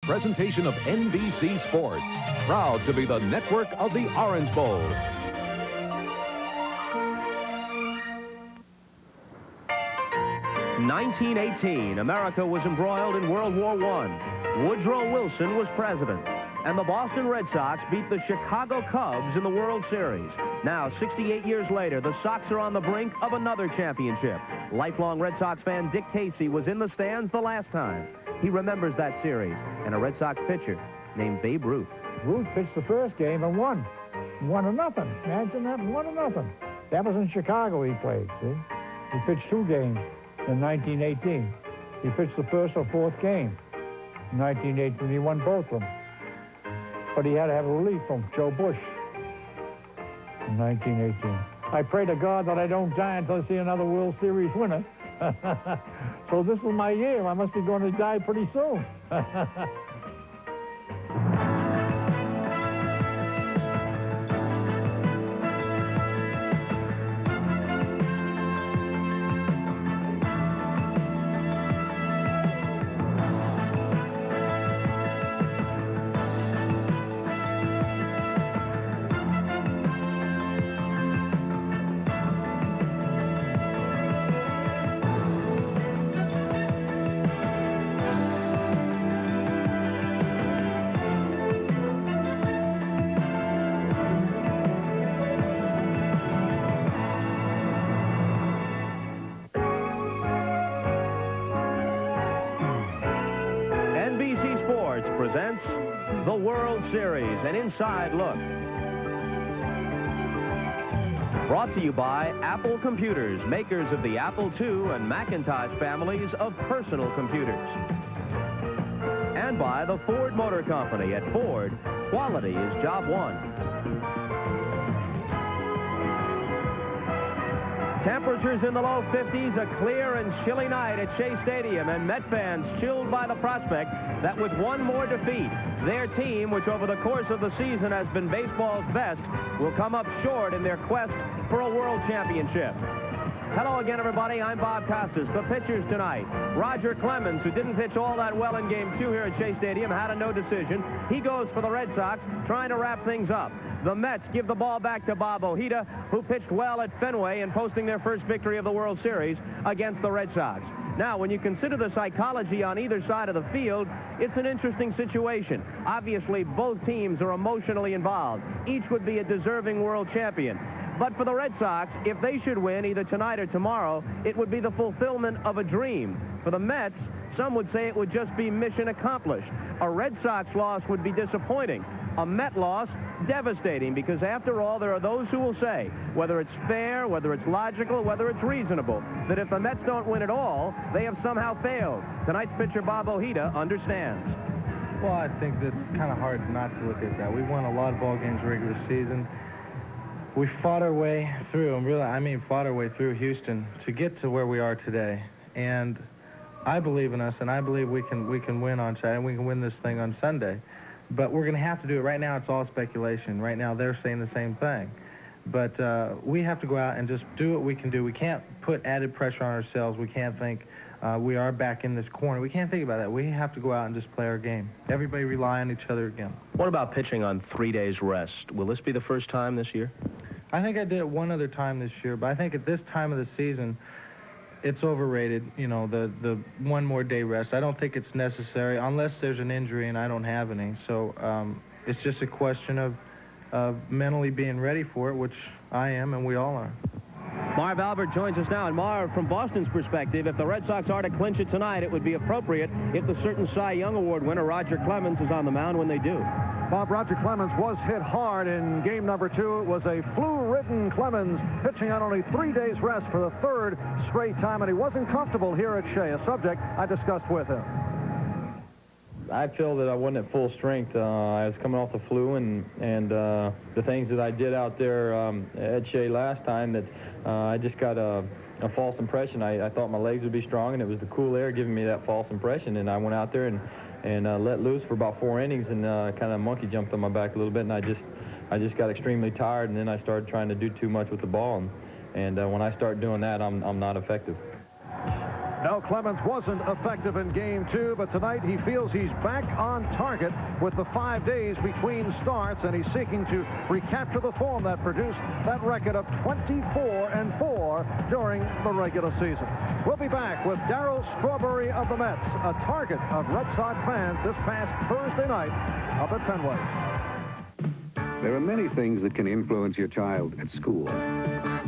presentation of NBC Sports. Proud to be the network of the Orange Bowl. In 1918, America was embroiled in World War I. Woodrow Wilson was president, and the Boston Red Sox beat the Chicago Cubs in the World Series. Now, 68 years later, the Sox are on the brink of another championship. Lifelong Red Sox fan Dick Casey was in the stands the last time. He remembers that series, and a Red Sox pitcher named Babe Ruth. Ruth pitched the first game and won. 1-0. Imagine that, 1-0. That was in Chicago he played, see? He pitched 2 games in 1918. He pitched the first or fourth game in 1918. He won both of them. But he had to have a relief from Joe Bush in 1918. I pray to God that I don't die until I see another World Series winner. So this is my year. I must be going to die pretty soon. Presents the World Series, an inside look. Brought to you by Apple Computers, makers of the Apple II and Macintosh families of personal computers. And by the Ford Motor Company. At Ford, quality is job one. Temperatures in the low 50s, a clear and chilly night at Shea Stadium, and Met fans chilled by the prospect that with one more defeat, their team, which over the course of the season has been baseball's best, will come up short in their quest for a world championship. Hello again, everybody. I'm Bob Costas. The pitchers tonight. Roger Clemens, who didn't pitch all that well in Game 2 here at Shea Stadium, had a no decision. He goes for the Red Sox, trying to wrap things up. The Mets give the ball back to Bob Ojeda, who pitched well at Fenway in posting their first victory of the World Series against the Red Sox. Now, when you consider the psychology on either side of the field, it's an interesting situation. Obviously, both teams are emotionally involved. Each would be a deserving world champion. But for the Red Sox, if they should win either tonight or tomorrow, it would be the fulfillment of a dream. For the Mets, some would say it would just be mission accomplished. A Red Sox loss would be disappointing. A Met loss, devastating, because after all, there are those who will say, whether it's fair, whether it's logical, whether it's reasonable, that if the Mets don't win at all, they have somehow failed. Tonight's pitcher, Bob Ojeda, understands. Well, I think this is kind of hard not to look at that. We won a lot of ball games regular season. We fought our way through, and really, I mean fought our way through Houston to get to where we are today. And I believe in us, and I believe we can win on Saturday, and we can win this thing on Sunday. But we're going to have to do it. Right now, it's all speculation. Right now, they're saying the same thing. But we have to go out and just do what we can do. We can't put added pressure on ourselves. We can't think we are back in this corner. We can't think about that. We have to go out and just play our game. Everybody rely on each other again. What about pitching on 3 days rest? Will this be the first time this year? I think I did it one other time this year, but I think at this time of the season, it's overrated, you know, the one more day rest. I don't think it's necessary unless there's an injury, and I don't have any. So it's just a question of mentally being ready for it, which I am and we all are. Marv Albert joins us now. And Marv, from Boston's perspective, if the Red Sox are to clinch it tonight, it would be appropriate if the certain Cy Young Award winner Roger Clemens is on the mound when they do. Bob, Roger Clemens was hit hard in game number 2. It was a flu-ridden Clemens pitching on only 3 days rest for the 3rd straight time, and he wasn't comfortable here at Shea, a subject I discussed with him. I feel that I wasn't at full strength. I was coming off the flu, and the things that I did out there at Shea last time, that I just got a false impression. I thought my legs would be strong, and it was the cool air giving me that false impression, and I went out there and let loose for about 4 innings, and kind of monkey jumped on my back a little bit, and I just got extremely tired, and then I started trying to do too much with the ball, and when I start doing that, I'm not effective. No, Clemens wasn't effective in Game 2, but tonight he feels he's back on target with the 5 days between starts, and he's seeking to recapture the form that produced that record of 24-4 during the regular season. We'll be back with Darryl Strawberry of the Mets, a target of Red Sox fans this past Thursday night up at Fenway. There are many things that can influence your child at school.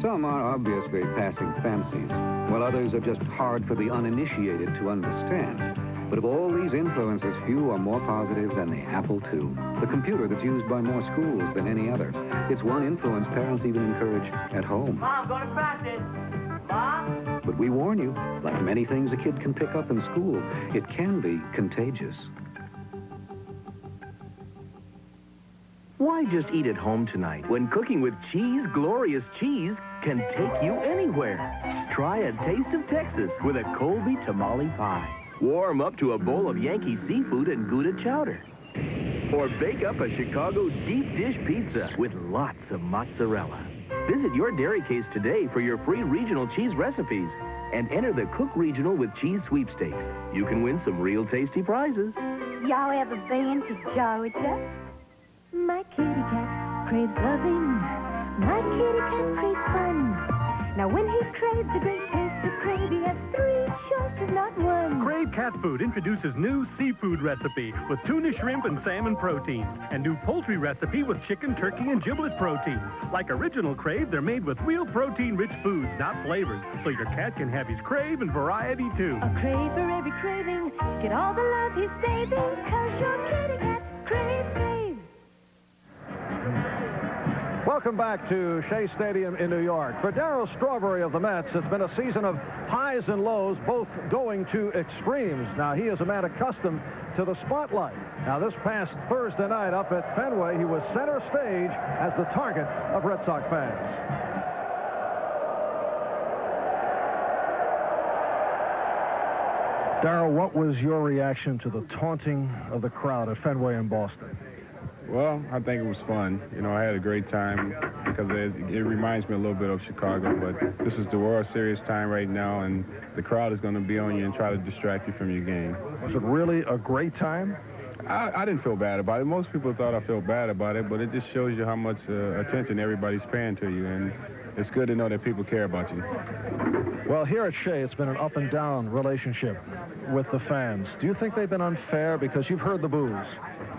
Some are obviously passing fancies, while others are just hard for the uninitiated to understand. But of all these influences, few are more positive than the Apple II, the computer that's used by more schools than any other. It's one influence parents even encourage at home. Mom, go to practice. Mom? But we warn you, like many things a kid can pick up in school, it can be contagious. Why just eat at home tonight when cooking with cheese, glorious cheese, can take you anywhere? Try a taste of Texas with a Colby tamale pie. Warm up to a bowl of Yankee seafood and Gouda chowder. Or bake up a Chicago deep dish pizza with lots of mozzarella. Visit your Dairy Case today for your free regional cheese recipes and enter the Cook Regional with Cheese Sweepstakes. You can win some real tasty prizes. Y'all ever been to Georgia? My kitty cat craves loving. My kitty cat craves fun. Now when he craves the great taste of Crave, he has 3 choices, not one. Crave Cat Food introduces new seafood recipe with tuna, shrimp, and salmon proteins, and new poultry recipe with chicken, turkey, and giblet proteins. Like original Crave, they're made with real protein-rich foods, not flavors, so your cat can have his crave and variety too. A crave for every craving. Get all the love he's saving, 'cause your kitty cat craves Crave. Welcome back to Shea Stadium in New York. For Darryl Strawberry of the Mets, it's been a season of highs and lows, both going to extremes. Now, he is a man accustomed to the spotlight. Now, this past Thursday night up at Fenway, he was center stage as the target of Red Sox fans. Darryl, what was your reaction to the taunting of the crowd at Fenway in Boston? Well, I think it was fun. You know, I had a great time because it reminds me a little bit of Chicago, but this is the World Series time right now, and the crowd is going to be on you and try to distract you from your game. Was it really a great time? I didn't feel bad about it. Most people thought I felt bad about it, but it just shows you how much attention everybody's paying to you, and it's good to know that people care about you. Well, here at Shea, it's been an up-and-down relationship with the fans. Do you think they've been unfair? Because you've heard the boos.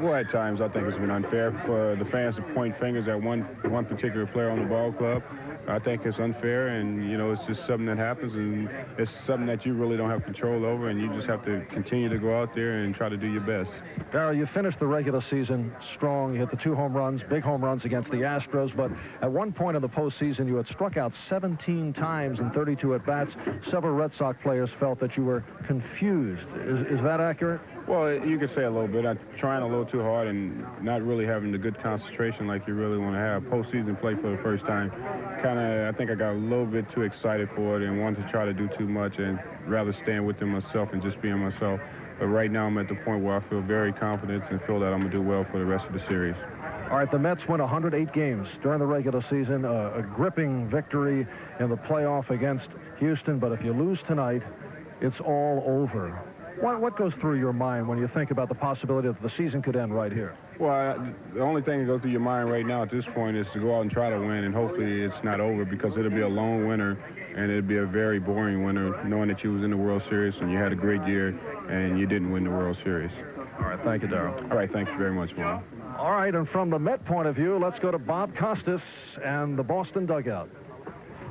Well, at times I think it's been unfair for the fans to point fingers at one particular player on the ball club. I think it's unfair, and, you know, it's just something that happens, and it's something that you really don't have control over, and you just have to continue to go out there and try to do your best. Darryl, you finished the regular season strong. You hit the 2 home runs, big home runs against the Astros, but at one point in the postseason, you had struck out 17 times in 32 at-bats. Several Red Sox players felt that you were confused. Is that accurate? Well, you could say a little bit. I'm trying a little too hard and not really having the good concentration like you really want to have. Postseason play for the first time. I think I got a little bit too excited for it and wanted to try to do too much and rather stand within myself and just being myself. But right now I'm at the point where I feel very confident and feel that I'm going to do well for the rest of the series. All right, the Mets win 108 games during the regular season, a gripping victory in the playoff against Houston. But if you lose tonight, it's all over. What goes through your mind when you think about the possibility that the season could end right here? Well, the only thing that goes through your mind right now at this point is to go out and try to win, and hopefully it's not over, because it'll be a lone winter, and it'll be a very boring winter, knowing that you was in the World Series and you had a great year and you didn't win the World Series. All right, thank you, Darryl. All right, thank you very much, Bob. All right, and from the Met point of view, let's go to Bob Costas and the Boston dugout.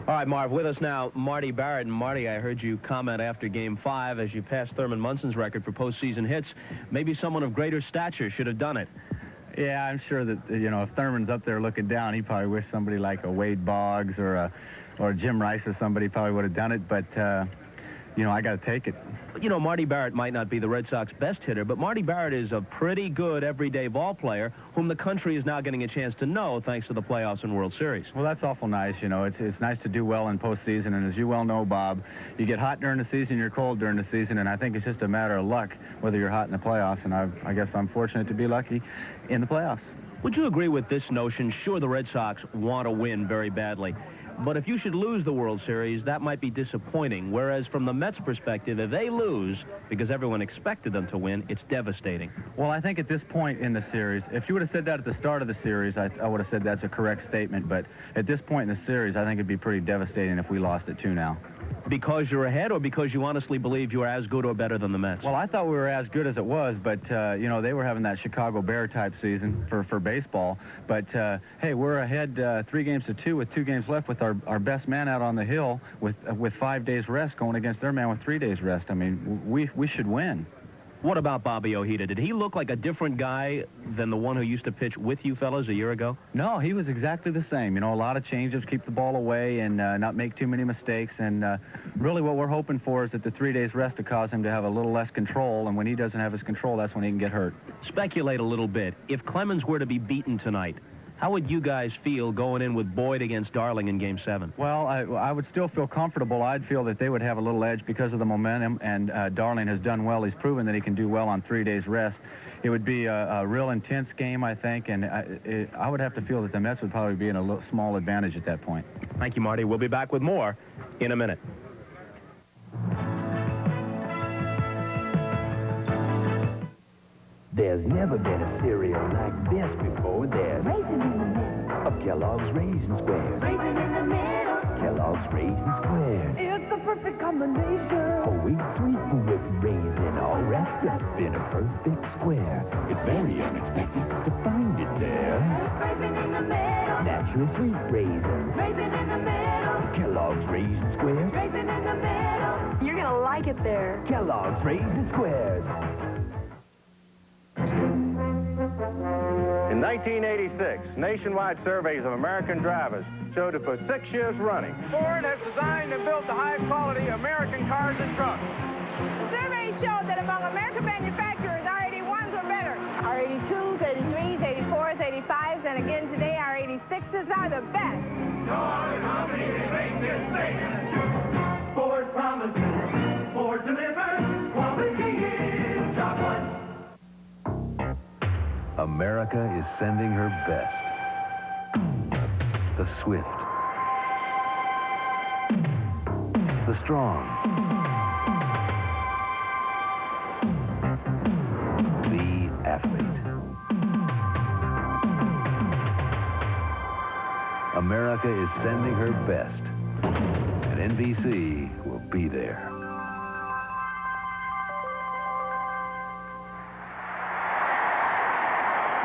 All right, Marv, with us now, Marty Barrett. And Marty, I heard you comment after Game 5 as you passed Thurman Munson's record for postseason hits. Maybe someone of greater stature should have done it. Yeah, I'm sure that, you know, if Thurman's up there looking down, he probably wished somebody like a Wade Boggs or Jim Rice or somebody probably would have done it. But, you know, I got to take it. You know, Marty Barrett might not be the Red Sox best hitter, but Marty Barrett is a pretty good everyday ball player whom the country is now getting a chance to know thanks to the playoffs and World Series. Well, that's awful nice. You know, it's nice to do well in postseason, and as you well know, Bob, you get hot during the season, you're cold during the season, and I think it's just a matter of luck whether you're hot in the playoffs, and I guess I'm fortunate to be lucky in the playoffs. Would you agree with this notion? Sure, the Red Sox want to win very badly, But if you should lose the World Series, that might be disappointing. Whereas from the Mets' perspective, if they lose, because everyone expected them to win, it's devastating. Well, I think at this point in the series, if you would have said that at the start of the series, I would have said that's a correct statement. But at this point in the series, I think it'd be pretty devastating if we lost it 2 now. Because you're ahead, or because you honestly believe you are as good or better than the Mets? Well, I thought we were as good as it was, but, you know, they were having that Chicago Bear-type season for baseball. But, hey, we're ahead 3-2 with 2 games left with our best man out on the hill with 5 days rest going against their man with 3 days rest. I mean, we should win. What about Bobby Ojeda? Did he look like a different guy than the one who used to pitch with you fellas a year ago? No, he was exactly the same. You know, a lot of changes, keep the ball away and not make too many mistakes. And really what we're hoping for is that the 3 days rest to cause him to have a little less control. And when he doesn't have his control, that's when he can get hurt. Speculate a little bit. If Clemens were to be beaten tonight, how would you guys feel going in with Boyd against Darling in Game 7? Well, I would still feel comfortable. I'd feel that they would have a little edge because of the momentum, and Darling has done well. He's proven that he can do well on 3 days rest. It would be a real intense game, I think, and I would have to feel that the Mets would probably be in a small advantage at that point. Thank you, Marty. We'll be back with more in a minute. There's never been a cereal like this before. There's Raisin in the middle. a Kellogg's Raisin Squares. Raisin in the middle. Kellogg's Raisin Squares. It's the perfect combination. A wheat sweet with raisin all wrapped up in a perfect square. It's very unexpected to find it there. Raisin in the middle. Naturally sweet raisin. Raisin in the middle. Kellogg's Raisin Squares. Raisin in the middle. You're gonna like it there. Kellogg's Raisin Squares. In 1986, nationwide surveys of American drivers showed that for 6 years running, Ford has designed and built the high-quality American cars and trucks. Surveys showed that among American manufacturers, our 81s were better. Our 82s, 83s, 84s, 85s, and again today, our 86s are the best. No other company can make this statement. Ford promises, Ford delivers, quality is job one. America is sending her best. The swift. The strong. The athlete. America is sending her best. And NBC will be there.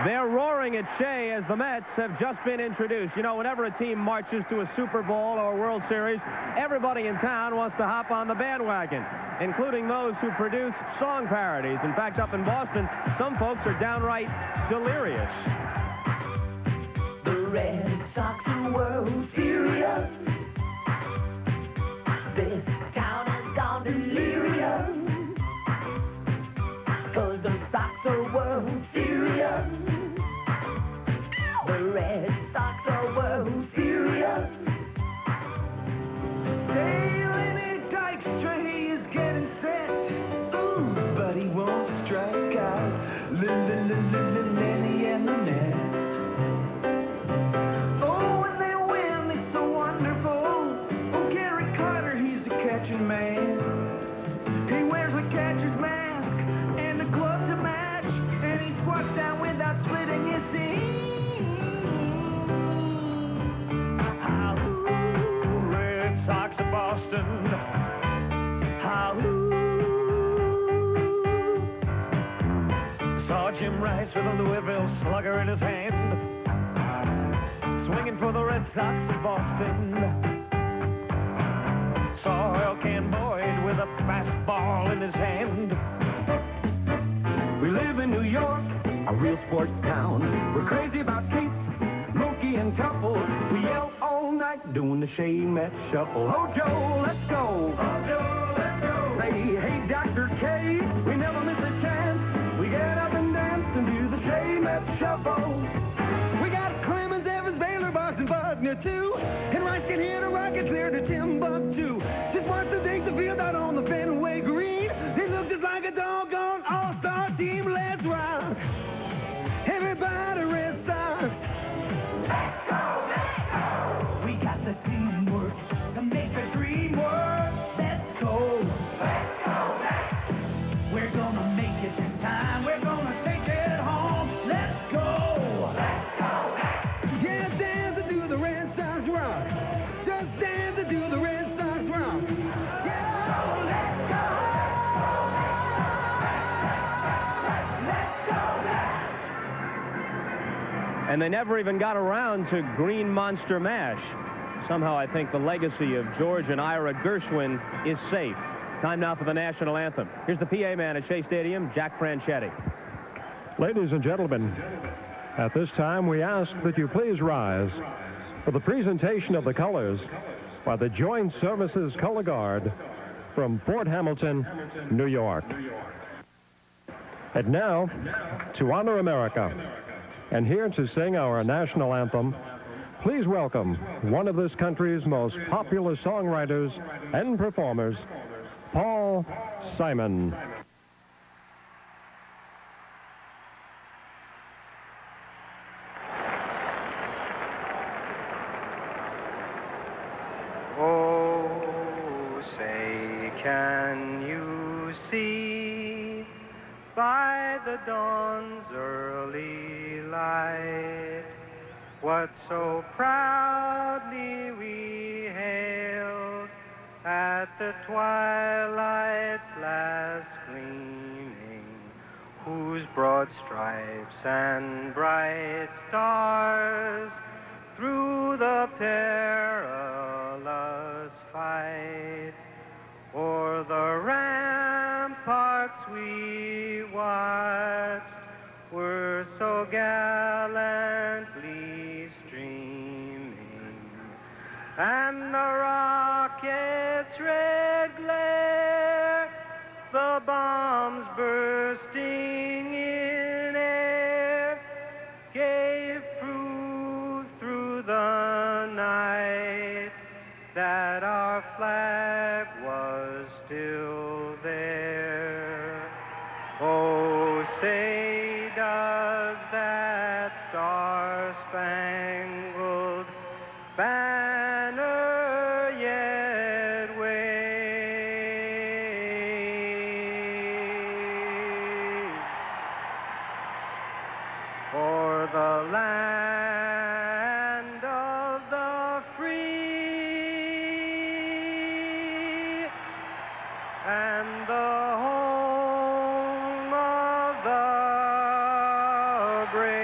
They're roaring at Shea as the Mets have just been introduced. You know, whenever a team marches to a Super Bowl or a World Series, everybody in town wants to hop on the bandwagon, including those who produce song parodies. In fact, up in Boston, some folks are downright delirious. The Red Sox are World Serious. This town has gone delirious. 'Cause the Sox are World Serious. The Red Sox are World Serious. Sailing a dice tray is getting set. Ooh, but he won't strike out. Lenny and the Nets. Oh, when they win, it's so wonderful. Oh, Gary Carter, he's a catching man. He wears a catcher's mask and a glove to match, and he squats down without splitting his seam. Red Sox of Boston. Saw Jim Rice with a Louisville slugger in his hand, swinging for the Red Sox of Boston. Saw Earl Can Boyd with a fastball in his hand. We live in New York, a real sports town. We're crazy about Kate, Mookie, and Couple. We yell all night doing the Shea Met Shuffle. Oh, Joe, let's go. Oh, Joe, let's go. Say, hey, Dr. K, we never miss a chance. We get up and dance and do the Shea Met Shuffle. We got Clemens, Evans, Baylor, Boggs, and Wagner, too. And Rice can hit a rocket clear to Timbuktu. Just watch them take the field out on the Fenway Green. They look just like a doggone all-star team. Let's rock. Everybody, Red Sox. Let's go, let's go. We got the team And they never even got around to Green Monster Mash. Somehow I think the legacy of George and Ira Gershwin is safe. Time now for the national anthem. Here's the PA man at Shea Stadium, Jack Franchetti. Ladies and gentlemen, at this time we ask that you please rise for the presentation of the colors by the Joint Services Color Guard from Fort Hamilton, New York. And now, to honor America, and here to sing our national anthem, please welcome one of this country's most popular songwriters and performers, Paul Simon. Oh, say, can you see by the dawn's early light what so proudly we hailed at the twilight's last gleaming, whose broad stripes and bright stars through the perilous fight o'er the ramparts we watched were so gallantly streaming, and the rocket's red glare, the bombs bursting in air, gave proof through the night that our flag was still there. Oh, say does that star-spangled banner yet wave for the land of the free and the home of the brave.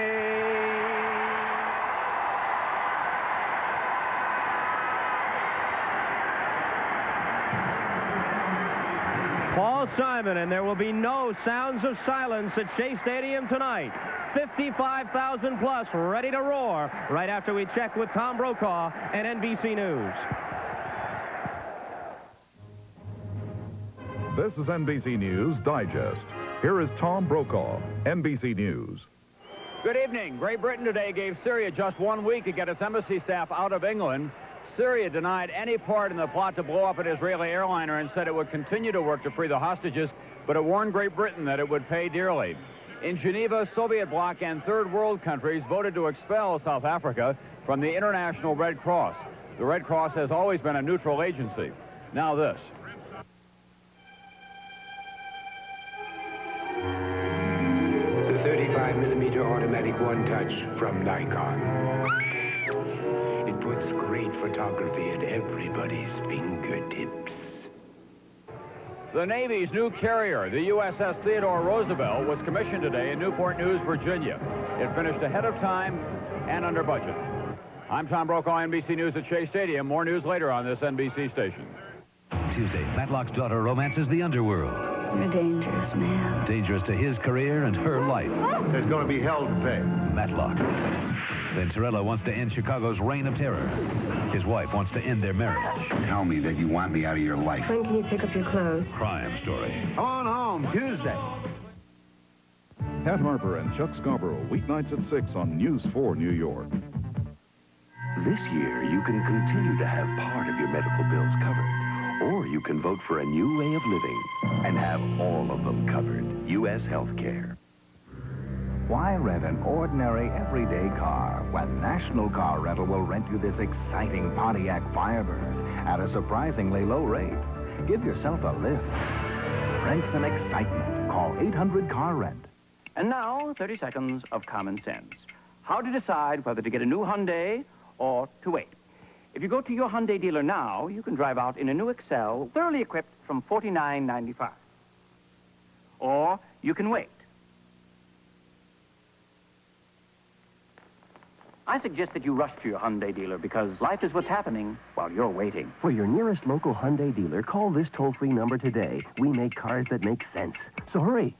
Paul Simon, and there will be no sounds of silence at Shea Stadium tonight. 55,000 plus ready to roar right after we check with Tom Brokaw and NBC News. This is NBC News Digest. Here is Tom Brokaw, NBC News. Good evening. Great Britain today gave Syria just 1 week to get its embassy staff out of England. Syria denied any part in the plot to blow up an Israeli airliner and said it would continue to work to free the hostages, but it warned Great Britain that it would pay dearly. In Geneva, Soviet bloc and third world countries voted to expel South Africa from the International Red Cross. The Red Cross has always been a neutral agency. Now this. The 35mm automatic one-touch from Nikon. It puts great photography at everybody's fingertips. The Navy's new carrier, the USS Theodore Roosevelt, was commissioned today in Newport News, Virginia. It finished ahead of time and under budget. I'm Tom Brokaw, NBC News at Shea Stadium. More news later on this NBC station. Tuesday, Matlock's daughter romances the underworld. You're a dangerous man. Dangerous to his career and her life. There's going to be hell to pay. Matlock. Then Torella wants to end Chicago's reign of terror. His wife wants to end their marriage. Tell me that you want me out of your life. When can you pick up your clothes? Crime story. Come on home, Tuesday. Pat Harper and Chuck Scarborough, weeknights at 6 on News 4 New York. This year, you can continue to have part of your medical bills covered. Or you can vote for a new way of living and have all of them covered. U.S. Healthcare. Why rent an ordinary, everyday car when National Car Rental will rent you this exciting Pontiac Firebird at a surprisingly low rate? Give yourself a lift. Rent some excitement. Call 800-CAR-RENT. And now, 30 seconds of common sense. How to decide whether to get a new Hyundai or to wait. If you go to your Hyundai dealer now, you can drive out in a new Excel, thoroughly equipped from $49.95. Or you can wait. I suggest that you rush to your Hyundai dealer because life is what's happening while you're waiting. For your nearest local Hyundai dealer, call this toll-free number today. We make cars that make sense. So hurry.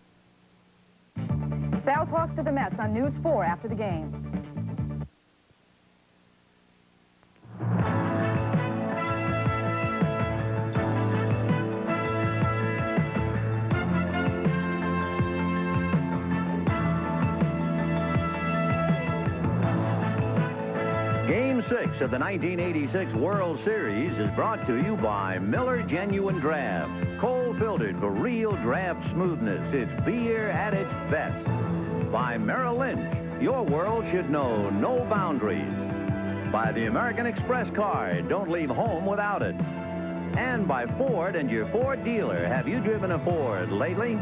Sal talks to the Mets on News 4 after the game. Game 6 of the 1986 World Series is brought to you by Miller Genuine Draft. Cold filtered for real draft smoothness. It's beer at its best. By Merrill Lynch, your world should know no boundaries. By the American Express card, don't leave home without it. And by Ford and your Ford dealer. Have you driven a Ford lately?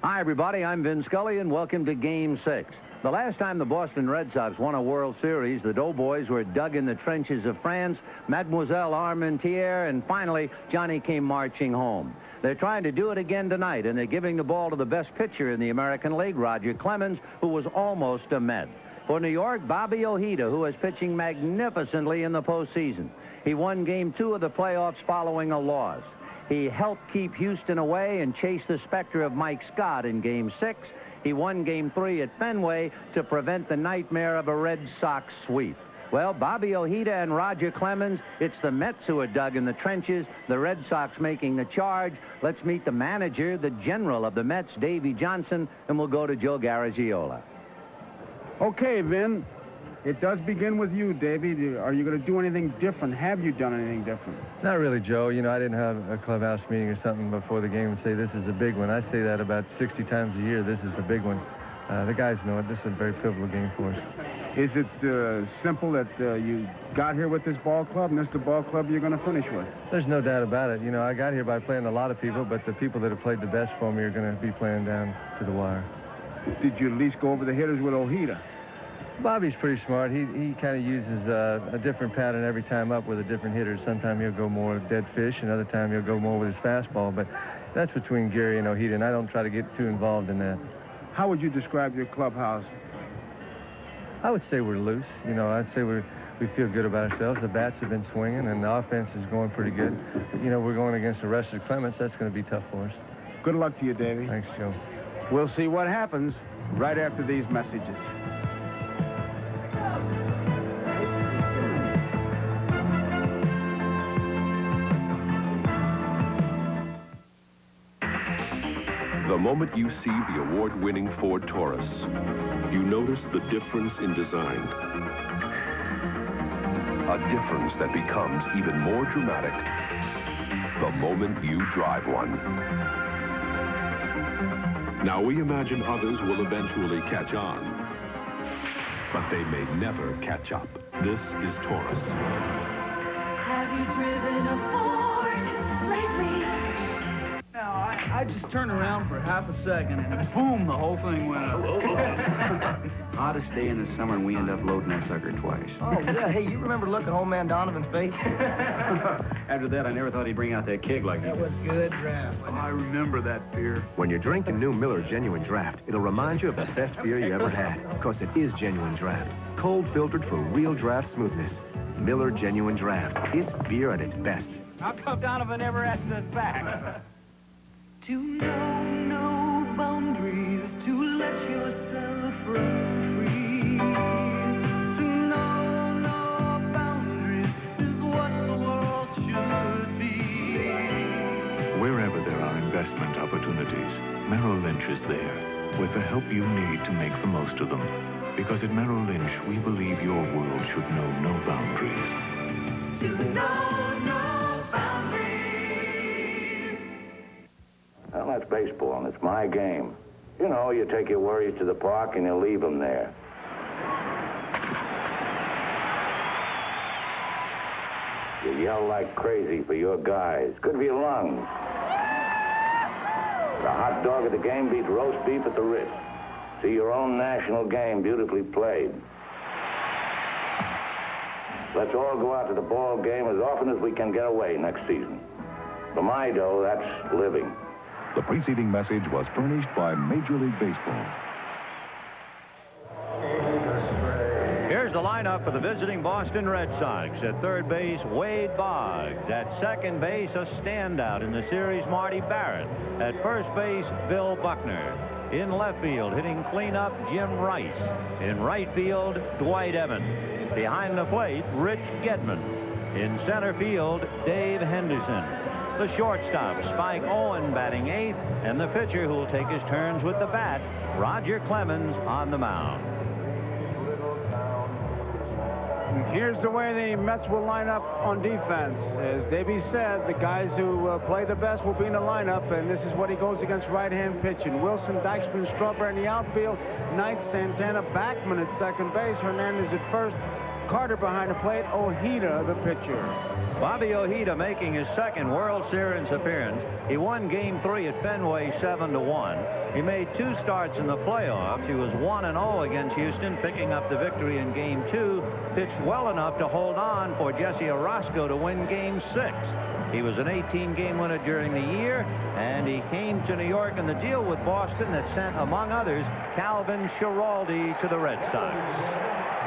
Hi, everybody. I'm Vin Scully, and welcome to Game 6. The last time the Boston Red Sox won a World Series, the Doughboys were dug in the trenches of France, Mademoiselle Armentières, and finally, Johnny came marching home. They're trying to do it again tonight, and they're giving the ball to the best pitcher in the American League, Roger Clemens, who was almost a Met. For New York, Bobby Ojeda, who is pitching magnificently in the postseason. He won Game 2 of the playoffs following a loss. He helped keep Houston away and chase the specter of Mike Scott in Game 6. He won Game 3 at Fenway to prevent the nightmare of a Red Sox sweep. Well, Bobby Ojeda and Roger Clemens, it's the Mets who are dug in the trenches, the Red Sox making the charge. Let's meet the manager, the general of the Mets, Davey Johnson, and we'll go to Joe Garagiola. Okay, Vin. It does begin with you, Davey. Are you going to do anything different? Have you done anything different? Not really, Joe. You know, I didn't have a clubhouse meeting or something before the game and say this is a big one. I say that about 60 times a year. This is the big one. The guys know it. This is a very pivotal game for us. Is it simple that you got here with this ball club, and this is the ball club you're going to finish with? There's no doubt about it. You know, I got here by playing a lot of people, but the people that have played the best for me are going to be playing down to the wire. Did you at least go over the hitters with Ojeda? Bobby's pretty smart. He kind of uses a different pattern every time up with a different hitter. Sometimes he'll go more dead fish, another time he'll go more with his fastball. But that's between Gary and Ojeda, and I don't try to get too involved in that. How would you describe your clubhouse? I would say we're loose. You know, I'd say we feel good about ourselves. The bats have been swinging, and the offense is going pretty good. But, you know, we're going against the rest of Clements. That's going to be tough for us. Good luck to you, Davey. Thanks, Joe. We'll see what happens right after these messages. The moment you see the award-winning Ford Taurus, you notice the difference in design. A difference that becomes even more dramatic the moment you drive one. Now we imagine others will eventually catch on, but they may never catch up. This is Taurus. Have you driven a Ford lately? Now, I just turned around for half a second, and boom, the whole thing went up. Hottest day in the summer, and we end up loading that sucker twice. Oh, yeah. Hey, you remember looking old man Donovan's face? After that, I never thought he'd bring out that keg like that. That was good draft. Oh, I remember that beer. When you drink a new Miller Genuine Draft, it'll remind you of the best beer you ever had, because it is Genuine Draft. Cold filtered for real draft smoothness. Miller Genuine Draft. It's beer at its best. How come Donovan never asked us back? To know no boundaries, to let yourself run free. To know no boundaries is what the world should be. Wherever there are investment opportunities, Merrill Lynch is there with the help you need to make the most of them. Because at Merrill Lynch, we believe your world should know no boundaries. To know no boundaries. Well, that's baseball, and it's my game. You know, you take your worries to the park and you leave them there. You yell like crazy for your guys. Good for your lungs. The hot dog at the game beats roast beef at the Ritz. See your own national game beautifully played. Let's all go out to the ball game as often as we can get away next season. For my dough, that's living. The preceding message was furnished by Major League Baseball. the lineup for the visiting Boston Red Sox. At third base, Wade Boggs. At second base, a standout in the series, Marty Barrett. At first base, Bill Buckner. In left field, hitting cleanup, Jim Rice. In right field, Dwight Evans. Behind the plate, Rich Gedman. In center field, Dave Henderson. The shortstop, Spike Owen, batting eighth. And the pitcher who will take his turns with the bat, Roger Clemens, on the mound. Here's the way the Mets will line up on defense. As Davey said, the guys who play the best will be in the lineup, and this is what he goes against right-hand pitching. Wilson, Dykstra, Strawberry in the outfield. Knight, Santana, Backman at second base. Hernandez at first. Carter behind the plate. Ojeda, the pitcher. Bobby Ojeda making his second World Series appearance. He won Game 3 at Fenway 7-1. He made 2 starts in the playoffs. He was 1-0 against Houston, picking up the victory in Game 2. Pitched well enough to hold on for Jesse Orosco to win Game 6. He was an 18-game winner during the year, and he came to New York in the deal with Boston that sent, among others, Calvin Schiraldi to the Red Sox.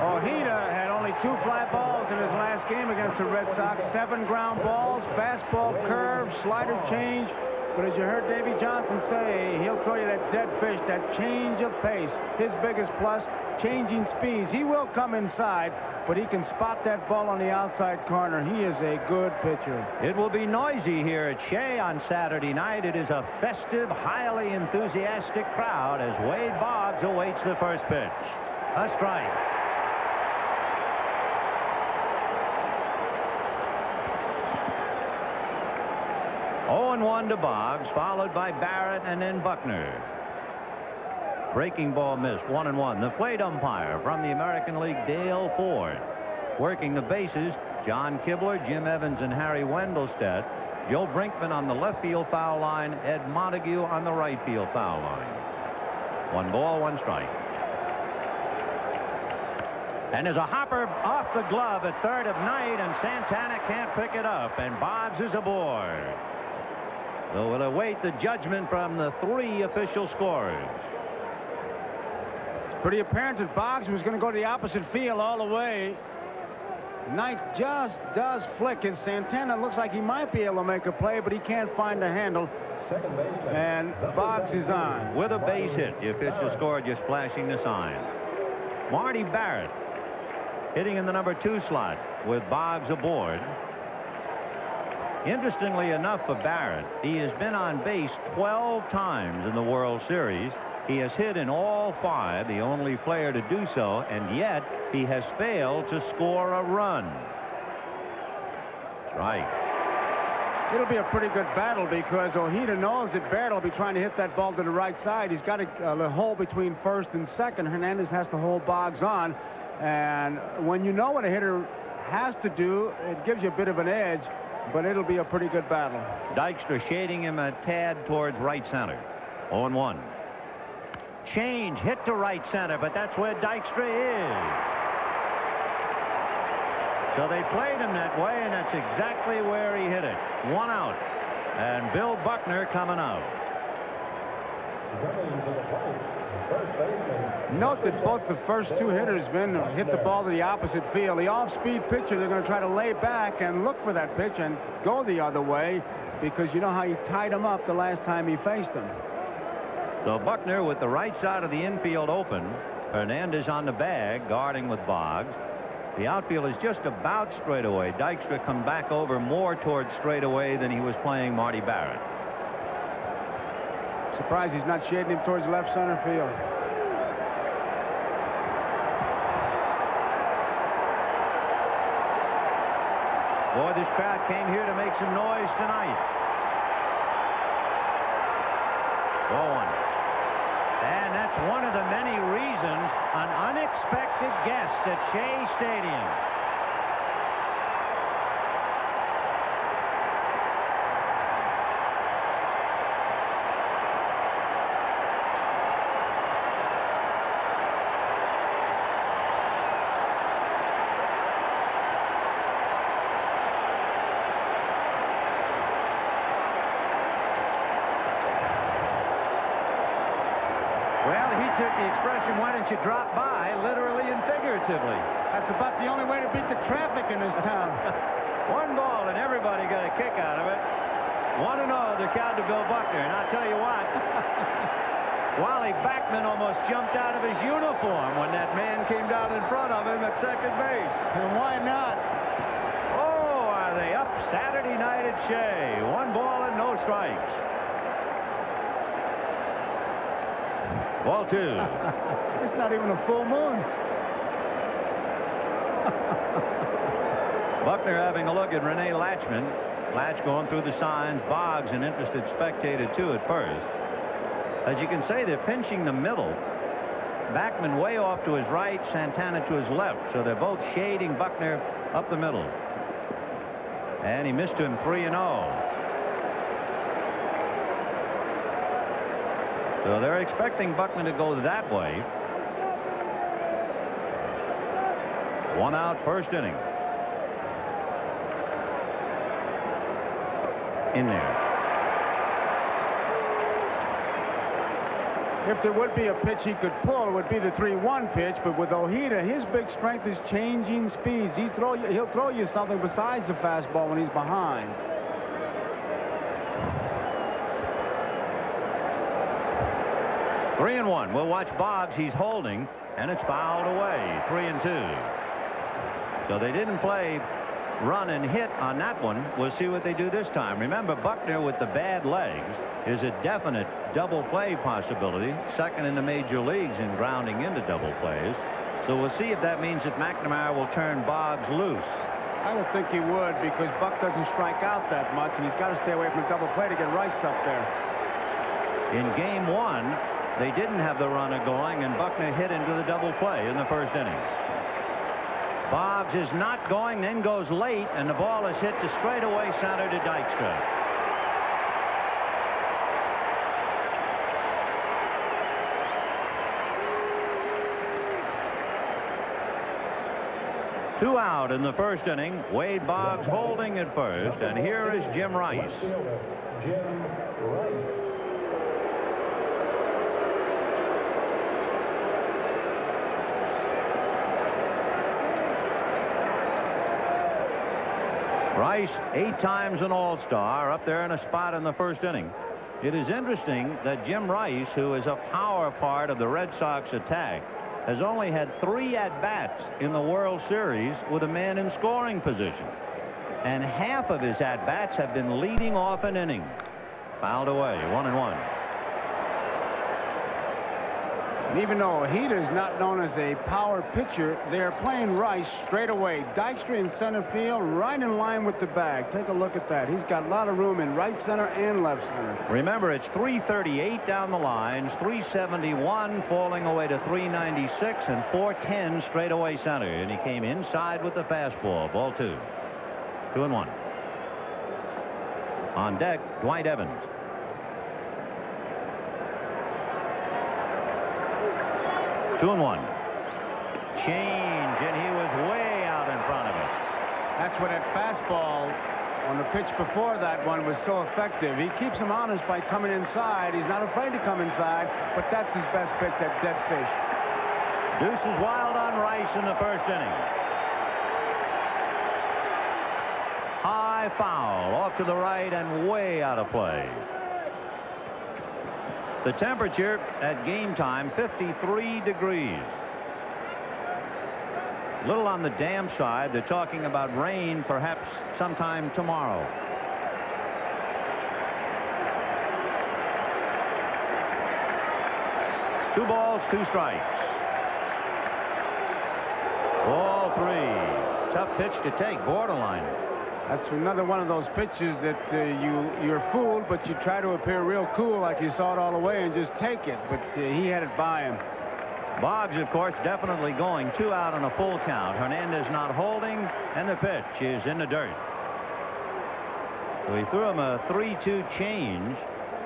Ojeda had only 2 fly balls in his last game against the Red Sox. 7 ground balls, fastball, curve, slider change. But as you heard Davey Johnson say, he'll throw you that dead fish, that change of pace. His biggest plus, changing speeds. He will come inside, but he can spot that ball on the outside corner. He is a good pitcher. It will be noisy here at Shea on Saturday night. It is a festive, highly enthusiastic crowd as Wade Boggs awaits the first pitch. A strike. Oh, 0-1 to Boggs, followed by Barrett and then Buckner. Breaking ball missed, 1-1. The plate umpire from the American League, Dale Ford. Working the bases, John Kibler, Jim Evans, and Harry Wendelstedt. Joe Brinkman on the left field foul line, Ed Montague on the right field foul line. 1 ball, 1 strike. And there's a hopper off the glove at third of Knight, and Santana can't pick it up, and Boggs is aboard. So we'll await the judgment from the 3 official scorers. It's pretty apparent that Boggs was going to go to the opposite field all the way. Knight just does flick his. Santana looks like he might be able to make a play, but he can't find the handle. And Boggs is on. With a base hit, the official score just flashing the sign. Marty Barrett hitting in the number 2 slot with Boggs aboard. Interestingly enough for Barrett, he has been on base 12 times in the World Series. He has hit in all 5, the only player to do so, and yet he has failed to score a run. Right. It'll be a pretty good battle because Ojeda knows that Barrett will be trying to hit that ball to the right side. He's got a hole between first and second. Hernandez has to hold Boggs on. And when you know what a hitter has to do, it gives you a bit of an edge. But it'll be a pretty good battle. Dykstra shading him a tad towards right center. 0-1. Change hit to right center, but that's where Dykstra is. So they played him that way, and that's exactly where he hit it. 1 out. And Bill Buckner coming out. Note that both the first 2 hitters hit the ball to the opposite field. The off-speed pitcher, they're going to try to lay back and look for that pitch and go the other way because you know how he tied him up the last time he faced him. So Buckner with the right side of the infield open. Hernandez on the bag, guarding with Boggs. The outfield is just about straightaway. Dykstra come back over more towards straightaway than he was playing Marty Barrett. Surprised he's not shading him towards left center field. Boy, this crowd came here to make some noise tonight. 0-1. And that's one of the many reasons an unexpected guest at Shea Stadium. Well, he took the expression, why don't you drop by, literally and figuratively. That's about the only way to beat the traffic in this town. 1 ball, and everybody got a kick out of it. 1-0 the count to Bill Buckner. And I'll tell you what, Wally Backman almost jumped out of his uniform when that man came down in front of him at second base. And why not? Oh, are they up Saturday night at Shea? 1 ball and no strikes. Ball 2. It's not even a full moon. Buckner having a look at Rene Latchman. Latch going through the signs. Boggs, an interested spectator, too, at first. As you can say, they're pinching the middle. Backman way off to his right, Santana to his left. So they're both shading Buckner up the middle. And he missed him 3-0. So they're expecting Buckman to go that way. 1 out, first inning. In there. If there would be a pitch he could pull, it would be the 3-1 pitch. But with Ojeda, his big strength is changing speeds. He'll throw you something besides the fastball when he's behind. Three and 1. We'll watch Boggs. He's holding, and it's fouled away. 3-2. So they didn't play run and hit on that one. We'll see what they do this time. Remember, Buckner with the bad legs is a definite double play possibility. Second in the major leagues in grounding into double plays. So we'll see if that means that McNamara will turn Boggs loose. I don't think he would, because Buck doesn't strike out that much, and he's got to stay away from a double play to get Rice up there. In game 1, they didn't have the runner going, and Buckner hit into the double play in the first inning. Boggs is not going, then goes late, and the ball is hit to straightaway center to Dykstra. Two out in the first inning. Wade Boggs holding at first, and here is Jim Rice. Rice, 8 times an All-Star, up there in a spot in the first inning. It is interesting that Jim Rice, who is a power part of the Red Sox attack, has only had 3 at-bats in the World Series with a man in scoring position. And half of his at-bats have been leading off an inning. Fouled away, 1-1. And even though Ojeda is not known as a power pitcher, they're playing Rice straight away. Dykstra in center field, right in line with the bag. Take a look at that. He's got a lot of room in right center and left center. Remember, it's 338 down the lines, 371 falling away to 396, and 410 straight away center. And he came inside with the fastball. Ball 2. 2-1. On deck, Dwight Evans. Two and 1. Change, and he was way out in front of it. That's where that fastball on the pitch before that one was so effective. He keeps him honest by coming inside. He's not afraid to come inside, but that's his best pitch, that dead fish. Deuces wild on Rice in the first inning. High foul off to the right and way out of play. The temperature at game time, 53 degrees. A little on the damp side. They're talking about rain perhaps sometime tomorrow. Two balls, 2 strikes. Ball 3. Tough pitch to take, borderline. That's another one of those pitches that you're fooled, but you try to appear real cool like you saw it all the way and just take it. But he had it by him. Boggs, of course, definitely going 2 out on a full count. Hernandez not holding, and the pitch is in the dirt. So he threw him a 3-2 change,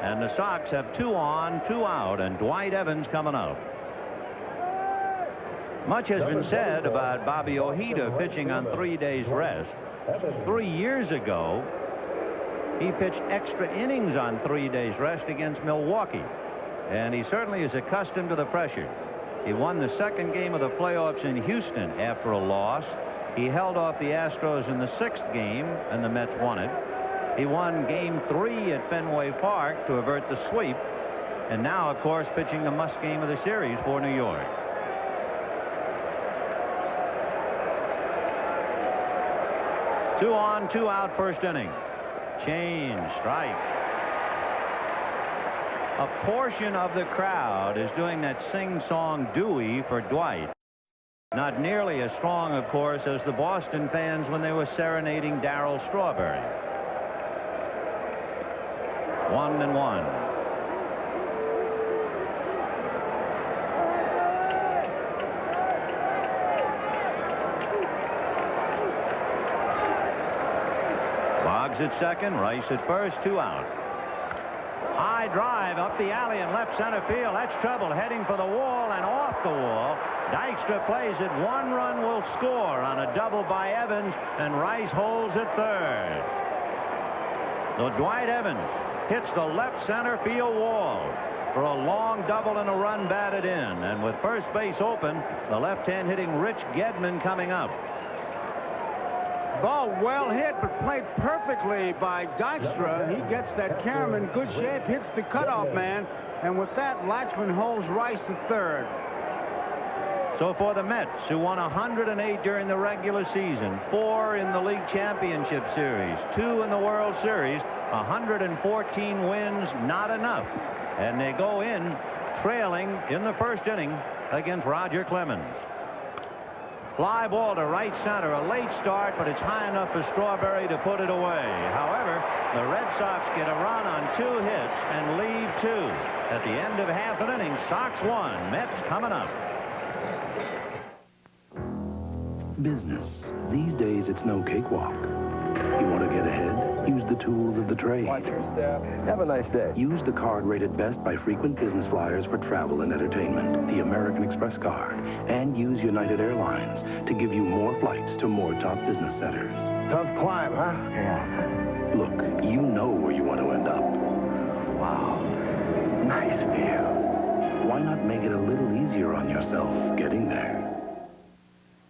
and the Sox have 2 on, 2 out, and Dwight Evans coming up. Much has been said about Bobby Ojeda pitching on 3 days rest. 3 years ago, he pitched extra innings on 3 days rest against Milwaukee. and he certainly is accustomed to the pressure. He won the second game of the playoffs in Houston after a loss. He held off the Astros in the 6th game, and the Mets won it. He won Game 3 at Fenway Park to avert the sweep, and now, of course, pitching the must game of the series for New York. Two on, two out, first inning. Change, strike. A portion of the crowd is doing that sing-song Dewey for Dwight. Not nearly as strong, of course, as the Boston fans when they were serenading Darryl Strawberry. 1-1. Boggs at second, Rice at first, 2 out. High drive up the alley in left center field. That's trouble, heading for the wall and off the wall. Dykstra plays it. 1 run will score on a double by Evans, and Rice holds at third. So Dwight Evans hits the left center field wall for a long double and a run batted in. And with first base open, the left-hand hitting Rich Gedman coming up. Ball well hit, but played perfectly by Dykstra. He gets that carom in good shape, hits the cutoff man, and with that, Latchman holds Rice at third. So for the Mets, who won 108 during the regular season, 4 in the League Championship Series, 2 in the World Series, 114 wins, not enough. And they go in trailing in the first inning against Roger Clemens. Fly ball to right center, a late start, but it's high enough for Strawberry to put it away. However, the Red Sox get a run on 2 hits and lead 2. At the end of half an inning, Sox 1, Mets coming up. Business. These days, it's no cakewalk. You want to get ahead? Use the tools of the trade. Watch your step. Have a nice day. Use the card rated best by frequent business flyers for travel and entertainment, the American Express card. And use United Airlines to give you more flights to more top business centers. Tough climb, huh? Yeah. Look, you know where you want to end up. Wow. Nice view. Why not make it a little easier on yourself getting there?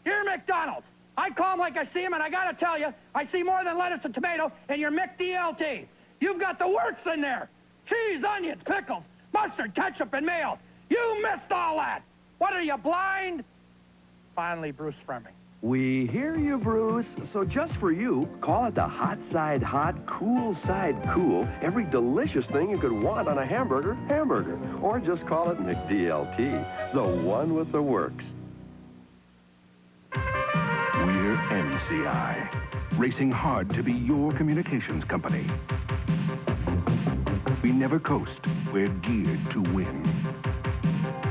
You're McDonald's. I call them like I see them, and I got to tell you, I see more than lettuce and tomato in your McDLT. You've got the works in there. Cheese, onions, pickles, mustard, ketchup, and mayo. You missed all that. What are you, blind? Finally, Bruce Fleming. We hear you, Bruce. So just for you, call it the hot side hot, cool side cool. Every delicious thing you could want on a hamburger. Or just call it McDLT, the one with the works. We're MCI, racing hard to be your communications company. We never coast. We're geared to win.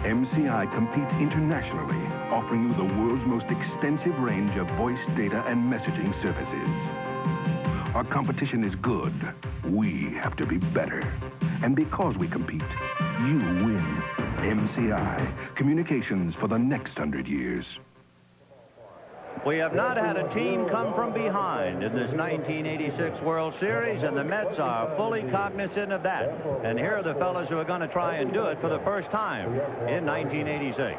MCI competes internationally, offering you the world's most extensive range of voice data and messaging services. Our competition is good. We have to be better. And because we compete, you win. MCI, communications for the next 100 years. We have not had a team come from behind in this 1986 World Series, and the Mets are fully cognizant of that. And here are the fellas who are going to try and do it for the first time in 1986.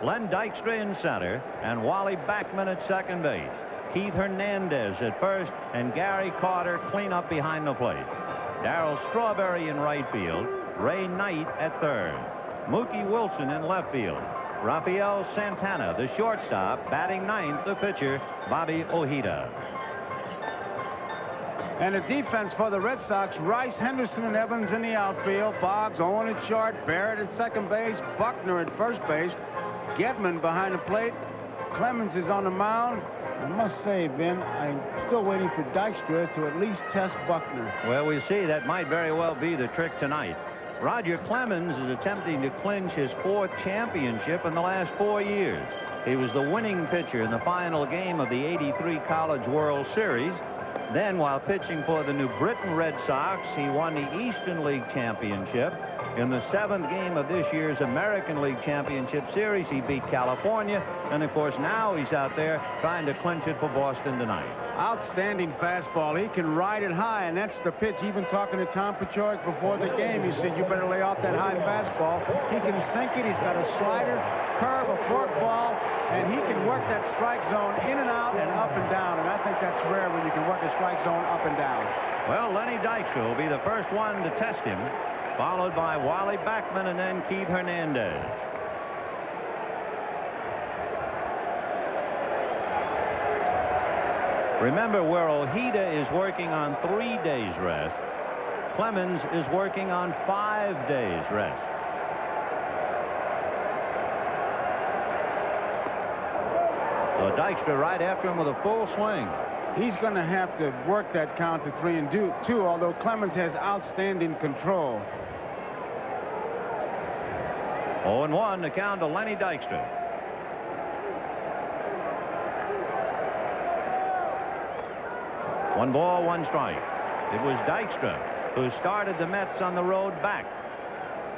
Len Dykstra in center, and Wally Backman at second base. Keith Hernandez at first, and Gary Carter clean up behind the plate. Darryl Strawberry in right field, Ray Knight at third. Mookie Wilson in left field. Rafael Santana, the shortstop, batting ninth, the pitcher, Bobby Ojeda. And the defense for the Red Sox, Rice, Henderson, and Evans in the outfield. Boggs, Owen at short, Barrett at second base, Buckner at first base, Gedman behind the plate. Clemens is on the mound. I must say, Ben, I'm still waiting for Dykstra to at least test Buckner. Well, we see that might very well be the trick tonight. Roger Clemens is attempting to clinch his 4th championship in the last 4 years. He was the winning pitcher in the final game of the '83 College World Series. Then, while pitching for the New Britain Red Sox, he won the Eastern League Championship. In the 7th game of this year's American League Championship Series, he beat California. And, of course, now he's out there trying to clinch it for Boston tonight. Outstanding fastball. He can ride it high, and that's the pitch. Even talking to Tom Paciorek before the game, he said, you better lay off that high fastball. He can sink it. He's got a slider, curve, a forkball, and he can work that strike zone in and out and up and down. And I think that's rare when you can work a strike zone up and down. Well, Lenny Dykstra will be the first one to test him, followed by Wally Backman and then Keith Hernandez. Remember, where Ojeda is working on 3 days rest, Clemens is working on 5 days rest. So Dykstra right after him with a full swing. He's going to have to work that count to 3-2, although Clemens has outstanding control. 0-1 to count to Lenny Dykstra. One ball, one strike. It was Dykstra who started the Mets on the road back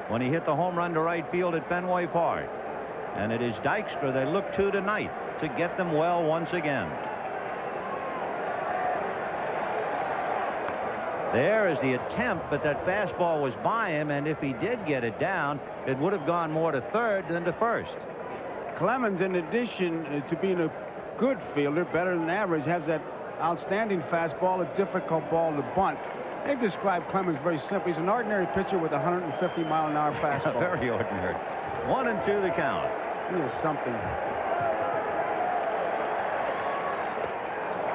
when he hit the home run to right field at Fenway Park. And it is Dykstra they look to tonight to get them well once again. There is the attempt, but that fastball was by him, and if he did get it down, it would have gone more to third than to first. Clemens, in addition to being a good fielder, better than average, has that outstanding fastball, a difficult ball to bunt. They've described Clemens very simply. He's an ordinary pitcher with a 150-mile-an-hour fastball. Very ordinary. 1-2 the count. He is something.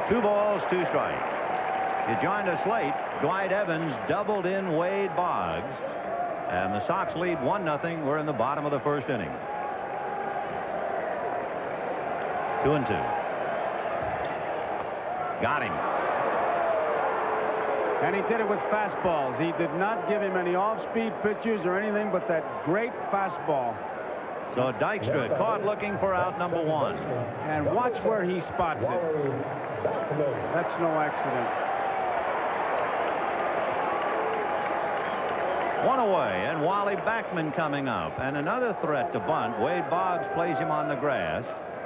2 balls, 2 strikes. You joined us late. Dwight Evans doubled in Wade Boggs, and the Sox lead 1-0. We're in the bottom of the first inning. 2-2. Got him. And he did it with fastballs. He did not give him any off-speed pitches or anything but that great fastball. So Dykstra caught looking for out number 1. And watch where he spots it. That's no accident. 1 away, and Wally Backman coming up. And another threat to bunt. Wade Boggs plays him on the grass.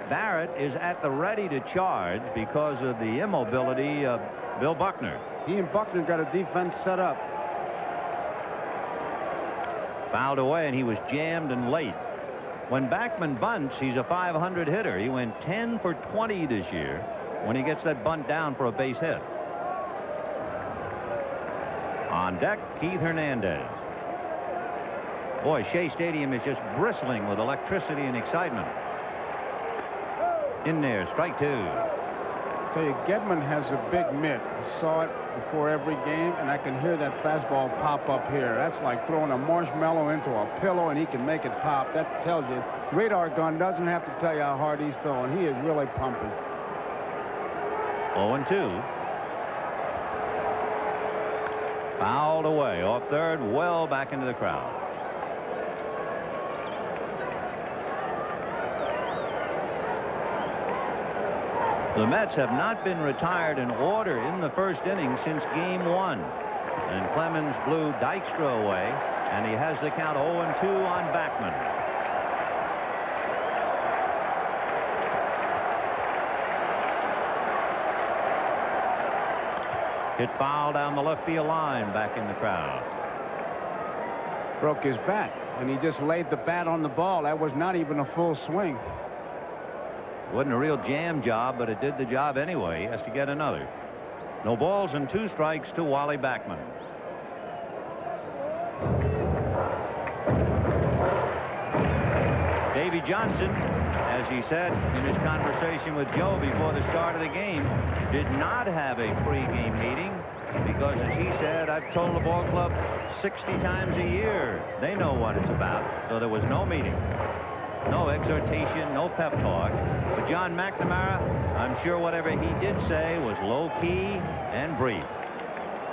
Barrett is at the ready to charge because of the immobility of Bill Buckner. He and Buckner got a defense set up. Fouled away, and he was jammed and late. When Backman bunts, he's a .500 hitter. He went 10 for 20 this year when he gets that bunt down for a base hit. On deck, Keith Hernandez. Boy, Shea Stadium is just bristling with electricity and excitement. In there, strike 2. I tell you, Gedman has a big mitt. I saw it before every game, and I can hear that fastball pop up here. That's like throwing a marshmallow into a pillow, and he can make it pop. That tells you. Radar gun doesn't have to tell you how hard he's throwing. He is really pumping. 0-2. Fouled away off third, well back into the crowd. The Mets have not been retired in order in the first inning since game 1. And Clemens blew Dykstra away, and he has the count 0-2 on Backman. Hit foul down the left field line, back in the crowd. Broke his bat, and he just laid the bat on the ball. That was not even a full swing. Wasn't a real jam job, but it did the job anyway. He has to get another. No balls and 2 strikes to Wally Backman. Davy Johnson, as he said in his conversation with Joe before the start of the game, did not have a pre-game meeting because, as he said, I've told the ball club 60 times a year. They know what it's about. So there was no meeting. No exhortation, no pep talk. But John McNamara, I'm sure whatever he did say was low-key and brief.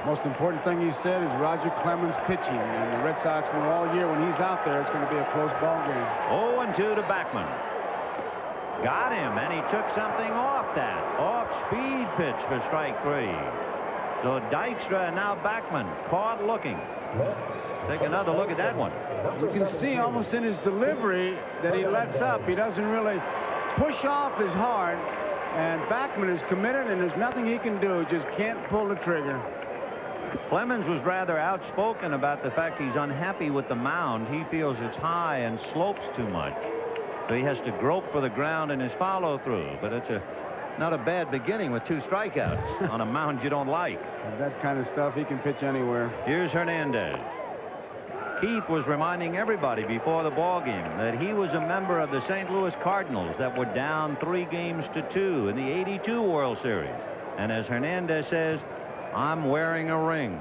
Most important thing he said is Roger Clemens pitching. And the Red Sox know all year when he's out there, it's going to be a close ball game. 0-2 to Backman. Got him, and he took something off that. Off-speed pitch for strike 3. So Dykstra and now Backman caught looking. Take another look at that one. You can see almost in his delivery that he lets up. He doesn't really push off as hard. And Backman is committed, and there's nothing he can do. Just can't pull the trigger. Clemens was rather outspoken about the fact he's unhappy with the mound. He feels it's high and slopes too much. So he has to grope for the ground in his follow-through. But it's not a bad beginning with 2 strikeouts on a mound you don't like. With that kind of stuff, he can pitch anywhere. Here's Hernandez. Keith was reminding everybody before the ball game that he was a member of the St. Louis Cardinals that were down 3-2 in the '82 World Series. And as Hernandez says, I'm wearing a ring.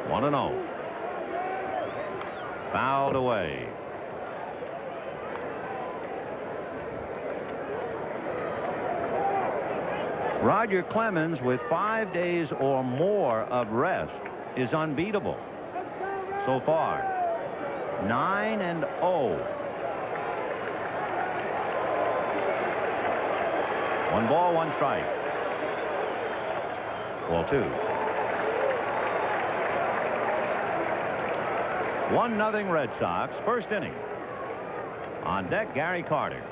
1-0. Fouled away. Roger Clemens, with 5 days or more of rest, is unbeatable so far. 9-0. 1 ball, 1 strike. Ball 2. 1-0 Red Sox. First inning. On deck, Gary Carter.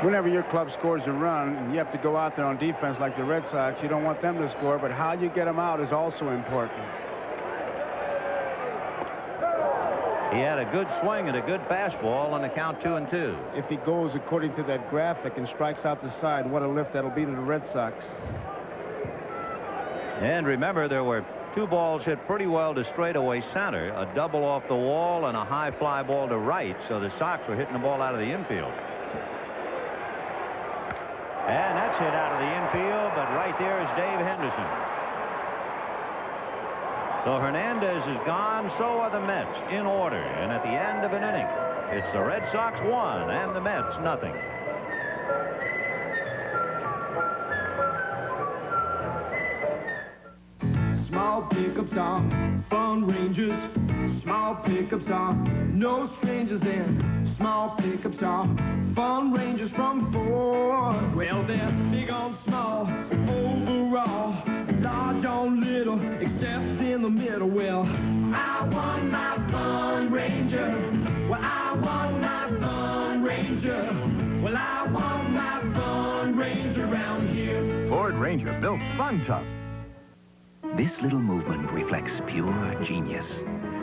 Whenever your club scores a run and you have to go out there on defense like the Red Sox, you don't want them to score, but how you get them out is also important. He had a good swing and a good fastball on the count 2-2. If he goes according to that graphic and strikes out the side, what a lift that'll be to the Red Sox. And remember, there were 2 balls hit pretty well to straightaway center, a double off the wall and a high fly ball to right, so the Sox were hitting the ball out of the infield. And that's hit out of the infield, but right there is Dave Henderson. So Hernandez is gone, so are the Mets in order. And at the end of an inning, it's the Red Sox 1 and the Mets nothing. Small pickups are fun rangers. Small pickups are no strangers in. Small pickups are fun rangers from Ford. Well, they're big on small overall, large on little, except in the middle. Well, I want my Fun Ranger. Well, I want my Fun Ranger. Well, I want my Fun Ranger around here. Ford Ranger, built fun tough. This little movement reflects pure genius.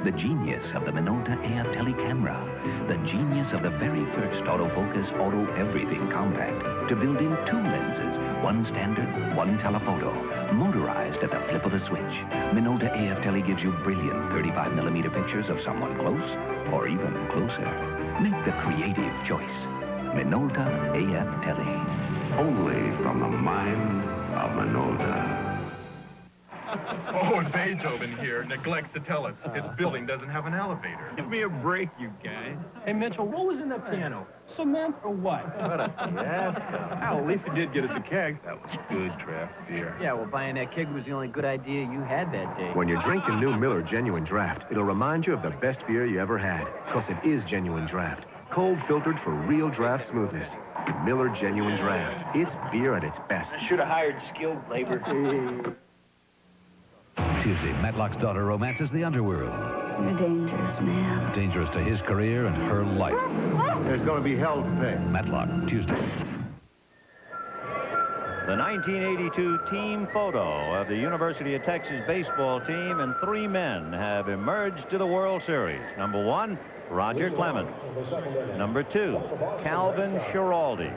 The genius of the Minolta AF Telecamera. The genius of the very first autofocus auto everything compact to build in 2 lenses, 1 standard, 1 telephoto, motorized at the flip of a switch. Minolta AF Tele gives you brilliant 35mm pictures of someone close or even closer. Make the creative choice. Minolta AF Tele. Only from the mind of Minolta. Oh, and Beethoven here neglects to tell us his building doesn't have an elevator. Give me a break, you guys. Hey, Mitchell, what was in that piano? Cement or what? What a fiasco. Well, at least he did get us a keg. That was good draft beer. Yeah, well, buying that keg was the only good idea you had that day. When you're drinking new Miller Genuine Draft, it'll remind you of the best beer you ever had. Because it is Genuine Draft. Cold filtered for real draft smoothness. Miller Genuine Draft. It's beer at its best. I should have hired skilled labor. Tuesday, Matlock's daughter romances the underworld. You're a dangerous man. Dangerous to his career and her life. There's going to be hell to pay. Matlock, Tuesday. The 1982 team photo of the University of Texas baseball team, and 3 men have emerged to the World Series. Number 1, Roger Clemens. Number 2, Calvin Schiraldi.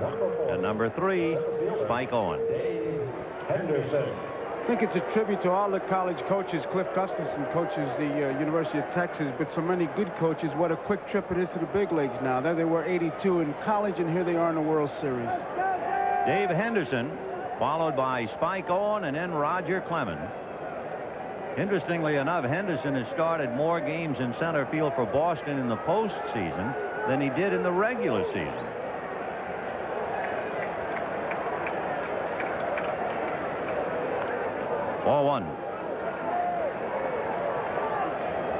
And number 3, Spike Owen. I think it's a tribute to all the college coaches. Cliff Gustafson coaches the University of Texas, but so many good coaches. What a quick trip it is to the big leagues now. There they were 82 in college, and here they are in the World Series. Dave Henderson, followed by Spike Owen and then Roger Clemens. Interestingly enough, Henderson has started more games in center field for Boston in the postseason than he did in the regular season. Ball 1.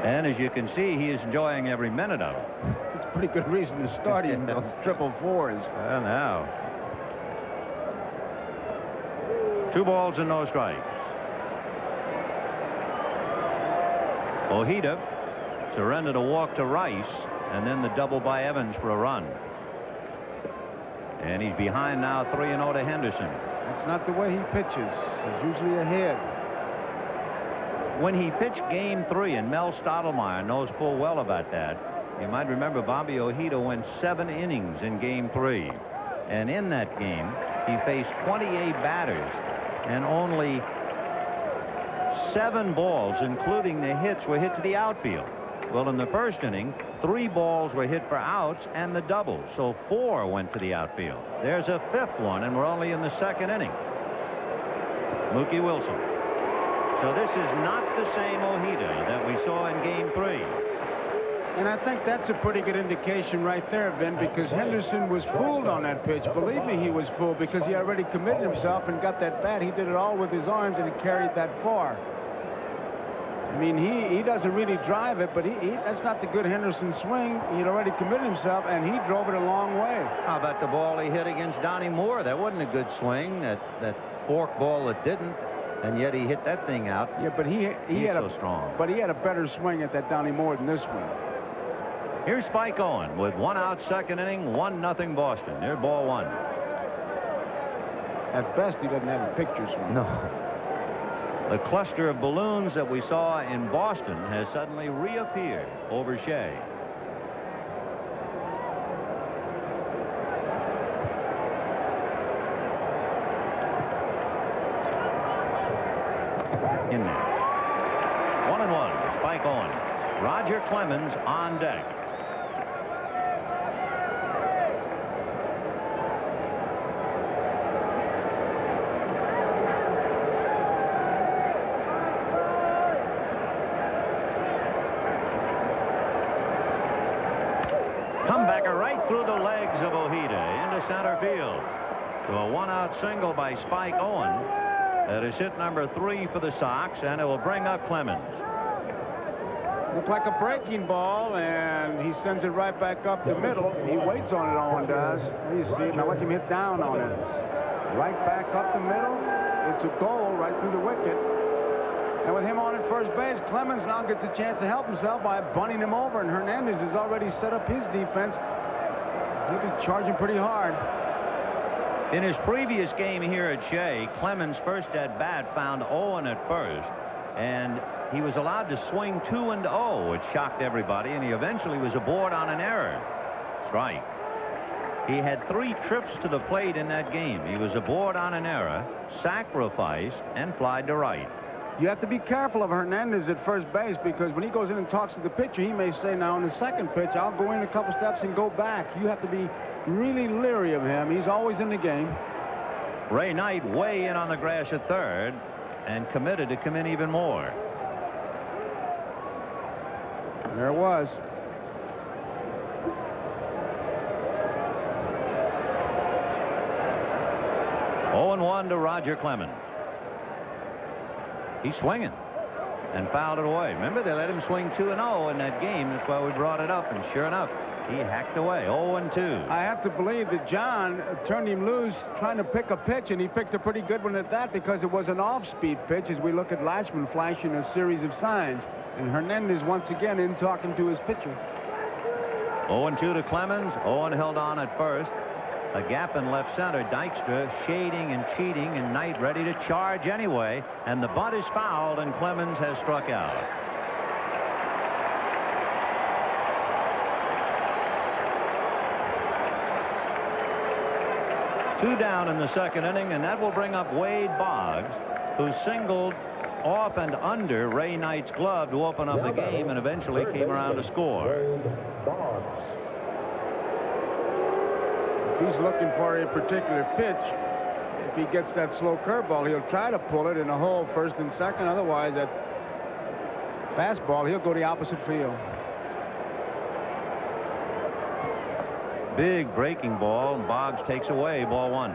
And as you can see, he is enjoying every minute of it. It's a pretty good reason to start him, those triple fours. Well, now. 2 balls and no strikes. Ojeda surrendered a walk to Rice, and then the double by Evans for a run. And he's behind now 3-0 to Henderson. That's not the way he pitches. He's usually ahead. When he pitched Game 3, and Mel Stottlemyre knows full well about that, you might remember Bobby Ojeda went 7 innings in Game 3. And in that game, he faced 28 batters, and only 7 balls, including the hits, were hit to the outfield. Well, in the first inning, 3 balls were hit for outs and the double, so 4 went to the outfield. There's a 5th one, and we're only in the 2nd inning. Mookie Wilson. So this is not the same Ojeda that we saw in Game 3. And I think that's a pretty good indication right there, Ben, because Henderson was fooled on that pitch. Believe me, he was fooled, because he already committed himself and got that bat. He did it all with his arms, and it carried that far. I mean, he doesn't really drive it, but that's not the good Henderson swing. He'd already committed himself, and he drove it a long way. How about the ball he hit against Donnie Moore? That wasn't a good swing. That fork ball that didn't, and yet he hit that thing out. Yeah, but he had so strong. But he had a better swing at that Donnie Moore than this one. Here's Spike Owen with 1 out, 2nd inning, 1-0 Boston. There's ball 1. At best, he doesn't have a picture swing. No. The cluster of balloons that we saw in Boston has suddenly reappeared over Shea. In there. 1-1. Spike Owen. Roger Clemens on deck. Comebacker right through the legs of Ojeda into center field. To a 1-out single by Spike Owen. That is hit number 3 for the Sox, and it will bring up Clemens. Looked like a breaking ball, and he sends it right back up the middle. He waits on it, Owen does. You see it. Now watch him hit down on it. Right back up the middle. It's a goal right through the wicket. And with him on at first base, Clemens now gets a chance to help himself by bunting him over, and Hernandez has already set up his defense. He'll be charging pretty hard. In his previous game here at Shea, Clemens' first at bat found Owen at first, and he was allowed to swing 2-0, which shocked everybody, and he eventually was aboard on an error. Strike. He had 3 trips to the plate in that game. He was aboard on an error, sacrificed, and flied to right. You have to be careful of Hernandez at first base, because when he goes in and talks to the pitcher, he may say, now on the second pitch, I'll go in a couple steps and go back. You have to be really leery of him. He's always in the game. Ray Knight way in on the grass at third and committed to come in even more. There it was. Oh, 0-1 to Roger Clemens. He's swinging and fouled it away. Remember, they let him swing 2-0 in that game. That's why we brought it up, and sure enough, he hacked away. 0-2. I have to believe that John turned him loose trying to pick a pitch, and he picked a pretty good one at that, because it was an off-speed pitch, as we look at Lashman flashing a series of signs. And Hernandez once again in talking to his pitcher. 0-2 to Clemens. Owen held on at first. A gap in left center. Dykstra shading and cheating, and Knight ready to charge anyway. And the bunt is fouled, and Clemens has struck out. Two down in the second inning, and that will bring up Wade Boggs, who singled off and under Ray Knight's glove to open up the game, and eventually came around to score. He's looking for a particular pitch. If he gets that slow curveball, he'll try to pull it in a hole first and second. Otherwise, that fastball, he'll go the opposite field. Big breaking ball. Boggs takes away ball 1.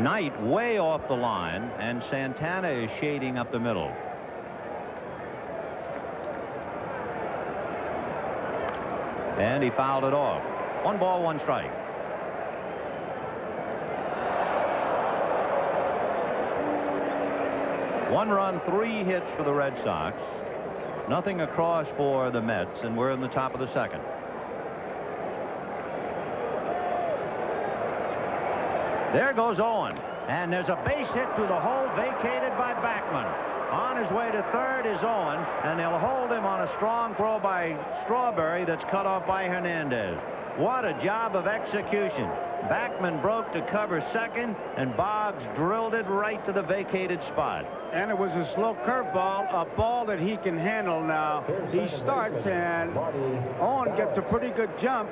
Knight way off the line, and Santana is shading up the middle. And he fouled it off. 1 ball, 1 strike. 1 run, 3 hits for the Red Sox. Nothing across for the Mets, and we're in the top of the second. There goes Owen, and there's a base hit through the hole vacated by Backman. On his way to third is Owen, and they'll hold him on a strong throw by Strawberry that's cut off by Hernandez. What a job of execution. Backman broke to cover second, and Boggs drilled it right to the vacated spot. And it was a slow curveball, a ball that he can handle now. He starts, and Owen gets a pretty good jump.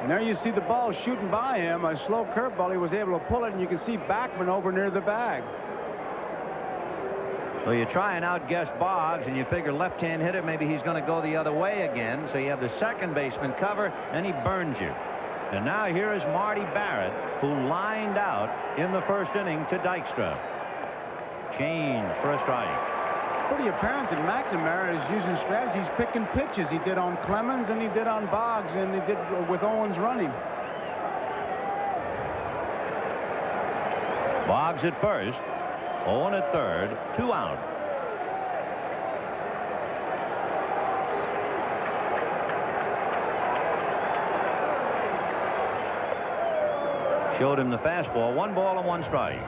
Now you see the ball shooting by him, a slow curveball. He was able to pull it, and you can see Backman over near the bag. So you try and outguess Boggs, and you figure left-hand hitter, maybe he's going to go the other way again. So you have the second baseman cover, and he burns you. And now here is Marty Barrett, who lined out in the first inning to Dykstra. Change for a strike. Pretty apparent that McNamara is using strategies, picking pitches. He did on Clemens, and he did on Boggs, and he did with Owens running. Boggs at first, Owen at third, 2 out. Showed him the fastball. 1 ball and 1 strike.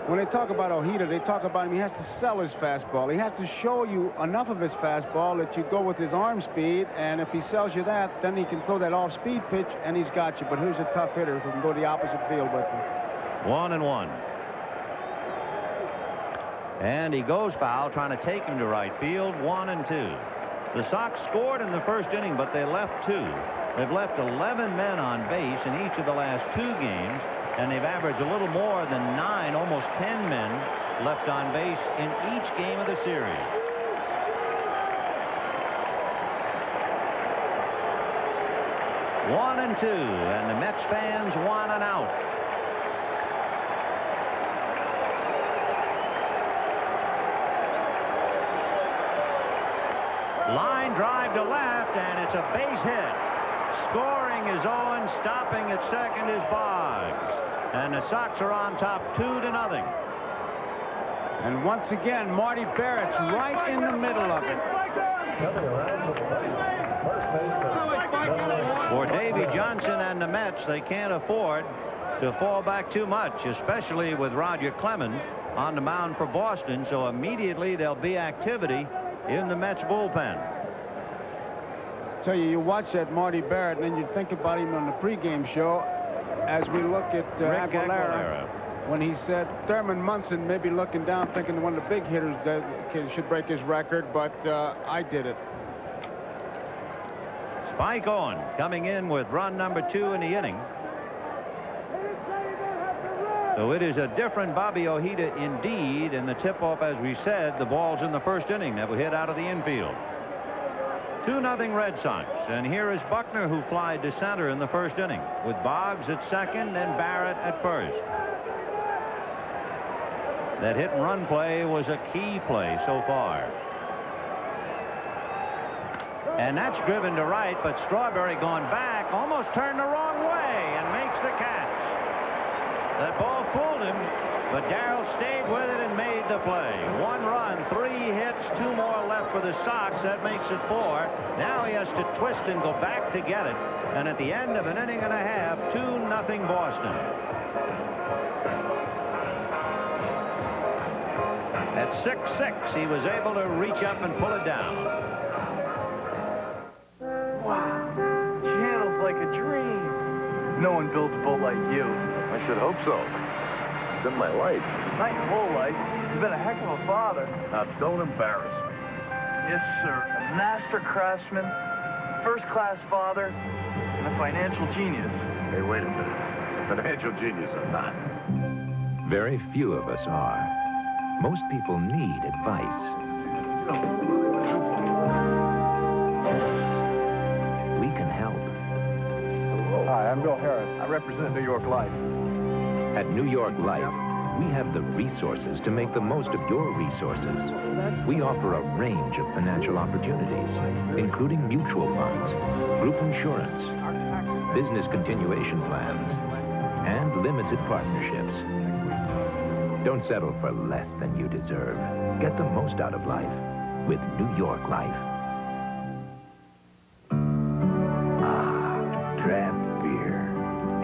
When they talk about Ojeda, they talk about him. He has to sell his fastball. He has to show you enough of his fastball that you go with his arm speed, and if he sells you that, then he can throw that off-speed pitch, and he's got you. But here's a tough hitter who can go the opposite field with him. 1-1. And he goes foul, trying to take him to right field. 1-2. The Sox scored in the first inning, but they left 2. They've left 11 men on base in each of the last 2 games, and they've averaged a little more than 9, almost 10 men left on base in each game of the series. One and 2, and the Mets fans want an out. Line drive to left, and it's a base hit. Scoring is Owen, stopping at second is Boggs. And the Sox are on top 2-0. And once again, Marty Barrett's right in the middle of it. For Davy Johnson and the Mets, they can't afford to fall back too much, especially with Roger Clemens on the mound for Boston. So immediately there'll be activity in the Mets bullpen. Tell you, you watch that Marty Barrett, and then you think about him on the pregame show as we look at Aguilera, when he said Thurman Munson may be looking down thinking one of the big hitters that should break his record, but I did it. Spike Owen coming in with run number 2 in the inning. So it is a different Bobby Ojeda indeed, and the tip-off, as we said, the ball's in the first inning that were hit out of the infield. 2-0 Red Sox, and here is Buckner, who flied to center in the first inning, with Boggs at second and Barrett at first. That hit-and-run play was a key play so far. And that's driven to right, but Strawberry going back, almost turned the wrong way and makes the catch. That ball fooled him, but Darrell stayed with it and made the play. 1 run, 3 hits, 2 more left for the Sox. That makes it 4. Now he has to twist and go back to get it. And at the end of an inning and a half, 2-0 Boston. At 6-6, he was able to reach up and pull it down. Wow. Channel's like a dream. No one builds a boat like you. I should hope so. It's been my life. Not your whole life. You've been a heck of a father. Now, don't embarrass me. Yes, sir. A master craftsman, first-class father, and a financial genius. Hey, wait a minute. Financial genius or not. Very few of us are. Most people need advice. We can help. Hi, I'm Bill Harris. I represent New York Life. At New York Life, we have the resources to make the most of your resources. We offer a range of financial opportunities, including mutual funds, group insurance, business continuation plans, and limited partnerships. Don't settle for less than you deserve. Get the most out of life with New York Life. Ah, draft beer.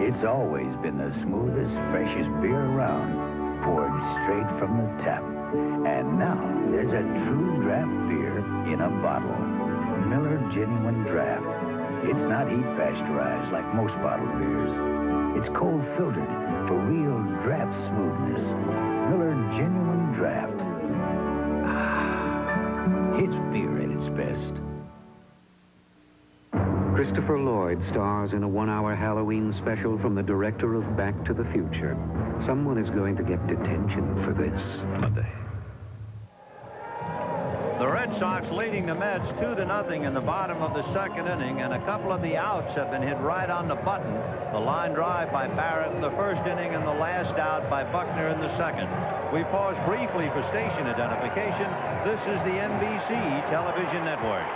It's always been the smoothest, freshest beer around, poured straight from the tap. And now there's a true draft beer in a bottle. Miller Genuine Draft. It's not heat pasteurized like most bottled beers. It's cold filtered for real draft smoothness. Miller Genuine Draft. Ah, it's beer at its best. Christopher Lloyd stars in a one-hour Halloween special from the director of Back to the Future. Someone is going to get detention for this Monday. The Red Sox leading the Mets 2-0 in the bottom of the second inning, and a couple of the outs have been hit right on the button. The line drive by Barrett in the first inning and the last out by Buckner in the second. We pause briefly for station identification. This is the NBC television network.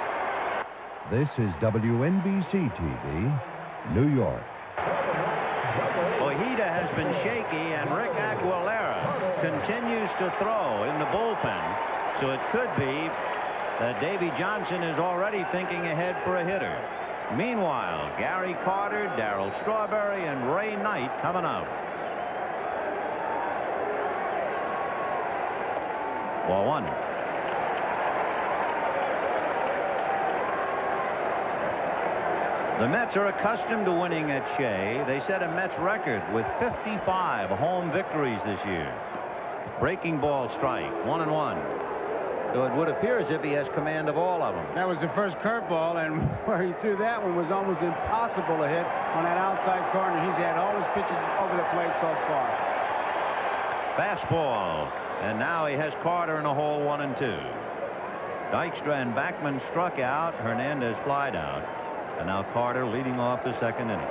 This is WNBC-TV, New York. Ojeda has been shaky, and Rick Aguilera continues to throw in the bullpen. So it could be that Davy Johnson is already thinking ahead for a hitter. Meanwhile, Gary Carter, Darryl Strawberry, and Ray Knight coming out. Ball one. The Mets are accustomed to winning at Shea. They set a Mets record with 55 home victories this year. Breaking ball strike, 1-1. So it would appear as if he has command of all of them. That was the first curveball, and where he threw that one was almost impossible to hit on that outside corner. He's had all his pitches over the plate so far. Fastball, and now he has Carter in a hole, 1-2. Dykstra and Backman struck out. Hernandez flied out. And now Carter leading off the second inning.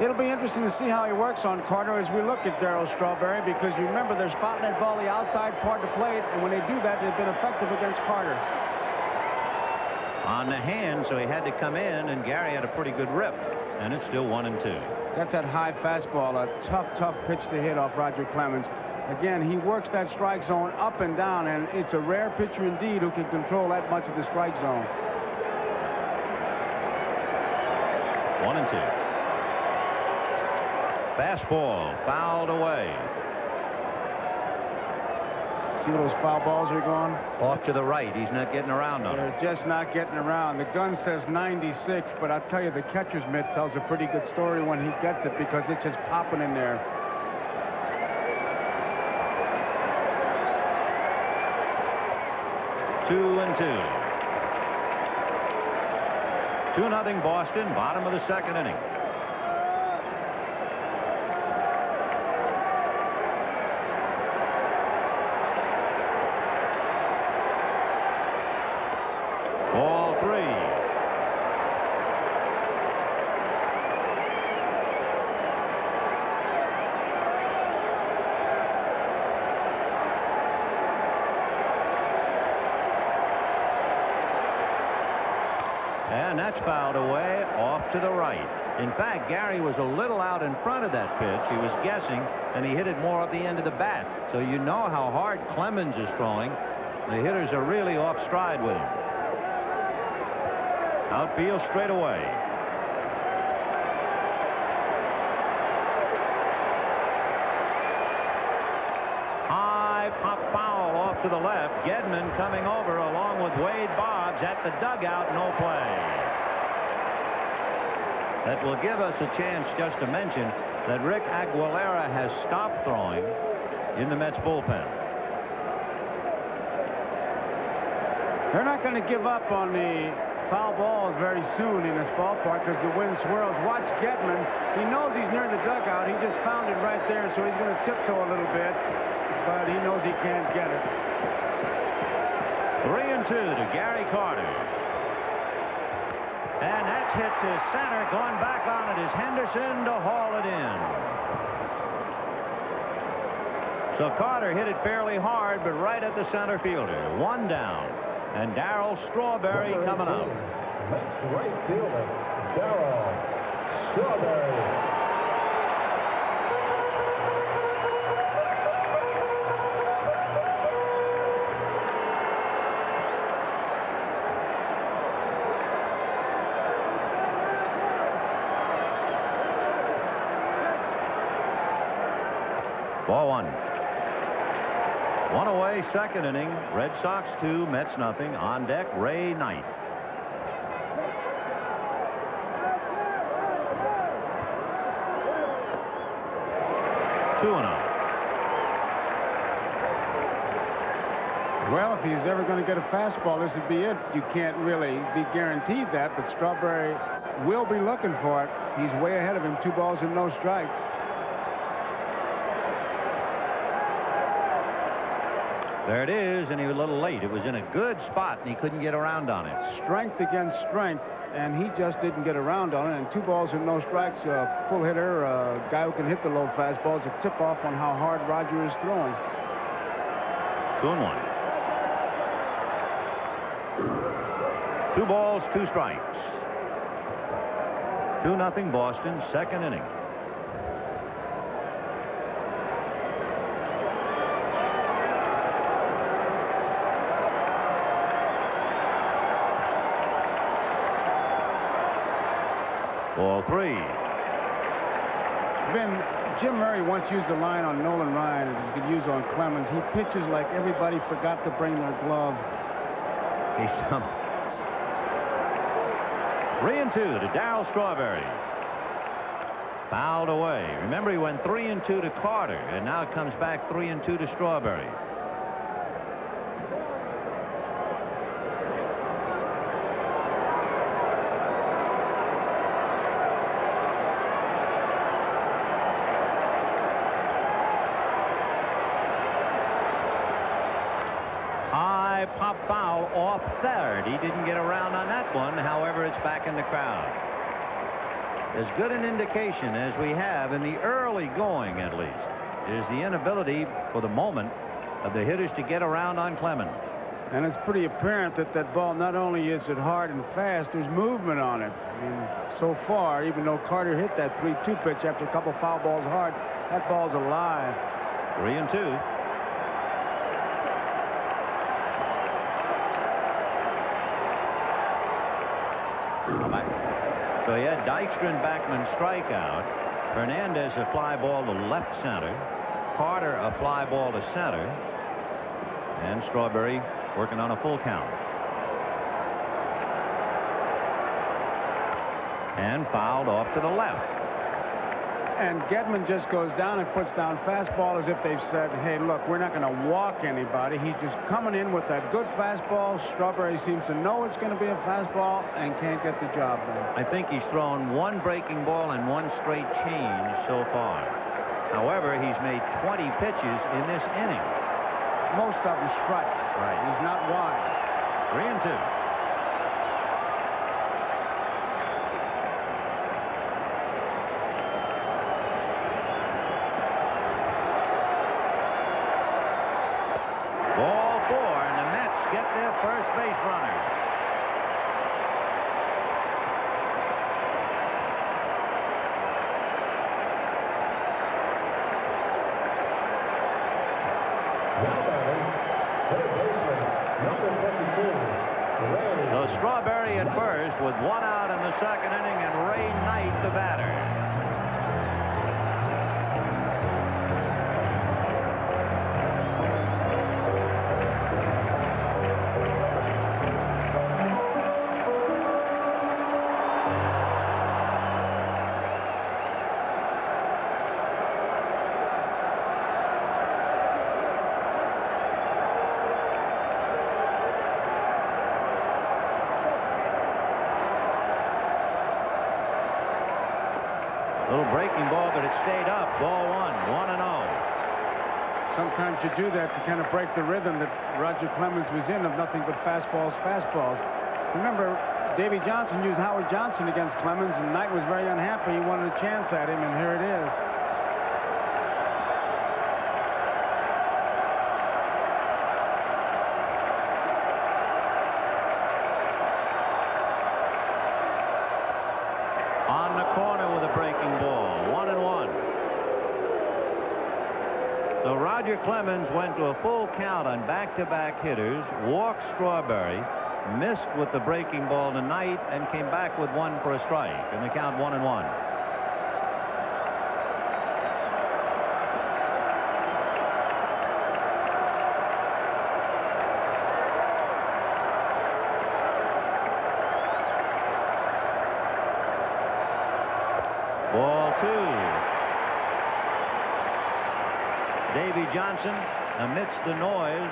It'll be interesting to see how he works on Carter as we look at Darryl Strawberry, because you remember they're spotting that ball the outside part of the plate, and when they do that, they've been effective against Carter. On the hand, so he had to come in, and Gary had a pretty good rip, and it's still 1-2. That's that high fastball, a tough pitch to hit off Roger Clemens. Again, he works that strike zone up and down, and it's a rare pitcher indeed who can control that much of the strike zone. 1-2. Fastball fouled away. See where those foul balls are going? Off to the right. He's not getting around on it. They're just not getting around. The gun says 96, but I'll tell you, the catcher's mitt tells a pretty good story when he gets it, because it's just popping in there. Two and 2-0 Boston, bottom of the second inning. Ball three. And that's fouled away off to the right. In fact, Gary was a little out in front of that pitch. He was guessing, and he hit it more at the end of the bat. So you know how hard Clemens is throwing. The hitters are really off stride with him. Outfield straight away. High pop foul off to the left. Gedman coming over along with Wade Boggs at the dugout. No play. That will give us a chance just to mention that Rick Aguilera has stopped throwing in the Mets bullpen. They're not going to give up on the foul balls very soon in this ballpark because the wind swirls. Watch Gedman. He knows he's near the dugout. He just found it right there, so he's going to tiptoe a little bit, but he knows he can't get it. 3-2 to Gary Carter. And that's hit to center. Going back on it is Henderson to haul it in. So Carter hit it fairly hard, but right at the center fielder. One down. And Darryl Strawberry coming out. Right fielder, Darryl Strawberry. Ball one. One away, second inning. Red Sox 2, Mets nothing. On deck, Ray Knight. Two and out. Well, if he's ever going to get a fastball, this would be it. You can't really be guaranteed that, but Strawberry will be looking for it. He's way ahead of him, 2 balls and no strikes. There it is, and he was a little late. It was in a good spot, and he couldn't get around on it. Strength against strength, and he just didn't get around on it. And 2 balls and no strikes, a full hitter, a guy who can hit the low fastballs, a tip-off on how hard Roger is throwing. 2-1. 2 balls, 2 strikes. 2-0 Boston, second inning. Ball 3. Jim Murray once used a line on Nolan Ryan that you could use on Clemens. He pitches like everybody forgot to bring their glove. He's 3-2 to Darryl Strawberry. Fouled away. Remember, he went 3-2 to Carter, and now it comes back 3-2 to Strawberry. Pop foul off third. He didn't get around on that one. However, it's back in the crowd. As good an indication as we have in the early going, at least, is the inability for the moment of the hitters to get around on Clemens. And it's pretty apparent that that ball, not only is it hard and fast, there's movement on it. I mean, so far, even though Carter hit that 3-2 pitch after a couple foul balls hard, that ball's alive. 3-2. So he had Dykstra and Backman strike out. Hernandez a fly ball to left center. Carter a fly ball to center. And Strawberry working on a full count. And fouled off to the left. And Gedman just goes down and puts down fastball as if they've said, hey, look, we're not going to walk anybody. He's just coming in with that good fastball. Strawberry seems to know it's going to be a fastball and can't get the job done. I think he's thrown 1 breaking ball and 1 straight change so far. However, he's made 20 pitches in this inning. Most of them strikes. Right. He's not wide. 3-2. Ball 4, and the Mets get their first base runner. So Strawberry at first with 1 out in the second inning, and Ray Knight the batter. Little breaking ball, but it stayed up. Ball 1, 1-0. Sometimes you do that to kind of break the rhythm that Roger Clemens was in of nothing but fastballs. Remember, Davy Johnson used Howard Johnson against Clemens, and Knight was very unhappy. He wanted a chance at him, and here it is. On the corner with a breaking ball. 1-1. So Roger Clemens went to a full count on back-to-back hitters, walked Strawberry, missed with the breaking ball tonight, and came back with 1 for a strike, and the count 1-1. Davy Johnson, amidst the noise,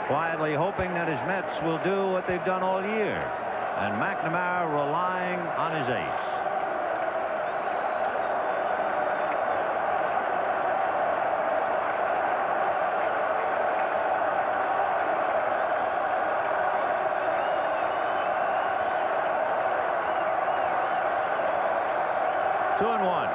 quietly hoping that his Mets will do what they've done all year. And McNamara relying on his ace. Two and one.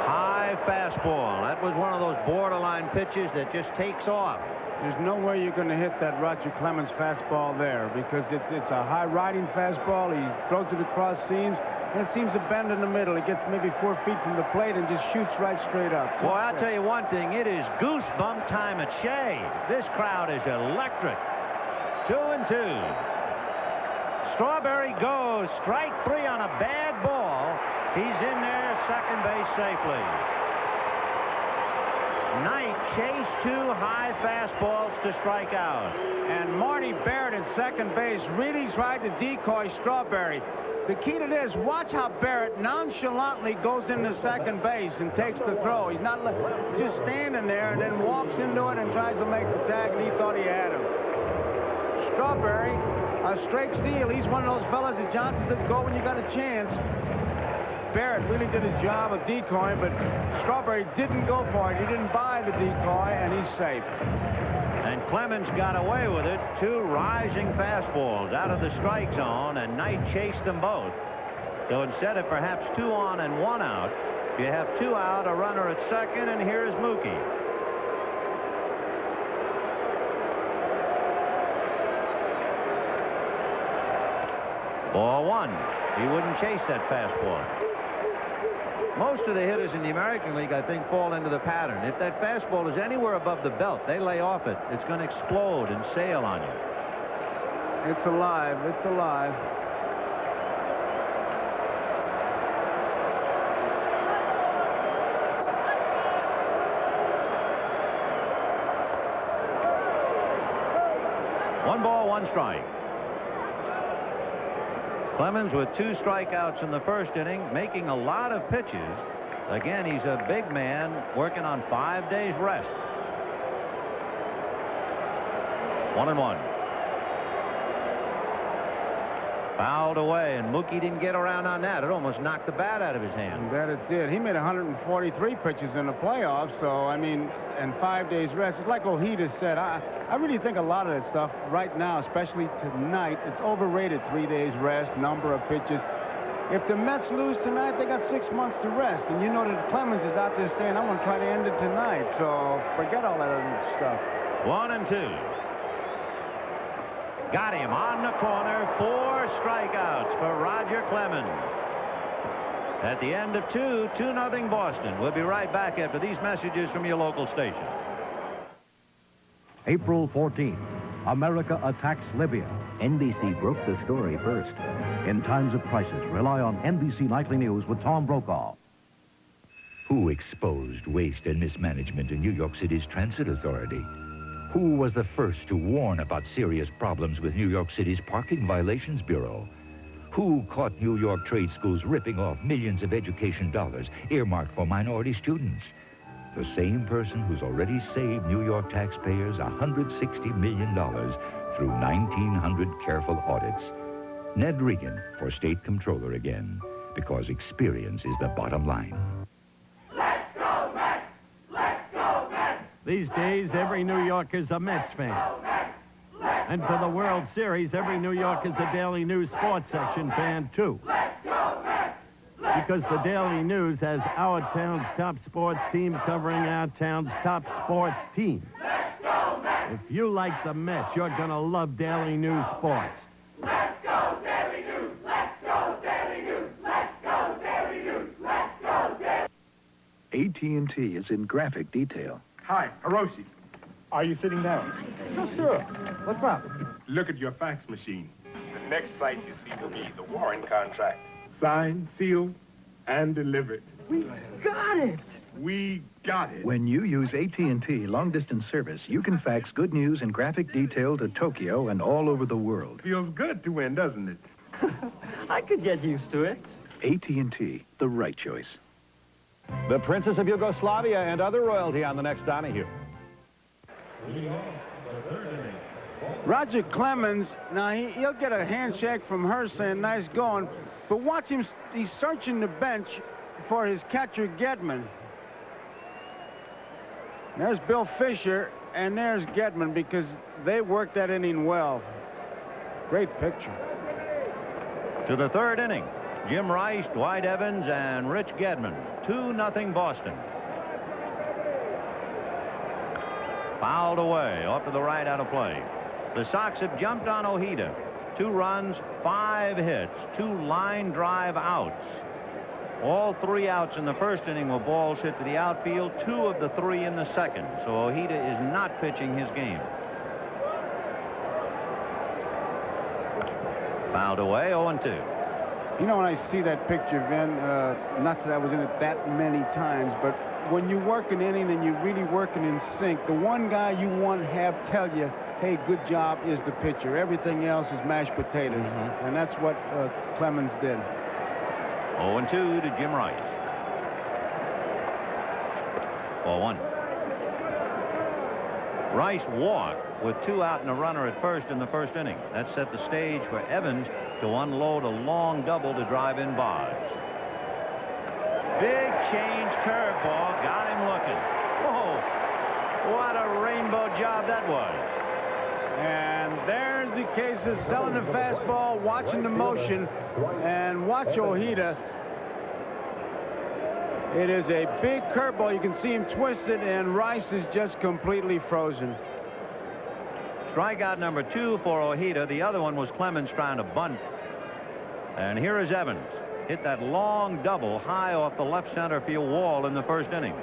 High fastball. That was one of those borderline pitches that just takes off. There's no way you're going to hit that Roger Clemens fastball there because it's a high riding fastball. He throws it across seams and it seems to bend in the middle. It gets maybe 4 feet from the plate and just shoots right straight up. Boy, I'll tell you one thing. It is goosebump time at Shea. This crowd is electric. 2-2. Strawberry goes strike 3 on a bad ball. He's in there, second base safely. Knight chased 2 high fastballs to strike out. And Marty Barrett at second base really tried to decoy Strawberry. The key to this, watch how Barrett nonchalantly goes into second base and takes the throw. He's not just standing there and then walks into it and tries to make the tag, and he thought he had him. Strawberry, a straight steal. He's one of those fellas that Johnson says, go when you got a chance. Barrett really did a job of decoying, but Strawberry didn't go for it. He didn't buy the decoy, and he's safe. And Clemens got away with it. 2 rising fastballs out of the strike zone, and Knight chased them both. So instead of perhaps 2 on and 1 out, you have 2 out, a runner at second, and here's Mookie. Ball 1. He wouldn't chase that fastball. Most of the hitters in the American League, I think, fall into the pattern. If that fastball is anywhere above the belt, they lay off it. It's going to explode and sail on you. It's alive. It's alive. One ball, 1 strike. Clemens with 2 strikeouts in the first inning, making a lot of pitches. Again, he's a big man working on 5 days rest. 1-1. Fouled away, and Mookie didn't get around on that. It almost knocked the bat out of his hand. That it did. He made 143 pitches in the playoffs, so, I mean, and 5 days rest. It's like Ojeda said, I really think a lot of that stuff right now, especially tonight, it's overrated. 3 days rest, number of pitches. If the Mets lose tonight, they got 6 months to rest. And you know that Clemens is out there saying, I'm going to try to end it tonight. So forget all that other stuff. 1-2. Got him on the corner. 4 strikeouts for Roger Clemens. At the end of 2-0 Boston. We'll be right back after these messages from your local station. April 14th, America attacks Libya. NBC broke the story first. In times of crisis, rely on NBC Nightly News with Tom Brokaw. Who exposed waste and mismanagement in New York City's Transit Authority? Who was the first to warn about serious problems with New York City's Parking Violations Bureau? Who caught New York trade schools ripping off millions of education dollars earmarked for minority students? The same person who's already saved New York taxpayers $160 million through 1,900 careful audits. Ned Regan for state comptroller again, because experience is the bottom line. Let's go, Mets! Let's go, Mets! These days, every New Yorker's a Mets fan. And for the World Series, every New Yorker's a Daily News sports section fan, too. Let's go, Mets! Because the Daily News has our town's top sports team covering our town's top sports team. Let's go, Mets! If you like the Mets, you're going to love Daily News sports. Let's go, Daily News! Let's go, Daily News! Let's go, Daily News! Let's go, Daily News! AT&T is in graphic detail. Hi, Hiroshi. Are you sitting down? Sure. What's up? Look at your fax machine. The next site you see will be the Warren contract. Signed, sealed, and delivered. We got it! We got it. When you use AT&T long-distance service, you can fax good news in graphic detail to Tokyo and all over the world. Feels good to win, doesn't it? I could get used to it. AT&T, the right choice. The Princess of Yugoslavia and other royalty on the next Donahue. Roger Clemens, now he'll get a handshake from her saying nice going, but watch him, he's searching the bench for his catcher Gedman. There's Bill Fisher and there's Gedman because they worked that inning well. Great picture. To the third inning, Jim Rice, Dwight Evans, and Rich Gedman. 2-0 Boston. Fouled away, off to the right, out of play. The Sox have jumped on Ojeda. 2 runs, 5 hits, 2 line drive outs. All 3 outs in the first inning were balls hit to the outfield, 2 of the 3 in the second. So Ojeda is not pitching his game. Fouled away, 0-2. You know, when I see that picture, Vin, not that I was in it that many times, but when you work an inning and you're really working in sync, the one guy you want to have tell you, hey, good job, is the pitcher. Everything else is mashed potatoes. And that's what Clemens did. 0-2 to Jim Rice. 0-1. Rice walked with 2 out and a runner at first in the first inning. That set the stage for Evans to unload a long double to drive in Boggs. Big change curveball, got him looking. Whoa, what a rainbow job that was. And there's the case of selling the fastball, watching the motion, and watch Ojeda. It is a big curveball. You can see him twisted, and Rice is just completely frozen. Strikeout number 2 for Ojeda. The other one was Clemens trying to bunt. And here is Evans. Hit that long double high off the left center field wall in the first inning.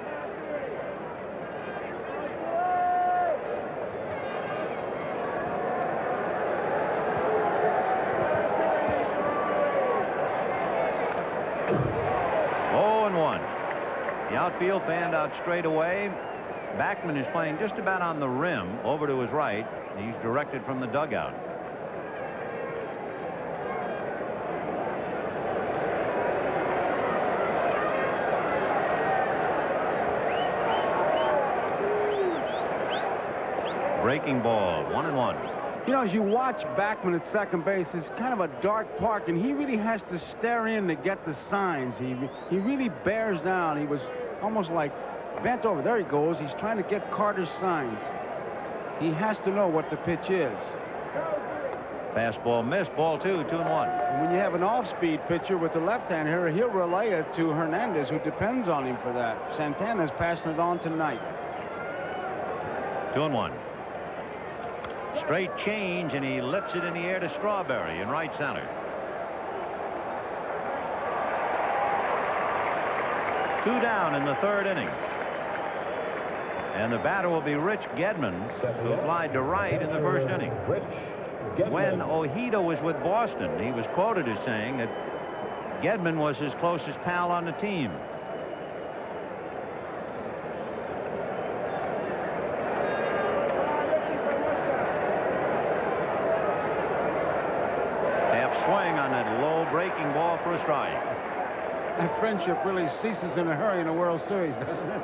The outfield fanned out straight away. Backman is playing just about on the rim over to his right. He's directed from the dugout. Breaking ball, 1-1. You know, as you watch Backman at second base, it's kind of a dark park, and he really has to stare in to get the signs. He really bears down. He was almost like bent over. There he goes. He's trying to get Carter's signs. He has to know what the pitch is. Fastball missed, ball 2, 2-1. And when you have an off-speed pitcher with the left hand here, he'll relay it to Hernandez, who depends on him for that. Santana's passing it on tonight. 2-1. Straight change, and he lifts it in the air to Strawberry in right center. Two down in the third inning. And the batter will be Rich Gedman, who applied to right in the first inning. When Ojeda was with Boston, he was quoted as saying that Gedman was his closest pal on the team. Swing on that low breaking ball for a strike. That friendship really ceases in a hurry in a World Series, doesn't it?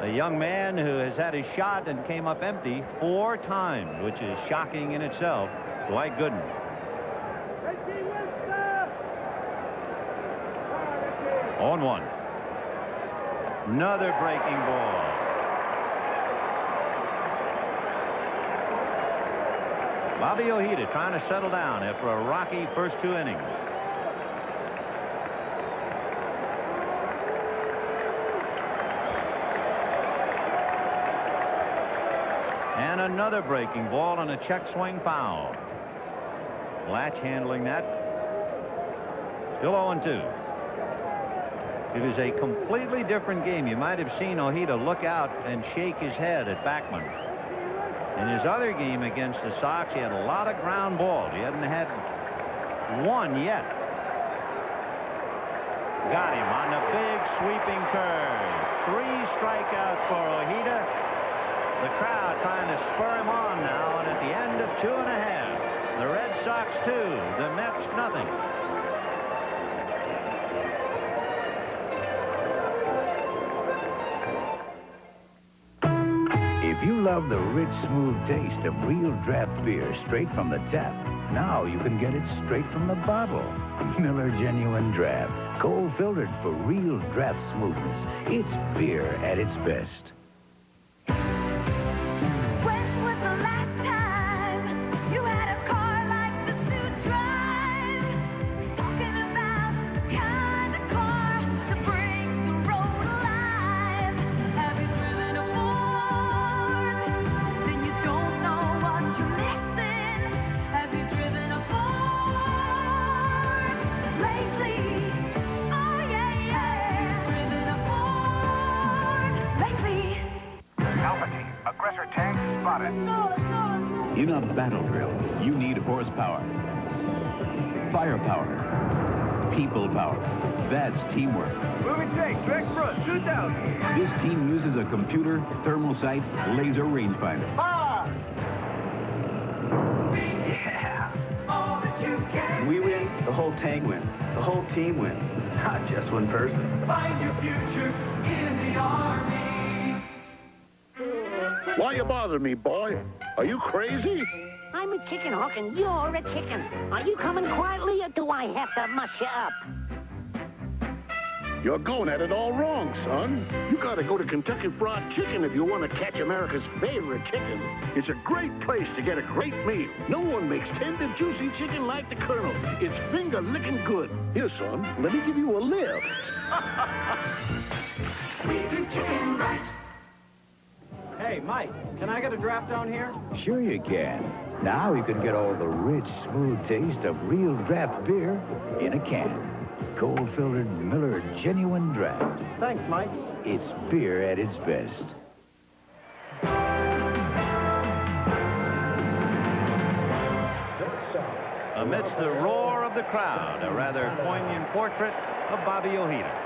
A young man who has had his shot and came up empty 4 times, which is shocking in itself. Dwight Gooden. On 1. Another breaking ball. Bobby Ojeda trying to settle down after a rocky first 2 innings. And another breaking ball and a check swing foul. Latch handling that. Still 0-2. It is a completely different game. You might have seen Ojeda look out and shake his head at Backman. In his other game against the Sox, he had a lot of ground balls. He hadn't had one yet. Got him on the big sweeping curve. 3 strikeouts for Ojeda. The crowd trying to spur him on now, and at the end of 2 1/2. The Red Sox 2, the Mets nothing. If you love the rich, smooth taste of real draft beer straight from the tap, now you can get it straight from the bottle. Miller Genuine Draft. Cold filtered for real draft smoothness. It's beer at its best. When was the last time you had a car like this to drive? Talking about the kind of car that brings the road alive. Have you driven a Ford? Then you don't know what you're missing. Have you driven a Ford lately? Oh yeah, yeah. Have you driven a Ford lately? Alpha team, aggressor tank spotted. In a battle drill, you need horsepower, firepower, people power. That's teamwork. Moving tank, direct front, 2,000. This team uses a computer, thermal sight, laser rangefinder. Ah! Yeah. All that you can. We win, the whole tank wins. The whole team wins, not just one person. Find your future in the Army. Why you bother me, boy? Are you crazy? I'm a chicken hawk and you're a chicken. Are you coming quietly or do I have to muss you up? You're going at it all wrong, son. You gotta go to Kentucky Fried Chicken if you want to catch America's favorite chicken. It's a great place to get a great meal. No one makes tender, juicy chicken like the Colonel. It's finger-licking good. Here, son, let me give you a lift. We do chicken right. Hey, Mike, can I get a draft down here? Sure you can. Now you can get all the rich, smooth taste of real draft beer in a can. Cold filtered Miller Genuine Draft. Thanks, Mike. It's beer at its best. Amidst the roar of the crowd, a rather poignant portrait of Bobby Ojeda.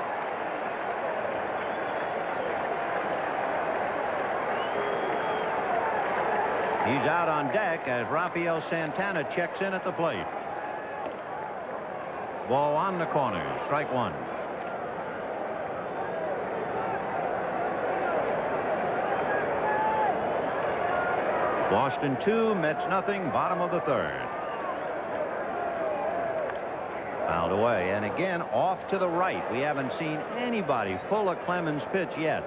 He's out on deck as Rafael Santana checks in at the plate. Ball on the corner, strike one. Boston 2, Mets nothing, bottom of the third. Fouled away, and again off to the right. We haven't seen anybody pull a Clemens pitch yet.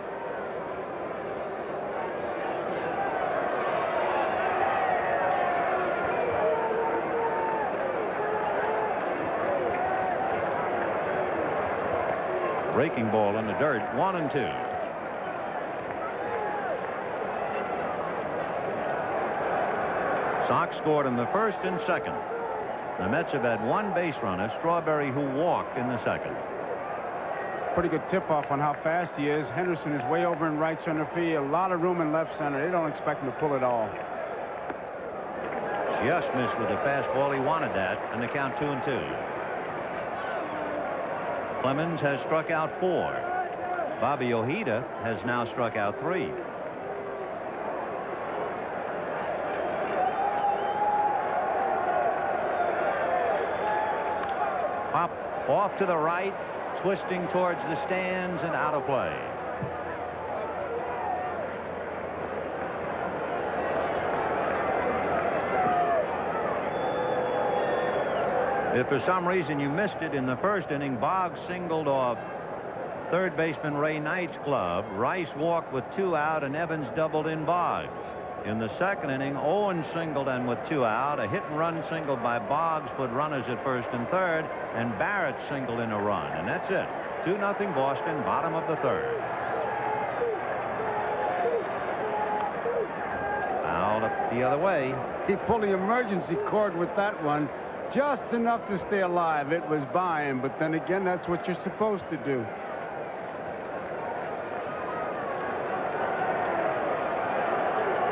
Breaking ball in the dirt, 1-2. Sox scored in the first and second. The Mets have had one base runner, Strawberry, who walked in the second. Pretty good tip-off on how fast he is. Henderson is way over in right center field. A lot of room in left center. They don't expect him to pull it all. Just missed with a fastball. He wanted that, and the count 2-2. Clemens has struck out 4. Bobby Ojeda has now struck out 3. Pop off to the right, twisting towards the stands and out of play. If for some reason you missed it in the first inning, Boggs singled off third baseman Ray Knight's glove. Rice walked with 2 out, and Evans doubled in Boggs. In the second inning, Owens singled and with 2 out. A hit-and-run single by Boggs put runners at first and third, and Barrett singled in a run. And that's it. 2-0 Boston, bottom of the third. Fouled up the other way. He pulled the emergency cord with that one. Just enough to stay alive. It was by him, but then again, that's what you're supposed to do.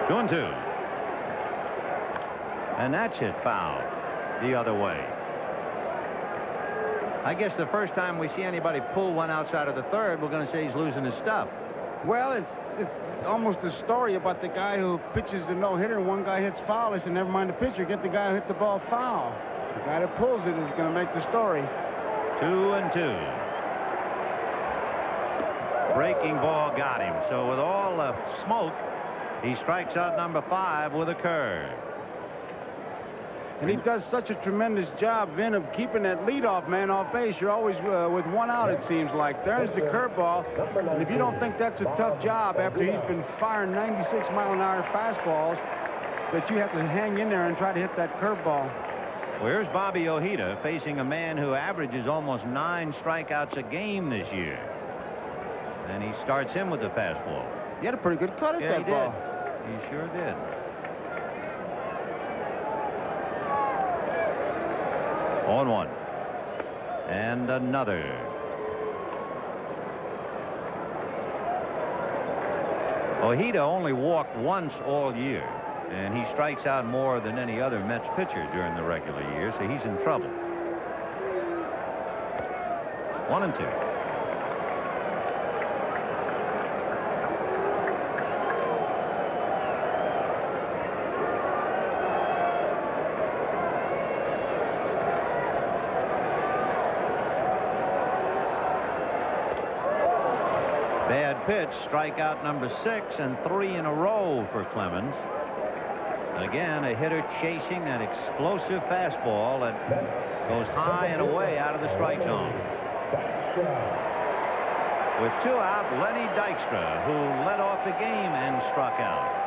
Two and two. And that's hit foul the other way. I guess the first time we see anybody pull one outside of the third, we're going to say he's losing his stuff. Well, it's almost a story about the guy who pitches the no-hitter and one guy hits foul. They said, never mind the pitcher, get the guy who hit the ball foul. The guy that pulls it is going to make the story. 2-2. Breaking ball got him. So with all the smoke, he strikes out number 5 with a curve. And he does such a tremendous job, Vin, of keeping that leadoff man off base. You're always with one out, it seems like. There's the curveball. And if you don't think that's a tough job after he's been firing 96-mile-an-hour fastballs, that you have to hang in there and try to hit that curveball. Well, here's Bobby Ojeda facing a man who averages almost 9 strikeouts a game this year. And he starts him with the fastball. He had a pretty good cut at that ball. He sure did. On 1. And another. Ojeda only walked once all year, and he strikes out more than any other Mets pitcher during the regular year, so he's in trouble. 1-2. Bad pitch, strikeout number 6, and 3 in a row for Clemens. Again, a hitter chasing that explosive fastball that goes high and away out of the strike zone. With 2 out, Lenny Dykstra, who led off the game and struck out.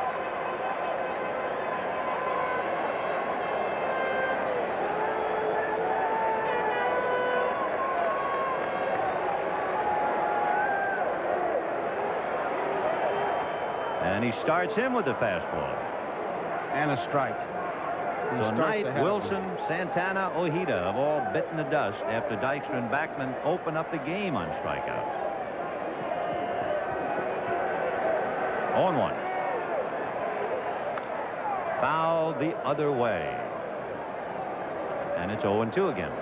And he starts him with the fastball. And a strike. So Knight, Wilson, Santana, Ojeda have all bitten the dust after Dykstra and Backman open up the game on strikeouts. 0-1. Foul the other way. And it's 0-2 again.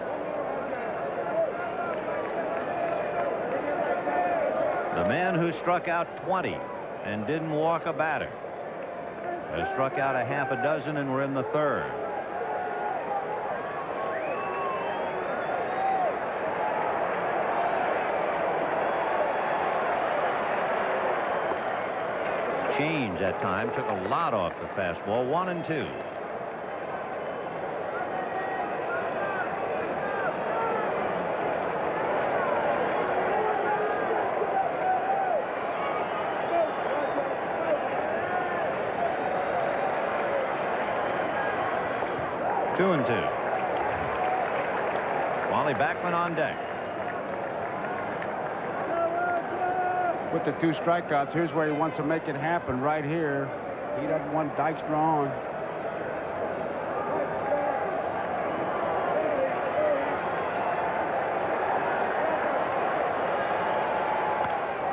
The man who struck out 20 and didn't walk a batter has struck out a half a dozen, and we're in the 3rd. Change that time took a lot off the fastball. 1-2. Wally Backman on deck. With the 2 strikeouts, here's where he wants to make it happen right here. He doesn't want Dykstra on.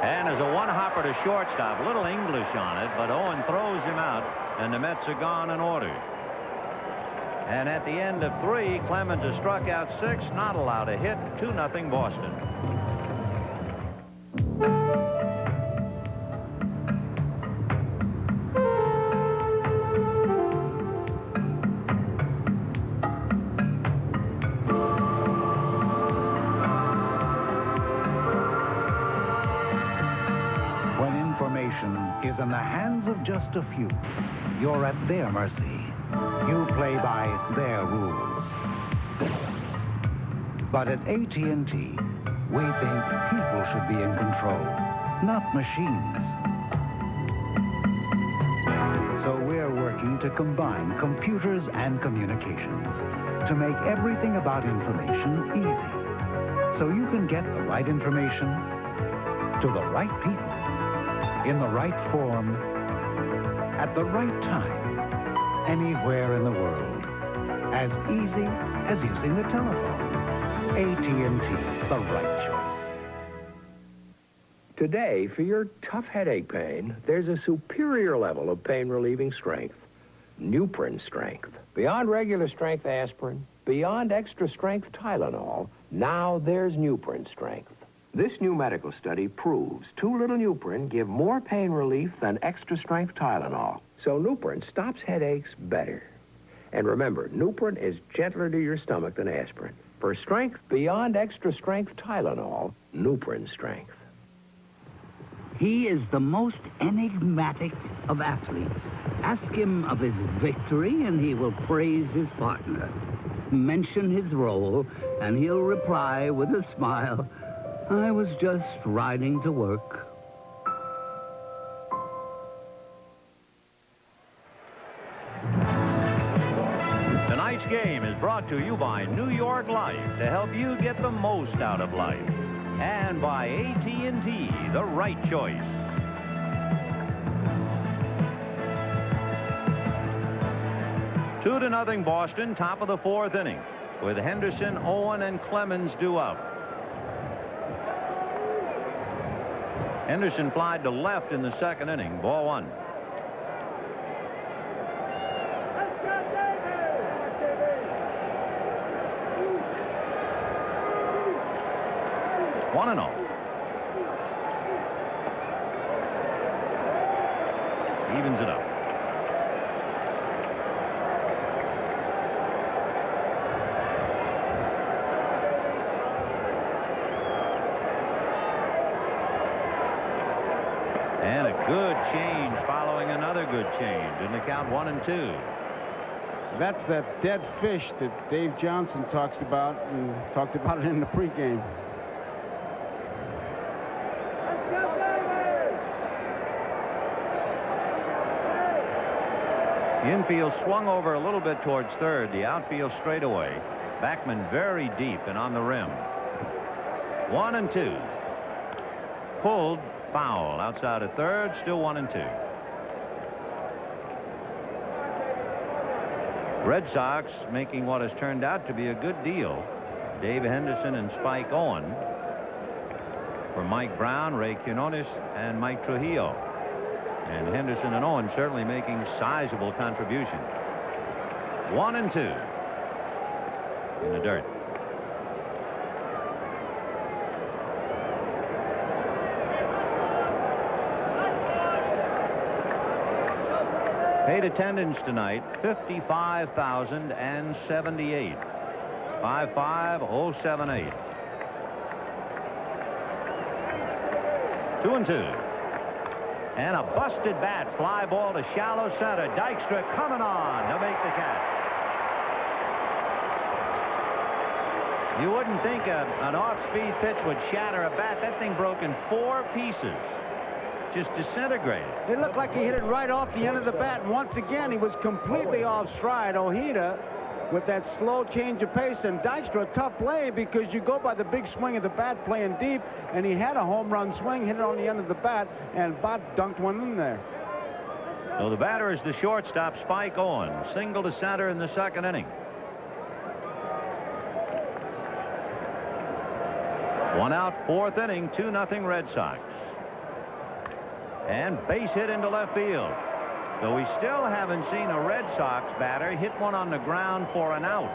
And as a one-hopper to shortstop, little English on it, but Owen throws him out, and the Mets are gone in order. And at the end of 3, Clemens has struck out 6, not allowed a hit. 2-0 Boston. When information is in the hands of just a few, you're at their mercy. You play by their rules. But at AT&T, we think people should be in control, not machines. So we're working to combine computers and communications to make everything about information easy. So you can get the right information to the right people, in the right form, at the right time, anywhere in the world. As easy as using the telephone. AT&T, the right choice. Today, for your tough headache pain, there's a superior level of pain-relieving strength. Nuprin Strength. Beyond regular strength aspirin, beyond extra strength Tylenol, now there's Nuprin Strength. This new medical study proves too little Nuprin give more pain relief than extra-strength Tylenol. So Nuprin stops headaches better. And remember, Nuprin is gentler to your stomach than aspirin. For strength beyond extra-strength Tylenol, Nuprin strength. He is the most enigmatic of athletes. Ask him of his victory, and he will praise his partner. Mention his role, and he'll reply with a smile, "I was just riding to work." Tonight's game is brought to you by New York Life to help you get the most out of life. And by AT&T, the right choice. Two to nothing Boston, top of the fourth inning, with Henderson, Owen, and Clemens due up. Henderson flied to left in the second inning, ball one. One and all. Evens it up. And a good change following another good change. In the count 1-2. That's that dead fish that Dave Johnson talks about, and talked about it in the pregame. The infield swung over a little bit towards third. The outfield straightaway. Backman very deep and on the rim. 1-2. Pulled, foul outside of third. Still 1-2. Red Sox making what has turned out to be a good deal. Dave Henderson and Spike Owen for Mike Brown, Ray Quinones, and Mike Trujillo. And Henderson and Owen certainly making sizable contribution. 1-2 in the dirt. Paid attendance tonight, 55,078. 55078. 2-2. And a busted bat. Fly ball to shallow center. Dykstra coming on to make the catch. You wouldn't think an off-speed pitch would shatter a bat. That thing broke in 4 pieces. Just disintegrated. It looked like he hit it right off the end of the bat. And once again, he was completely off stride. Ojeda with that slow change of pace, and Dykstra, a tough play because you go by the big swing of the bat playing deep, and he had a home run swing, hit it on the end of the bat, and Bott dunked one in there. So the batter is the shortstop, Spike Owen. Single to center in the second inning. 1 out, fourth inning, 2-0 Red Sox. And base hit into left field. Though we still haven't seen a Red Sox batter hit one on the ground for an out.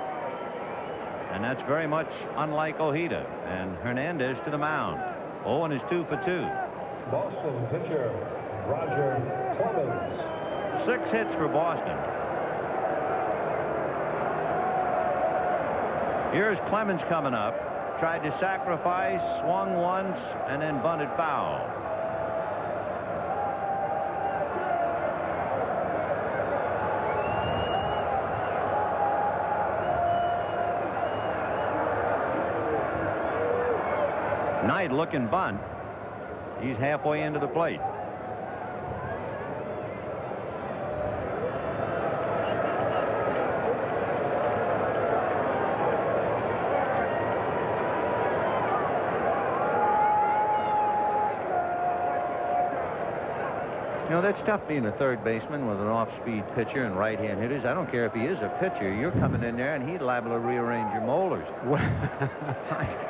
And that's very much unlike Ojeda. And Hernandez to the mound. Owen is 2 for 2. Boston pitcher Roger Clemens. 6 hits for Boston. Here's Clemens coming up. Tried to sacrifice, swung once, and then bunted foul. Knight looking bunt. He's halfway into the plate. You know, that's tough being a third baseman with an off-speed pitcher and right-hand hitters. I don't care if he is a pitcher. You're coming in there, and he's liable to rearrange your molars.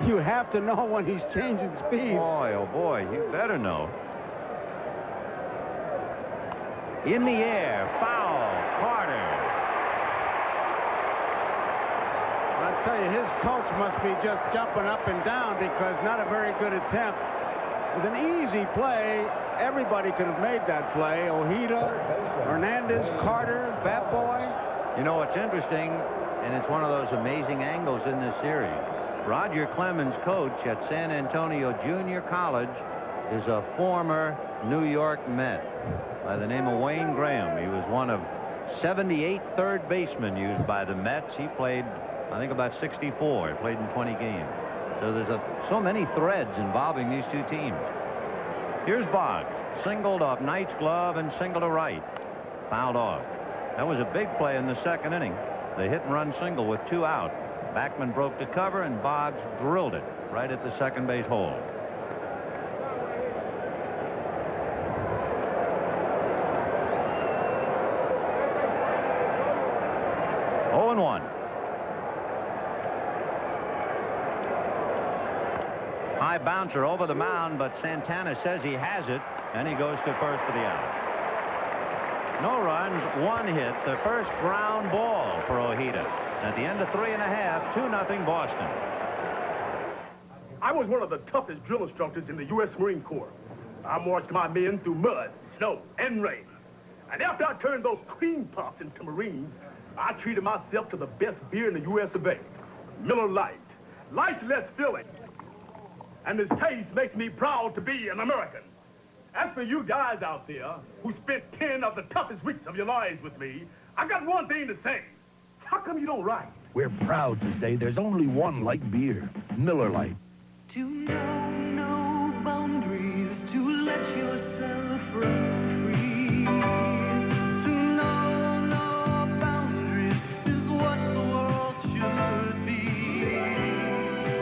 You have to know when he's changing speeds. Boy, oh boy, you better know. In the air, foul, Carter. I'll tell you, his coach must be just jumping up and down because not a very good attempt. It was an easy play. Everybody could have made that play. Ojeda, Hernandez, Carter, Bat Boy. You know, what's interesting, and it's one of those amazing angles in this series. Roger Clemens, coach at San Antonio Junior College, is a former New York Met by the name of Wayne Graham. He was one of 78 third basemen used by the Mets. He played, I think, about 64. He played in 20 games. So there's so many threads involving these two teams. Here's Boggs, singled off Knight's glove and single to right. Fouled off. That was a big play in the second inning. The hit-and-run single with 2 out. Backman broke the cover, and Boggs drilled it right at the second base hole. High bouncer over the mound, but Santana says he has it, and he goes to first for the out. No runs, 1 hit, the first ground ball for Ojeda. At the end of 3 1/2, 2-0 Boston. I was one of the toughest drill instructors in the U.S. Marine Corps. I marched my men through mud, snow, and rain. And after I turned those cream puffs into Marines, I treated myself to the best beer in the U.S. of A. Miller Lite. Life's less filling. And this taste makes me proud to be an American. As for you guys out there who spent 10 of the toughest weeks of your lives with me, I got one thing to say. How come you don't write? We're proud to say there's only one light beer, Miller Lite. To know no boundaries, to let yourself run free. To know no boundaries is what the world should be.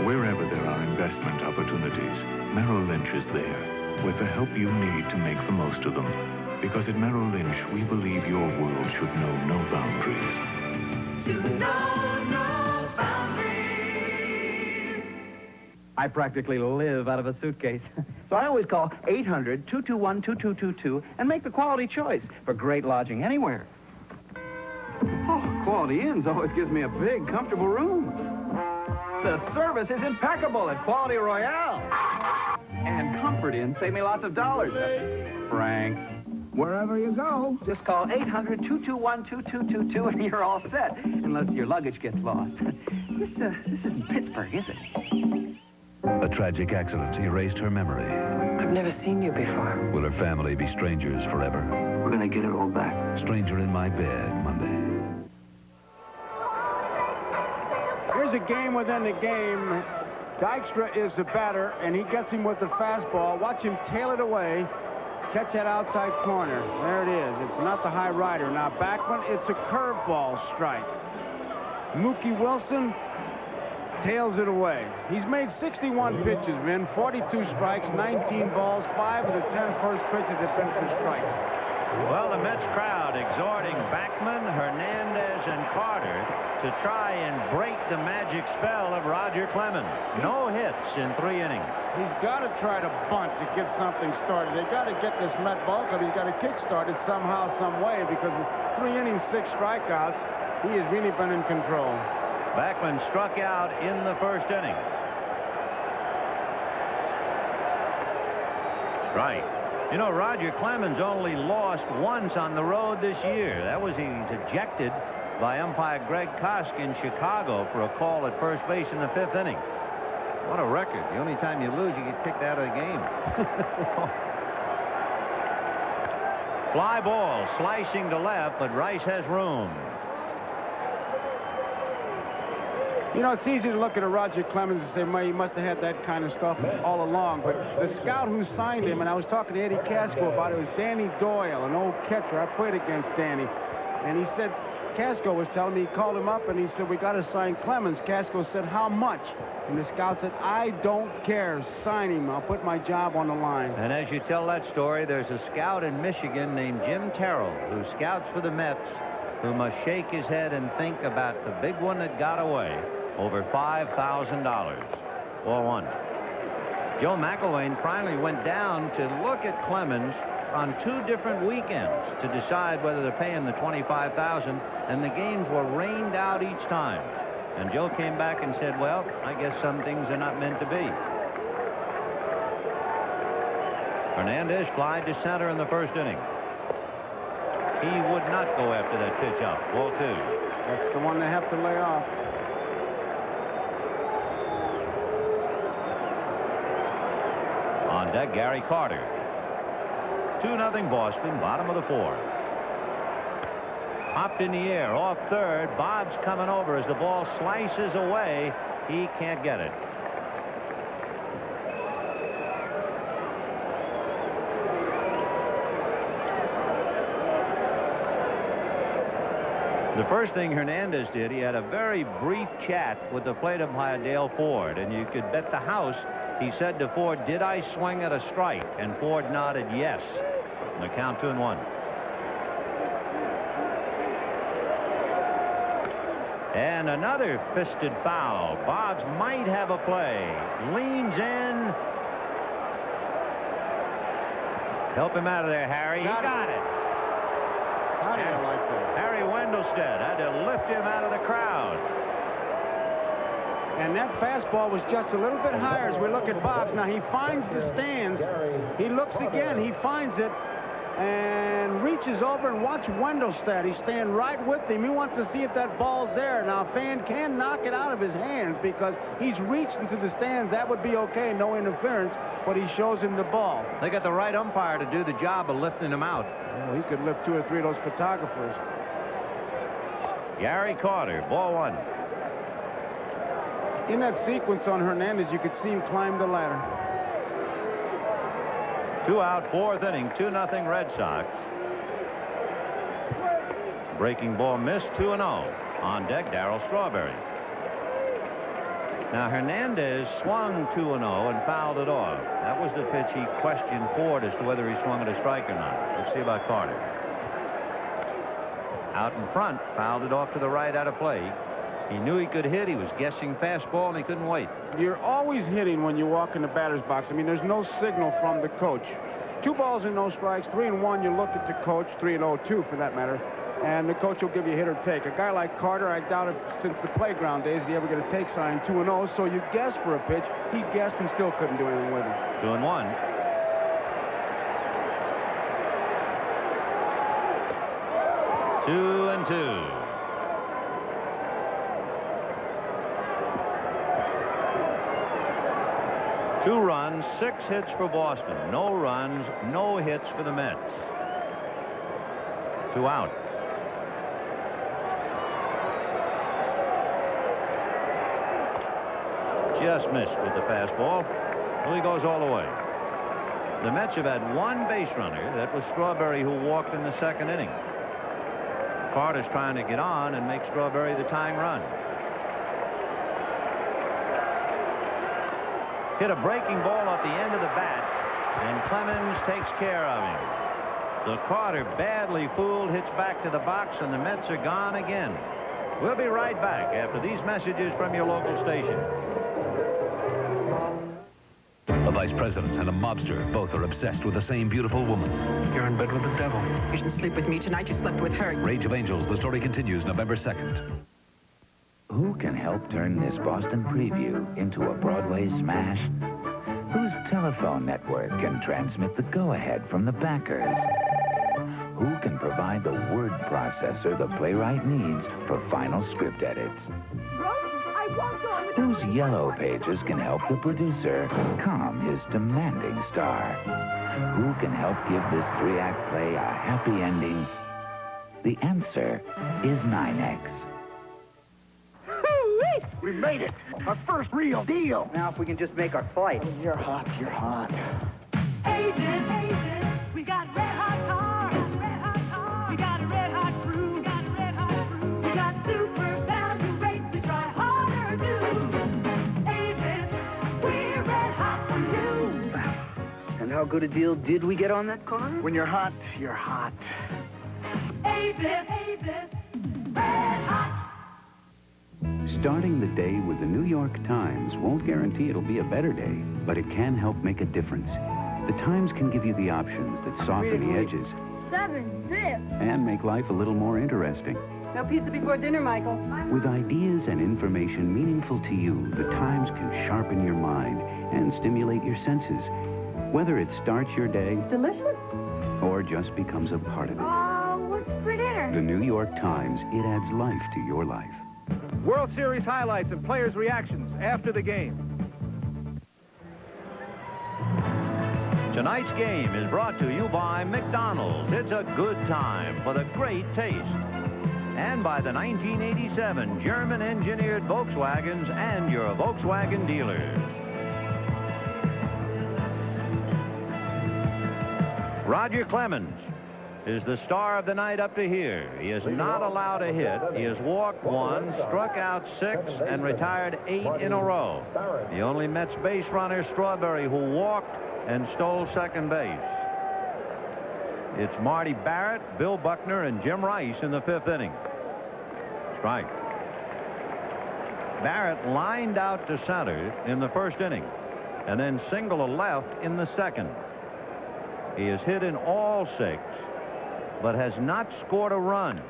Wherever there are investment opportunities, Merrill Lynch is there with the help you need to make the most of them. Because at Merrill Lynch, we believe your world should know no boundaries. To know no boundaries. I practically live out of a suitcase. So I always call 800-221-2222 and make the quality choice for great lodging anywhere. Oh, Quality Inns always gives me a big, comfortable room. The service is impeccable at Quality Royale. And Comfort Inn save me lots of dollars. Frank's. Wherever you go, just call 800-221-2222 and you're all set, unless your luggage gets lost. This isn't Pittsburgh, is it? A tragic accident erased her memory. I've never seen you before. Will her family be strangers forever? We're gonna get it all back. Stranger in My Bed, Monday. Here's a game within the game. Dykstra is the batter, and he gets him with the fastball. Watch him tail it away. Catch that outside corner. There it is. It's not the high rider. Now Backman, it's a curveball strike. Mookie Wilson tails it away. He's made 61 pitches, man. 42 strikes, 19 balls. 5 of the 10 first pitches have been for strikes. Well, the Mets crowd exhorting Backman, Hernandez, and Carter to try and break the magic spell of Roger Clemens. No hits in 3 innings. He's got to try to bunt to get something started. They've got to get this Met ball club. He's got to kick started somehow, some way, because with 3 innings, 6 strikeouts, he has really been in control. Backman struck out in the first inning. Strike. You know, Roger Clemens only lost once on the road this year. That was he's ejected by umpire Greg Kosk in Chicago for a call at first base in the 5th inning. What a record. The only time you lose, you get kicked out of the game. Fly ball slicing to left, but Rice has room. You know, it's easy to look at a Roger Clemens and say, well, he must have had that kind of stuff all along. But the scout who signed him, and I was talking to Eddie Casco about it, was Danny Doyle, an old catcher. I played against Danny. And he said, Casco was telling me, he called him up and he said, we got to sign Clemens. Casco said, how much? And the scout said, I don't care. Sign him. I'll put my job on the line. And as you tell that story, there's a scout in Michigan named Jim Terrell who scouts for the Mets, who must shake his head and think about the big one that got away. Over $5,000. 4-1. Joe McElwain finally went down to look at Clemens on 2 different weekends to decide whether to pay him the $25,000, and the games were rained out each time. And Joe came back and said, well, I guess some things are not meant to be. Hernandez flied to center in the first inning. He would not go after that pitch up. Ball 2. That's the one they have to lay off. On deck, Gary Carter. 2-0 Boston, bottom of the 4th. Popped in the air, off third. Boggs coming over as the ball slices away. He can't get it. The first thing Hernandez did, he had a very brief chat with the plate umpire Dale Ford, and you could bet the house he said to Ford, did I swing at a strike? And Ford nodded yes. And the count 2-1. And another fisted foul. Boggs might have a play. Leans in. Help him out of there, Harry. He got it. How do you like that? Harry Wendelstedt had to lift him out of the crowd. And that fastball was just a little bit higher as we look at Boggs. Now he finds the stands. He looks again. He finds it and reaches over and watch Wendelstedt. He's staying right with him. He wants to see if that ball's there. Now a fan can knock it out of his hands because he's reached into the stands. That would be okay, no interference, but he shows him the ball. They got the right umpire to do the job of lifting him out. Well, he could lift 2 or 3 of those photographers. Gary Carter, ball 1. In that sequence on Hernandez, you could see him climb the ladder. 2 out, 4th inning, 2-0 Red Sox. Breaking ball missed, 2-0. On deck, Darryl Strawberry. Now Hernandez swung 2-0 and fouled it off. That was the pitch he questioned Ford as to whether he swung at a strike or not. Let's see about Carter. Out in front, fouled it off to the right out of play. He knew he could hit. He was guessing fastball, and he couldn't wait. You're always hitting when you walk in the batter's box. I mean, there's no signal from the coach. 2 balls and no strikes, 3-1. You look at the coach, 3-0-2 for that matter, and the coach will give you hit or take. A guy like Carter, I doubt if since the playground days did he ever get a take sign 2-0. So you guess for a pitch. He guessed and still couldn't do anything with it. 2-1. Two and 2. Two runs, 6 hits for Boston. No runs, no hits for the Mets. 2 out. Just missed with the fastball. Well, he goes all the way. The Mets have had 1 base runner. That was Strawberry, who walked in the 2nd inning. Carter's trying to get on and make Strawberry the tying run. Hit a breaking ball off the end of the bat, and Clemens takes care of him. So Carter, badly fooled, hits back to the box, and the Mets are gone again. We'll be right back after these messages from your local station. A vice president and a mobster both are obsessed with the same beautiful woman. You're in bed with the devil. You didn't sleep with me tonight. You slept with her. Rage of Angels. The story continues November 2nd. Who can help turn this Boston preview into a Broadway smash? Whose telephone network can transmit the go-ahead from the backers? Who can provide the word processor the playwright needs for final script edits? Whose yellow pages can help the producer calm his demanding star? Who can help give this 3-act play a happy ending? The answer is 9X. We made it! Our first real deal! Now, if we can just make our flight. You're hot, you're hot. Agent, we got red hot cars. We got a red hot crew. We got a red hot crew. We got super value rates. We try harder to. Agent, we're red hot for you. And how good a deal did we get on that car? When you're hot, you're hot. Agent, red hot. Starting the day with the New York Times won't guarantee it'll be a better day, but it can help make a difference. The Times can give you the options that soften the edges 7 zip. and make life a little more interesting. No pizza before dinner, Michael. With ideas and information meaningful to you, the Times can sharpen your mind and stimulate your senses. Whether it starts your day Delicious? or just becomes a part of it. Oh, what's for dinner? The New York Times, it adds life to your life. World Series highlights and players' reactions after the game. Tonight's game is brought to you by McDonald's. It's a good time for the great taste. And by the 1987 German-engineered Volkswagens and your Volkswagen dealers. Roger Clemens is the star of the night up to here. He is not allowed a hit. He has walked 1, struck out 6, and retired 8 in a row. The only Mets base runner, Strawberry, who walked and stole second base. It's Marty Barrett, Bill Buckner, and Jim Rice in the 5th inning. Strike. Barrett lined out to center in the 1st inning and then singled a left in the 2nd. He has hit in all 6, but has not scored a run.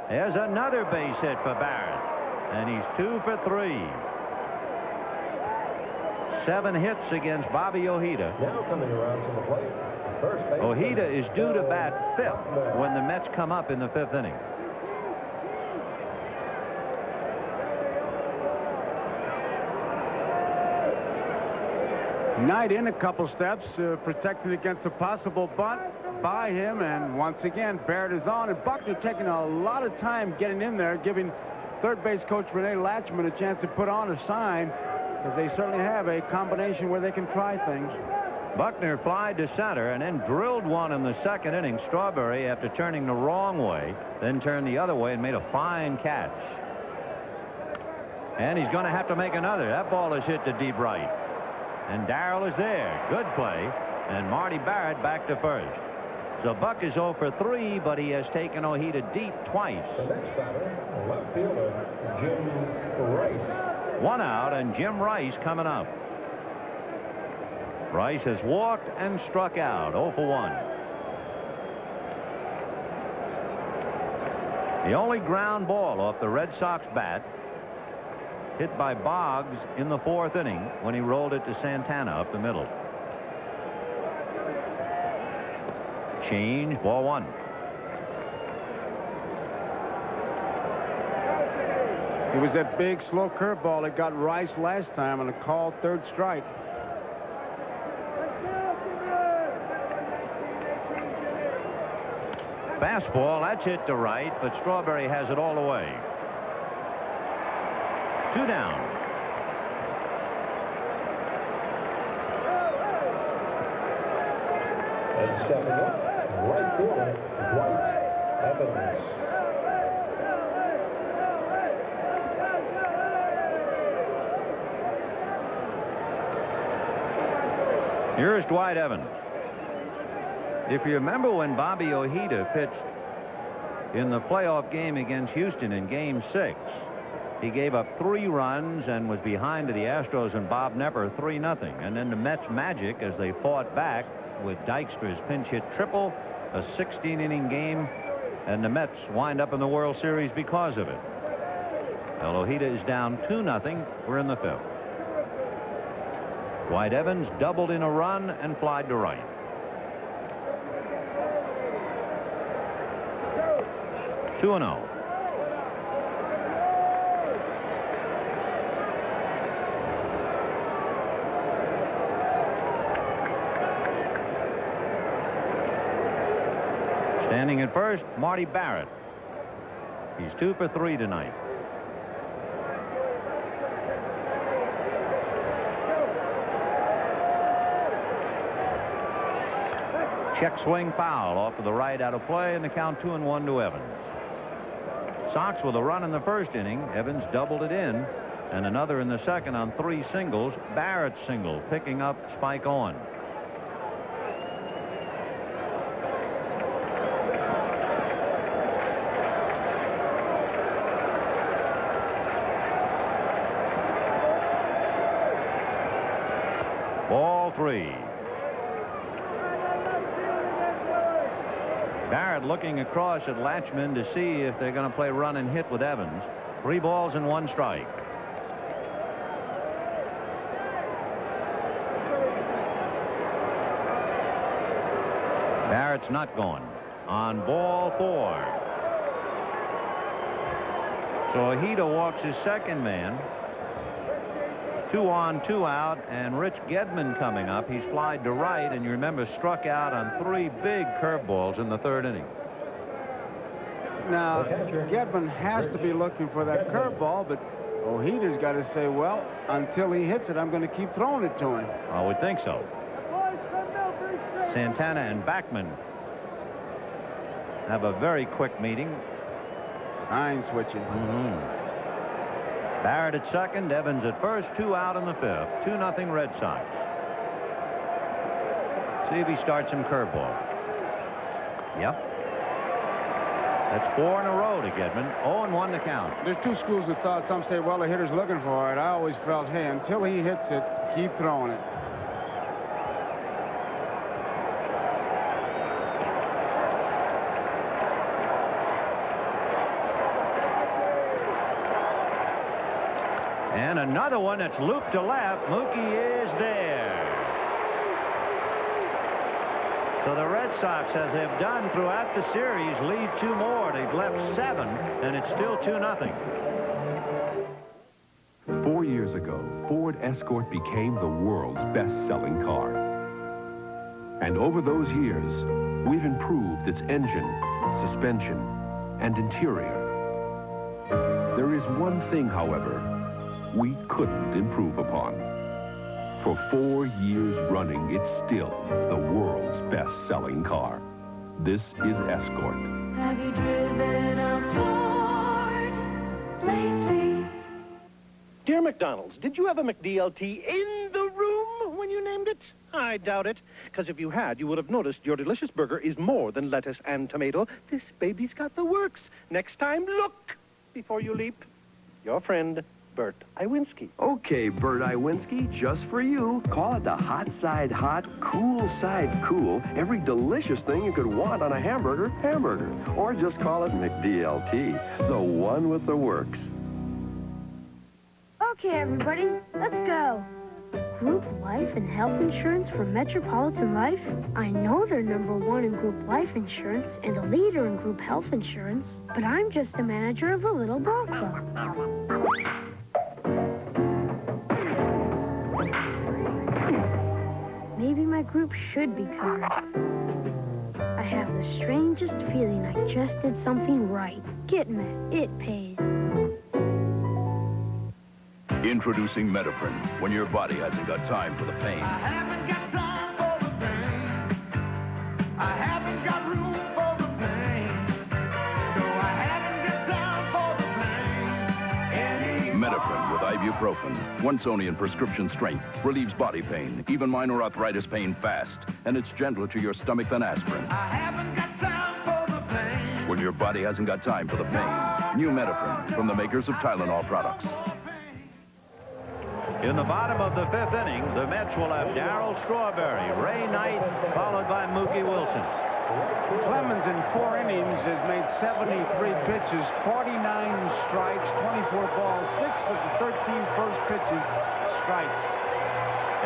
There's another base hit for Barrett, and he's 2 for 3. 7 hits against Bobby Ojeda. Now coming around to the plate, first base. Ojeda is due to bat 5th when the Mets come up in the 5th inning. Knight in a couple steps, protected against a possible bunt by him, and once again Barrett is on, and Buckner taking a lot of time getting in there, giving third base coach Rene Latchman a chance to put on a sign, because they certainly have a combination where they can try things. Buckner flied to center and then drilled one in the 2nd inning. Strawberry, after turning the wrong way, then turned the other way and made a fine catch. And he's going to have to make another. That ball is hit to deep right. And Darrell is there. Good play. And Marty Barrett back to first. So Buck is 0 for 3, but he has taken Ojeda deep twice. The next batter, left fielder, Jim Rice. 1 out, and Jim Rice coming up. Rice has walked and struck out, 0 for 1. The only ground ball off the Red Sox bat, hit by Boggs in the 4th inning when he rolled it to Santana up the middle. Change, ball 1. It was that big, slow curveball that got Rice last time on a called 3rd strike. Fastball, that's hit to right, but Strawberry has it all the way. 2 down. And stepping up, right fielder, Dwight Evans. Here's Dwight Evans. If you remember when Bobby Ojeda pitched in the playoff game against Houston in Game 6, he gave up 3 runs and was behind to the Astros and Bob Nepper 3-0. And then the Mets magic as they fought back with Dykstra's pinch hit triple, a 16-inning game, and the Mets wind up in the World Series because of it. Well, Ojeda is down 2-0. We're in the 5th. Dwight Evans doubled in a run and flied to right. Two and 0. Standing at first, Marty Barrett. He's 2 for 3 tonight. Check swing foul off to the right, out of play, and the count 2-1 to Evans. Sox with a run in the 1st inning. Evans doubled it in, and another in the 2nd on 3 singles. Barrett single, picking up Spike Owen. Ball 3. Barrett looking across at Latchman to see if they're going to play run and hit with Evans. 3 balls and 1 strike. Barrett's not going. On ball 4. So Ojeda walks his second man. 2 on, 2 out, and Rich Gedman coming up. He's flied to right, and you remember struck out on 3 big curveballs in the 3rd inning. Now, Gedman has to be looking for that curveball, but Ojeda's got to say, well, until he hits it, I'm going to keep throwing it to him. I would think so. Santana and Backman have a very quick meeting. Sign switching. Barrett at second, Evans at first, 2 out in the 5th. 2-0 Red Sox. See if he starts some curveball. Yep. That's 4 in a row to Gedman. 0-1 to count. There's 2 schools of thought. Some say, well, the hitter's looking for it. I always felt, hey, until he hits it, keep throwing it. And another one that's looped to left. Mookie is there. So the Red Sox, as they've done throughout the series, lead 2 more. They've left 7, and it's still 2-0. 4 years ago, Ford Escort became the world's best-selling car. And over those years, we've improved its engine, suspension, and interior. There is one thing, however, we couldn't improve upon. For 4 years running, it's still the world's best-selling car. This is Escort. Have you driven a Ford lately? Dear McDonald's, did you have a McDLT in the room when you named it? I doubt it, because if you had, you would have noticed your delicious burger is more than lettuce and tomato. This baby's got the works. Next time, look before you leap. Your friend, Bert Iwinski. Okay, Bert Iwinski, just for you. Call it the hot side hot, cool side cool, every delicious thing you could want on a hamburger. Or just call it McDLT, the one with the works. Okay, everybody, let's go. Group life and health insurance from Metropolitan Life? I know they're #1 in group life insurance and a leader in group health insurance, but I'm just a manager of a little ball club. Maybe my group should be covered. I have the strangest feeling I just did something right. Get met. It pays. Introducing Metaprin, when your body hasn't got time for the pain. I haven't got time for the pain. I haven't got room for the pain. No, I haven't got time for the pain. Metaprin with ibuprofen, once only in prescription strength, relieves body pain, even minor arthritis pain fast, and it's gentler to your stomach than aspirin. I haven't got time for the pain. When your body hasn't got time for the pain. New Metaprin from the makers of Tylenol products. In the bottom of the 5th inning, the Mets will have Darryl Strawberry, Ray Knight, followed by Mookie Wilson. Clemens in 4 innings has made 73 pitches, 49 strikes, 24 balls, 6 of the 13 first pitches strikes.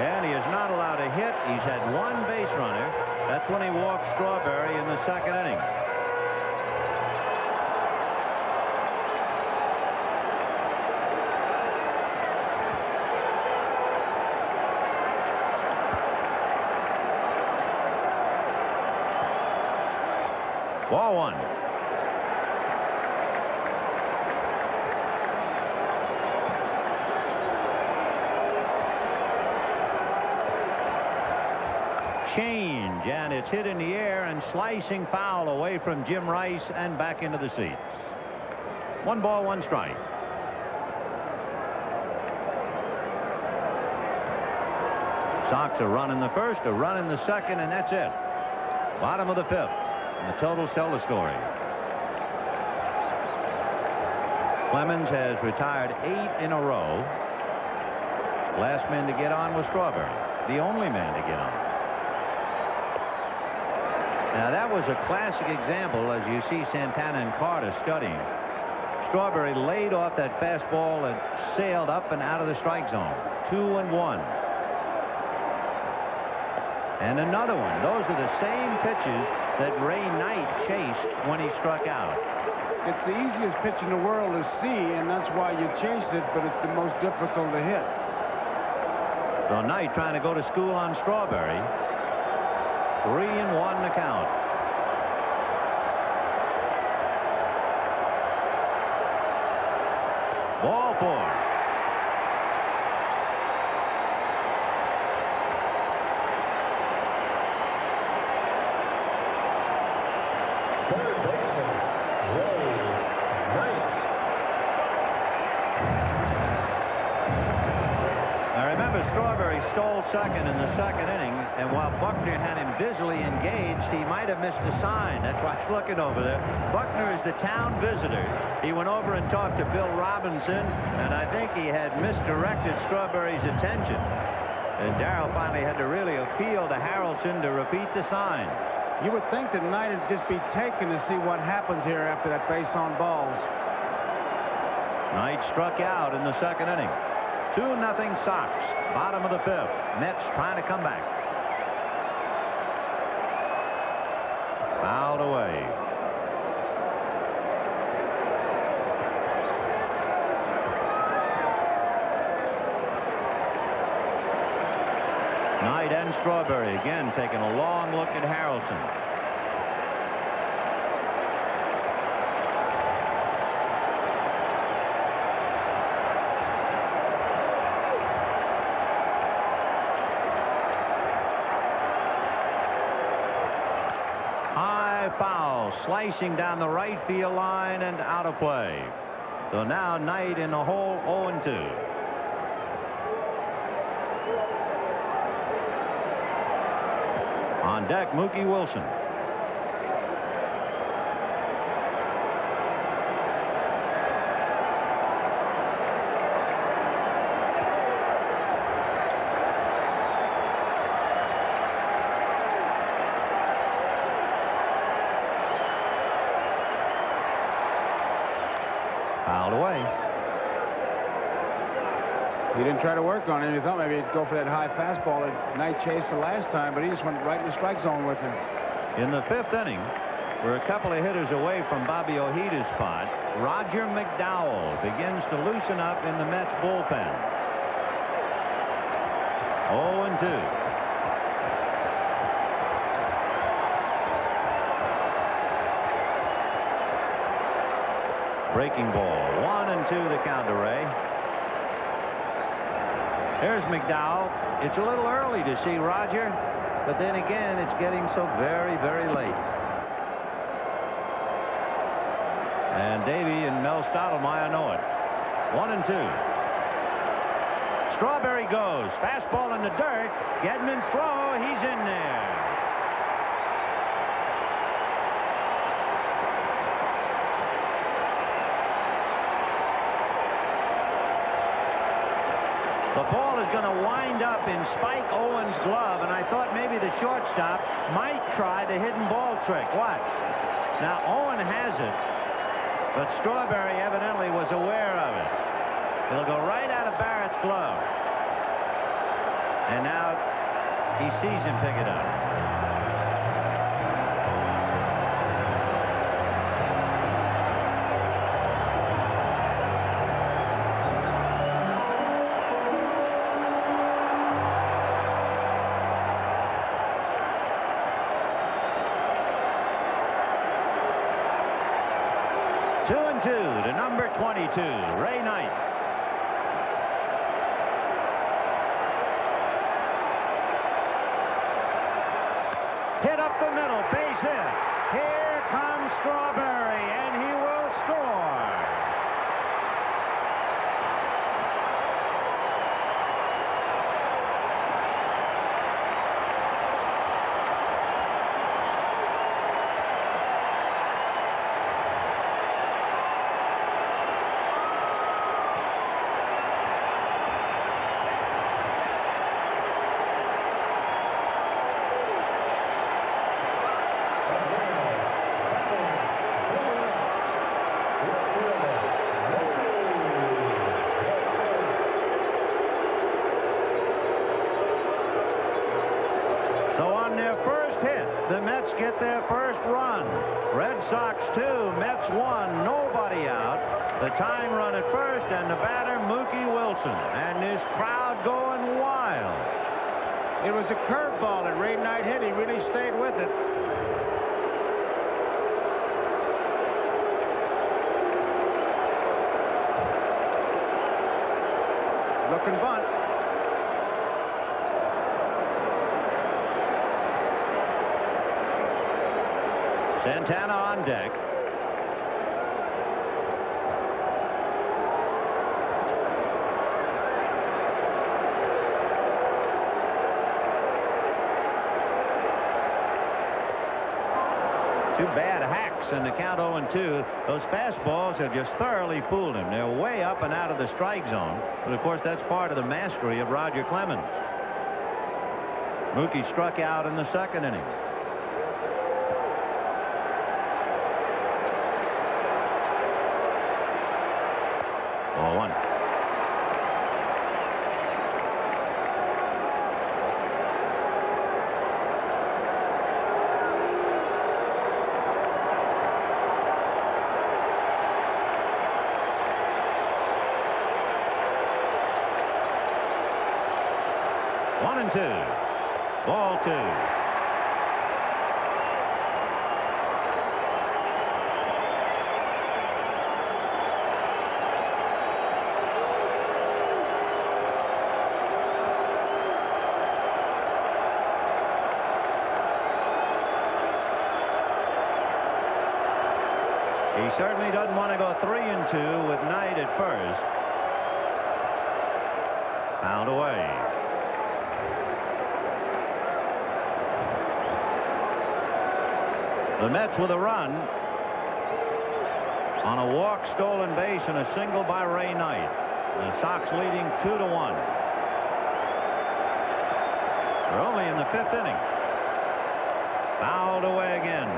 And he is not allowed to hit. He's had 1 base runner. That's when he walked Strawberry in the 2nd inning. Ball 1. Change, and it's hit in the air and slicing foul away from Jim Rice and back into the seats. 1 ball, 1 strike. Sox a run in the 1st, a run in the 2nd, and that's it. Bottom of the 5th. And the totals tell the story. Clemens has retired 8 in a row. Last man to get on was Strawberry, the only man to get on. Now, that was a classic example, as you see Santana and Carter studying. Strawberry laid off that fastball and sailed up and out of the strike zone. 2-1. And another one. Those are the same pitches that Ray Knight chased when he struck out. It's the easiest pitch in the world to see, and that's why you chase it, but it's the most difficult to hit. So Knight trying to go to school on Strawberry. 3-1 the count. Ball 4. Strawberry stole second in the second inning, and while Buckner had him busily engaged, he might have missed a sign. That's why he's looking over there. Buckner is the town visitor. He went over and talked to Bill Robinson, and I think he had misdirected Strawberry's attention. And Darrell finally had to really appeal to Harrelson to repeat the sign. You would think that Knight would just be taken to see what happens here after that base on balls. Knight struck out in the second inning. 2-0 Sox. Bottom of the 5th. Mets trying to come back. Fouled away. Knight and Strawberry again taking a long look at Harrelson. Foul, slicing down the right field line and out of play. So now Knight in the hole, 0-2. On deck, Mookie Wilson. Fouled away. He didn't try to work on it. He thought maybe he'd go for that high fastball that Knight chased the last time, but he just went right in the strike zone with him. In the 5th inning, we're a couple of hitters away from Bobby Ojida's spot. Roger McDowell begins to loosen up in the Mets bullpen. 0-2. Breaking ball. 1-2 the count to Ray. There's McDowell. It's a little early to see Roger, but then again, it's getting so very, very late. And Davey and Mel Stottlemyre know it. 1-2. Strawberry goes. Fastball in the dirt. Gedman's throw. He's in there. The ball is going to wind up in Spike Owen's glove, and I thought maybe the shortstop might try the hidden ball trick. What? Now, Owen has it, but Strawberry evidently was aware of it. It'll go right out of Barrett's glove. And now he sees him pick it up. To number 22, Ray Knight. Hit up the middle, base hit. Here comes Strawberry, and he will score. get their first run. Red Sox 2, Mets 1, nobody out. The tying run at first, and the batter, Mookie Wilson. And this crowd going wild. It was a curveball that Ray Knight hit. He really stayed with it. Looking bunt. Santana on deck. Two bad hacks and the count 0-2. Those fastballs have just thoroughly fooled him. They're way up and out of the strike zone. But of course, that's part of the mastery of Roger Clemens. Mookie struck out in the second inning. Ball one. One and two. Ball two. He certainly doesn't want to go 3-2 with Knight at first. Fouled away. The Mets with a run on a walk, stolen base, and a single by Ray Knight. The Sox leading 2-1. They're only in the fifth inning. Fouled away again.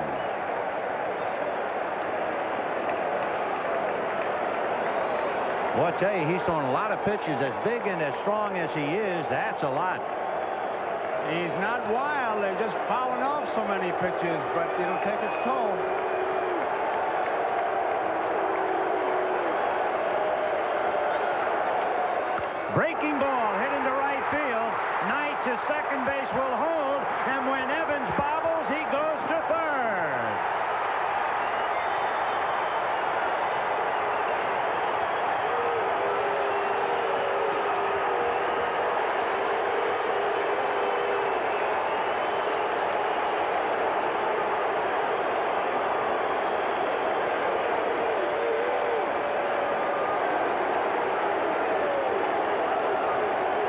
Boy, I tell you, he's throwing a lot of pitches. As big and as strong as he is, that's a lot. He's not wild. They're just fouling off so many pitches, but it'll take its toll. Breaking ball hit into right field. Knight to second base will hold, and when Evans bobbles, he goes to third.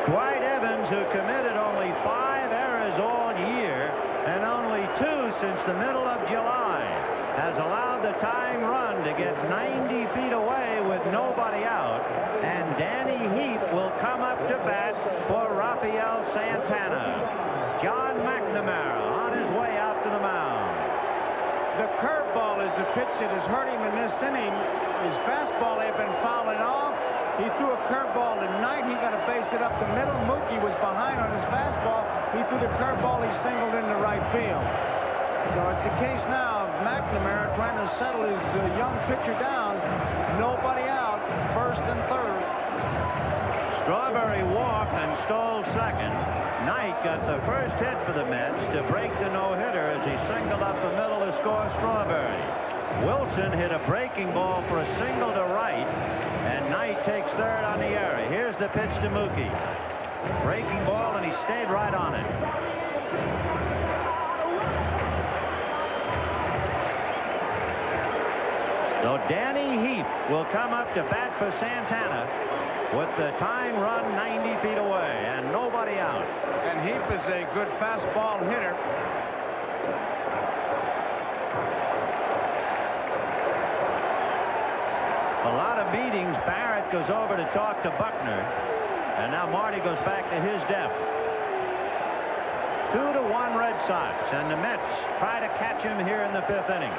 Dwight Evans, who committed only 5 errors all year and only 2 since the middle of July, has allowed the tying run to get 90 feet away with nobody out, and Danny Heap will come up to bat for Rafael Santana. John McNamara on his way out to the mound. The curveball is the pitch that has hurt him in this inning. His fastball they've been fouling off. He threw a curveball tonight. He got to base it up the middle. Mookie was behind on his fastball. He threw the curveball. He singled into right field. So it's a case now of McNamara trying to settle his young pitcher down. Nobody out. First and third. Strawberry walked and stole second. Knight got the first hit for the Mets to break the no-hitter as he singled up the middle to score Strawberry. Wilson hit a breaking ball for a single to right, and Knight takes third on the error. Here's the pitch to Mookie. Breaking ball, and he stayed right on it. So Danny Heap will come up to bat for Santana with the tying run 90 feet away and nobody out. And Heap is a good fastball hitter. A lot of meetings. Barrett goes over to talk to Buckner, and now Marty goes back to his depth. 2-1 Red Sox, and the Mets try to catch him here in the fifth inning.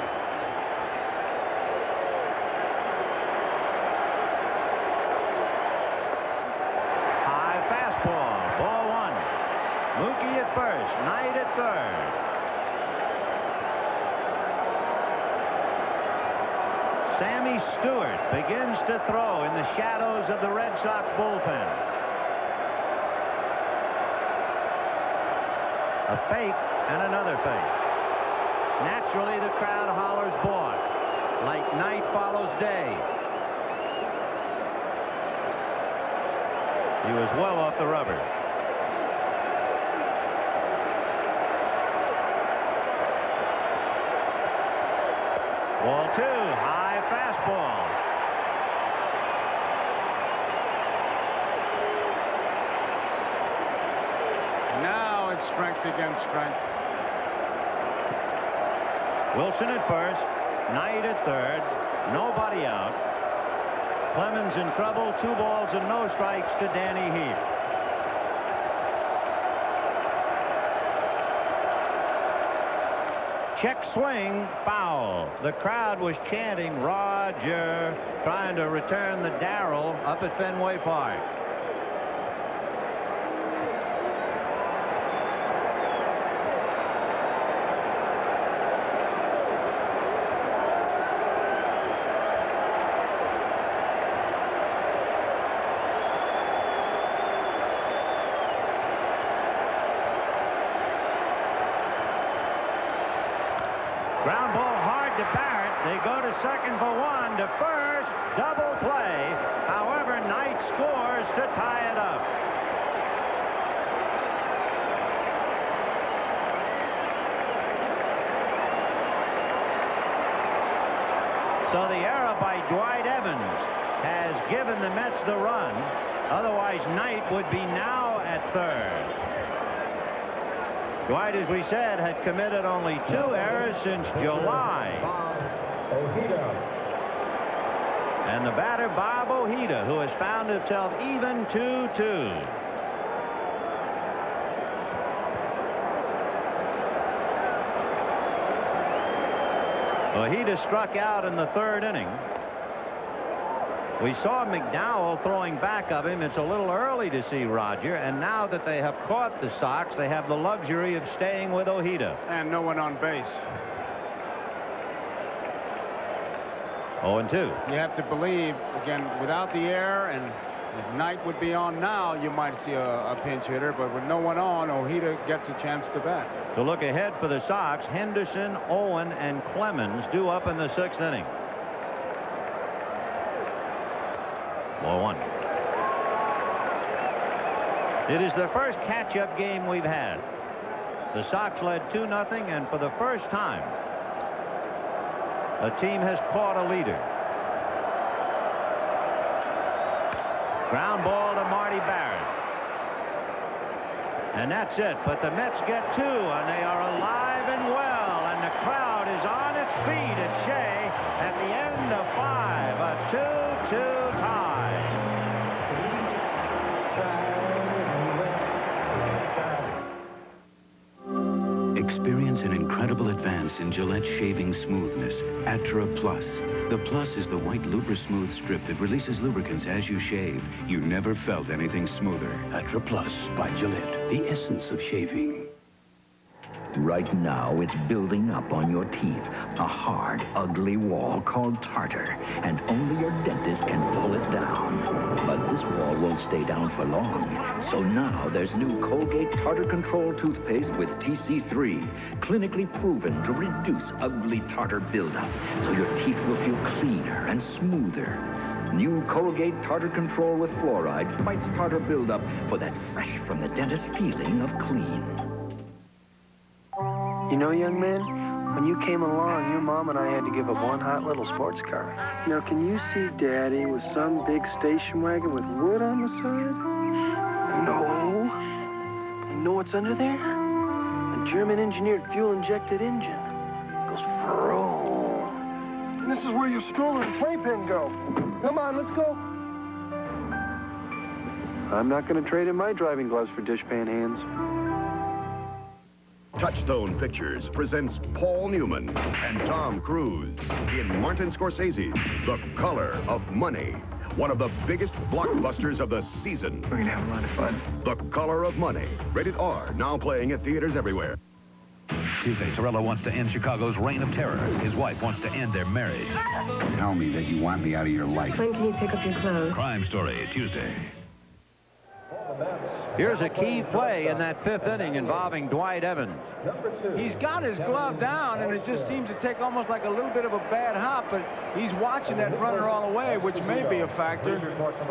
High fastball, ball one. Mookie at first, Knight at third. Sammy Stewart begins to throw in the shadows of the Red Sox bullpen. A fake and another fake. Naturally, the crowd hollers balk, like night follows day. He was well off the rubber. Ball 2, high fastball. Now it's strength against strength. Wilson at first, Knight at third, nobody out. Clemens in trouble, 2 balls and no strikes to Danny Heath. Check swing, foul. The crowd was chanting Roger, trying to return the Darrell up at Fenway Park. Ground ball hard to Barrett. They go to second for 1, to first, double play. However, Knight scores to tie it up. So the error by Dwight Evans has given the Mets the run. Otherwise, Knight would be now at third. Dwight, as we said, had committed only 2 errors since July. And the batter, Bob Ojeda, who has found himself even 2-2. Ojeda struck out in the 3rd inning. We saw McDowell throwing back of him. It's a little early to see Roger, and now that they have caught the Sox, they have the luxury of staying with Ojeda. And no one on base. 0-2. You have to believe, again, without the error, and if Knight would be on now, you might see a pinch hitter, but with no one on, Ojeda gets a chance to bat. To look ahead for the Sox, Henderson, Owen, and Clemens due up in the 6th inning. Ball 1. It is the first catch-up game we've had. The Sox led 2-0, and for the first time, a team has caught a leader. Ground ball to Marty Barrett. And that's it. But the Mets get 2, and they are alive and well, and the crowd is on its feet at Shea at the end of 5. A 2-2 tie. Experience an incredible advance in Gillette shaving smoothness. Atra Plus. The Plus is the white Lubra-Smooth strip that releases lubricants as you shave. You never felt anything smoother. Atra Plus by Gillette, the essence of shaving. Right now, it's building up on your teeth. A hard, ugly wall called tartar. And only your dentist can pull it down. But this wall won't stay down for long. So now there's new Colgate Tartar Control toothpaste with TC3. Clinically proven to reduce ugly tartar buildup. So your teeth will feel cleaner and smoother. New Colgate Tartar Control with fluoride fights tartar buildup for that fresh from the dentist feeling of clean. You know, young man, when you came along, your mom and I had to give up one hot little sports car. Now, can you see Daddy with some big station wagon with wood on the side? No. You know what's under there? A German-engineered fuel-injected engine. It goes vroom. And this is where your stroller and playpen go. Come on, let's go. I'm not going to trade in my driving gloves for dishpan hands. Touchstone Pictures presents Paul Newman and Tom Cruise in Martin Scorsese's The Color of Money, one of the biggest blockbusters of the season. We're going to have a lot of fun. The Color of Money, rated R, now playing at theaters everywhere. Tuesday, Torello wants to end Chicago's reign of terror. His wife wants to end their marriage. Tell me that you want me out of your life. When can you pick up your clothes? Crime Story, Tuesday. Here's a key play in that 5th inning involving Dwight Evans. He's got his glove down, and it just seems to take almost like a little bit of a bad hop, but he's watching that runner all the way, which may be a factor.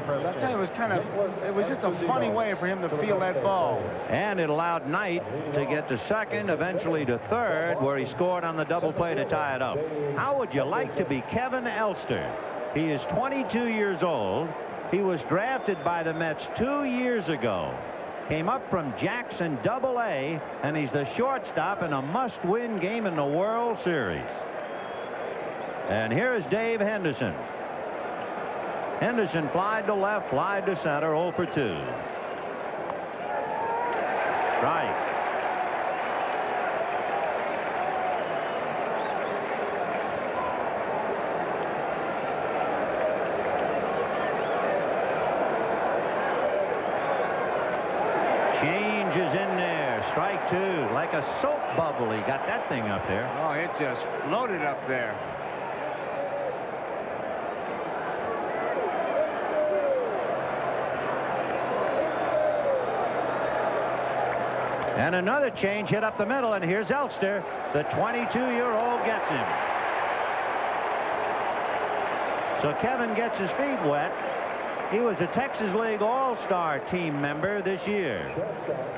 But I tell you, it was just a funny way for him to feel that ball. And it allowed Knight to get to second, eventually to third, where he scored on the double play to tie it up. How would you like to be Kevin Elster? He is 22 years old. He was drafted by the Mets 2 years ago. Came up from Jackson AA, and he's the shortstop in a must-win game in the World Series. And here's Dave Henderson. Henderson flied to left, flied to center, 0 for 2. Strike. Change is in there. Strike 2. Like a soap bubble. He got that thing up there. Oh, it just floated up there. And another change hit up the middle, and here's Elster. The 22-year-old gets him. So Kevin gets his feet wet. He was a Texas League All-Star team member this year.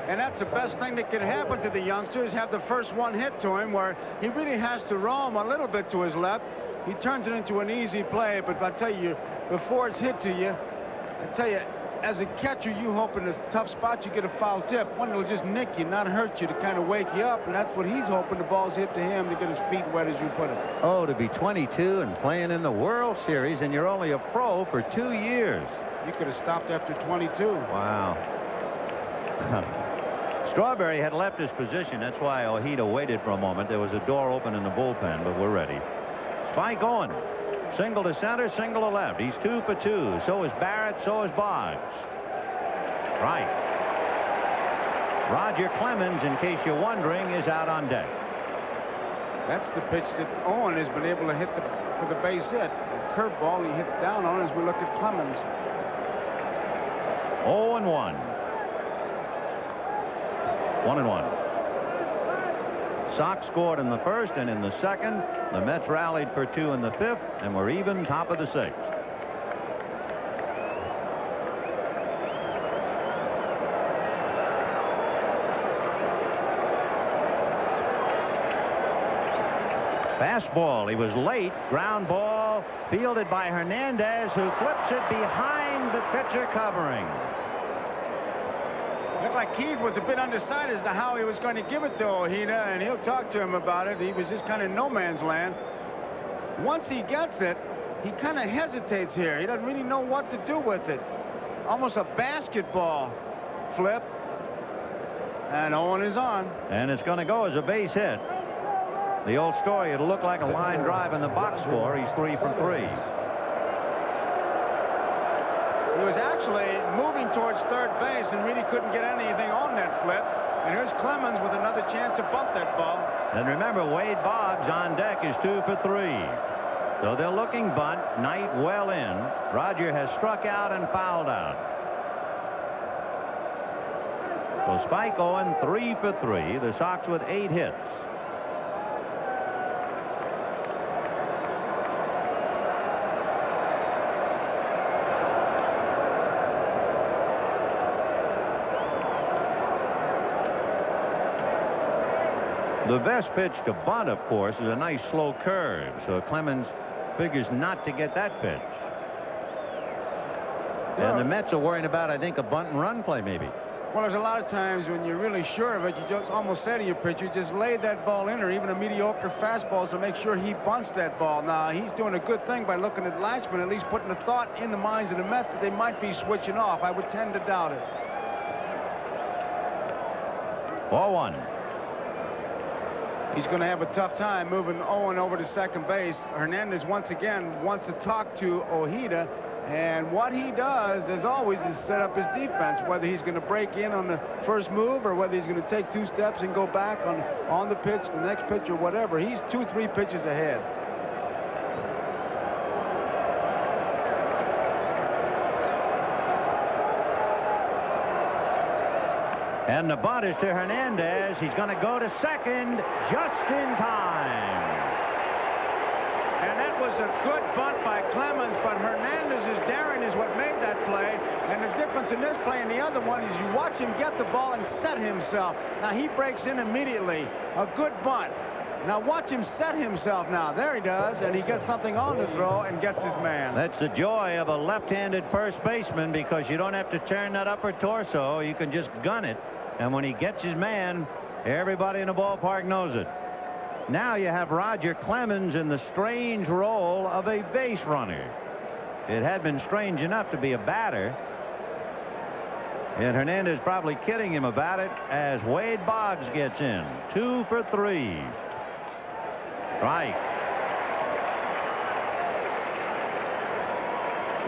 And that's the best thing that could happen to the youngsters, have the first one hit to him where he really has to roam a little bit to his left. He turns it into an easy play, but I tell you, before it's hit to you, I tell you, as a catcher, you hope in a tough spot you get a foul tip. One that'll just nick you, not hurt you, to kind of wake you up, and that's what he's hoping. The ball's hit to him to get his feet wet, as you put it. Oh, to be 22 and playing in the World Series, and you're only a pro for 2 years. You could have stopped after 22. Wow. Strawberry had left his position. That's why Ojeda waited for a moment. There was a door open in the bullpen, but we're ready. Spike going. Single to center, single to left. He's 2 for 2. So is Barrett, so is Boggs. Right. Roger Clemens, in case you're wondering, is out on deck. That's the pitch that Owen has been able to hit for the base hit. The curveball he hits down on as we look at Clemens. 0-1. 1-1. Sox scored in the first and in the second. The Mets rallied for 2 in the fifth, and we're even top of the sixth. Fastball. He was late. Ground ball fielded by Hernandez, who flips it behind the pitcher covering. Looked like Keith was a bit undecided as to how he was going to give it to Ojeda, and he'll talk to him about it. He was just kind of no man's land. Once he gets it, he kind of hesitates here. He doesn't really know what to do with it. Almost a basketball flip. And Owen is on. And it's going to go as a base hit. The old story, it'll look like a line drive in the box score. He's 3 for 3. He was actually moving towards third base and really couldn't get anything on that flip. And here's Clemens with another chance to bump that ball. And remember, Wade Boggs on deck is 2 for 3. So they're looking bunt. Knight well in. Roger has struck out and fouled out. So Spike Owen 3 for 3. The Sox with 8 hits. The best pitch to bunt, of course, is a nice slow curve. So Clemens figures not to get that pitch. And the Mets are worrying about, I think, a bunt and run play maybe. Well, there's a lot of times when you're really sure of it, you just almost say to your pitcher, just lay that ball in, or even a mediocre fastball, to make sure he bunts that ball. Now, he's doing a good thing by looking at Latchman, at least putting a thought in the minds of the Mets that they might be switching off. I would tend to doubt it. 4-1. He's going to have a tough time moving Owen over to second base. Hernandez once again wants to talk to Ojeda, And what he does, as always, is set up his defense, whether he's going to break in on the first move or whether he's going to take 2 steps and go back on the pitch, the next pitch, or whatever. He's 2-3 pitches ahead. And the bunt is to Hernandez. He's going to go to second just in time. And that was a good bunt by Clemens, but Hernandez's daring is what made that play. And the difference in this play and the other one is you watch him get the ball and set himself. Now he breaks in immediately. A good bunt. Now watch him set himself now. There he does, and he gets something on the throw and gets his man. That's the joy of a left-handed first baseman, because you don't have to turn that upper torso. You can just gun it. And when he gets his man, everybody in the ballpark knows it. Now you have Roger Clemens in the strange role of a base runner. It had been strange enough to be a batter. And Hernandez probably kidding him about it as Wade Boggs gets in. 2 for 3. Right.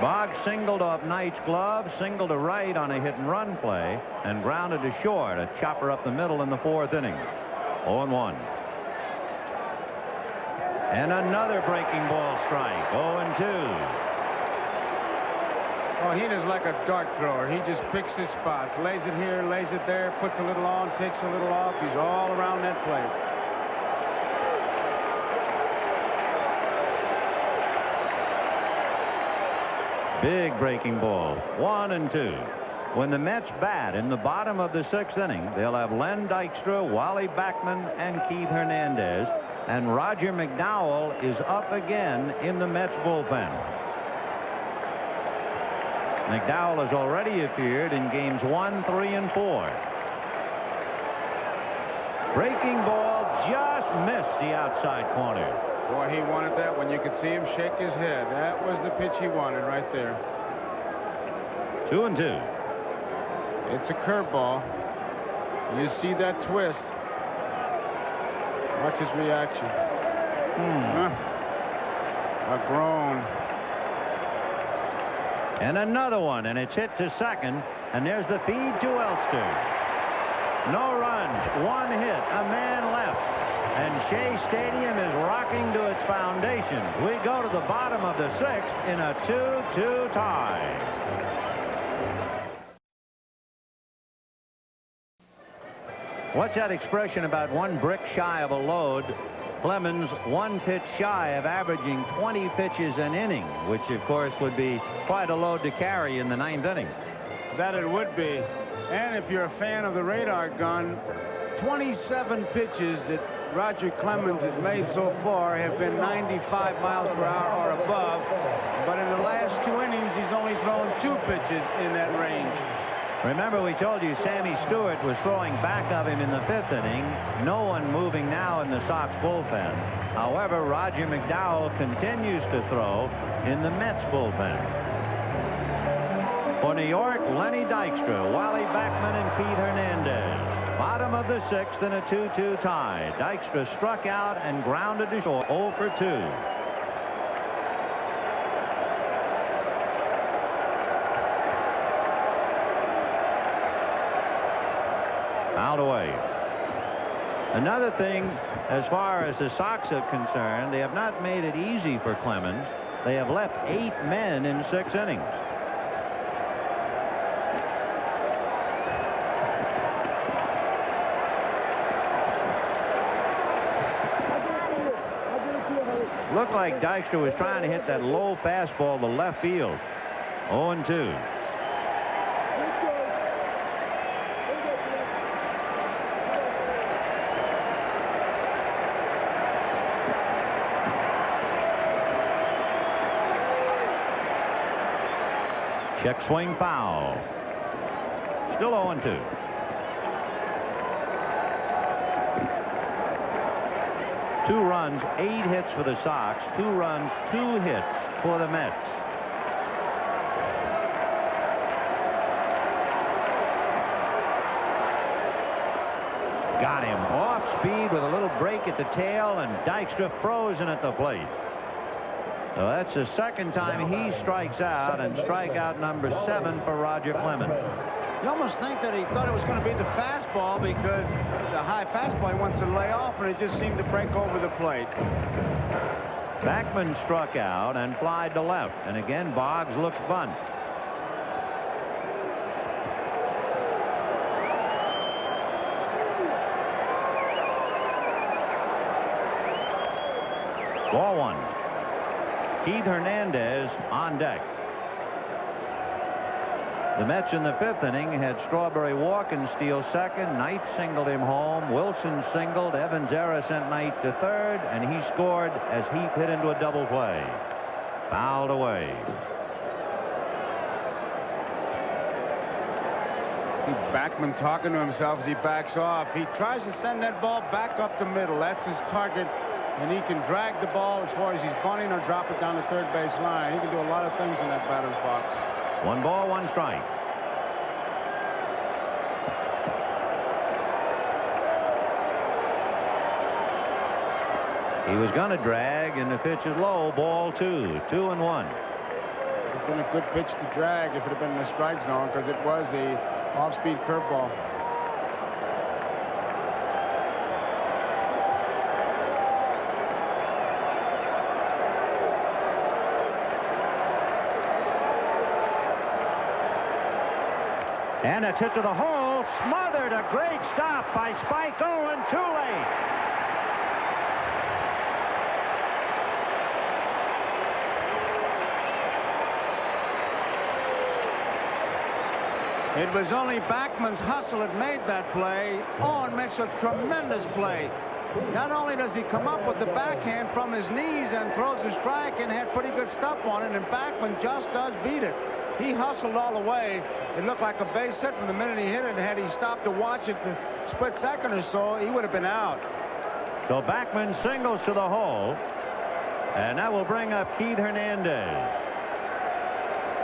Boggs singled off Knight's glove, singled to right on a hit-and-run play, and grounded to short, a chopper up the middle in the 4th inning. 0-1. And another breaking ball strike. 0-2. Oh, Hina's like a dart thrower. He just picks his spots, lays it here, lays it there, puts a little on, takes a little off. He's all around that plate. Big breaking ball. 1-2. When the Mets bat in the bottom of the 6th inning, they'll have Len Dykstra, Wally Backman, and Keith Hernandez. And Roger McDowell is up again in the Mets bullpen. McDowell has already appeared in games 1, 3, and 4. Breaking ball just missed the outside corner. Boy, he wanted that one. You could see him shake his head. That was the pitch he wanted right there. 2-2. It's a curveball. You see that twist. Watch his reaction. A groan. And another one, and it's hit to second, and there's the feed to Elster. No runs, 1 hit, a man left. And Shea Stadium is rocking to its foundation. We go to the bottom of the 6th in a 2-2 tie. What's that expression about 1 brick shy of a load? Clemens 1 pitch shy of averaging 20 pitches an inning, which of course would be quite a load to carry in the 9th inning. That it would be. And if you're a fan of the radar gun, 27 pitches that Roger Clemens has made so far have been 95 miles per hour or above. But in the last 2 innings, he's only thrown 2 pitches in that range. Remember, we told you Sammy Stewart was throwing back of him in the 5th inning. No one moving now in the Sox bullpen. However, Roger McDowell continues to throw in the Mets bullpen. For New York, Lenny Dykstra, Wally Backman, and Pete Hernandez. Bottom of the 6th in a 2-2 tie. Dykstra struck out and grounded to short. 0 for 2. Out away. Another thing, as far as the Sox are concerned, they have not made it easy for Clemens. They have left 8 men in 6 innings. Looked like Dykstra was trying to hit that low fastball to left field. 0-2. Check swing foul. Still 0-2. Two runs, 8 hits for the Sox. 2 runs, 2 hits for the Mets. Got him off speed with a little break at the tail, and Dykstra frozen at the plate. So that's the second time he strikes out, and strikeout number 7 for Roger Clemens. You almost think that he thought it was going to be the fastball because the high fastball he wants to lay off, and it just seemed to break over the plate. Backman struck out and flied to left, and again Boggs looks bunt. Ball 1. Keith Hernandez on deck. The Mets in the 5th inning had Strawberry walk and steal second. Knight singled him home. Wilson singled. Evans Era sent Knight to third, and he scored as Heath hit into a double play. Fouled away. See Backman talking to himself as he backs off. He tries to send that ball back up the middle. That's his target, and he can drag the ball as far as he's bunting or drop it down the third base line. He can do a lot of things in that batter's box. 1 ball, 1 strike. He was going to drag, and the pitch is low. Ball 2. 2-1. It's been a good pitch to drag if it had been in the strike zone, because it was the off-speed curveball. And it's hit to the hole. Smothered. A great stop by Spike Owen. Too late. It was only Backman's hustle that made that play. Owen makes a tremendous play. Not only does he come up with the backhand from his knees and throws a strike and had pretty good stuff on it, and Backman just does beat it. He hustled all the way. It looked like a base hit from the minute he hit it, and had he stopped to watch it the split second or so, he would have been out. So Backman singles to the hole, and that will bring up Keith Hernandez.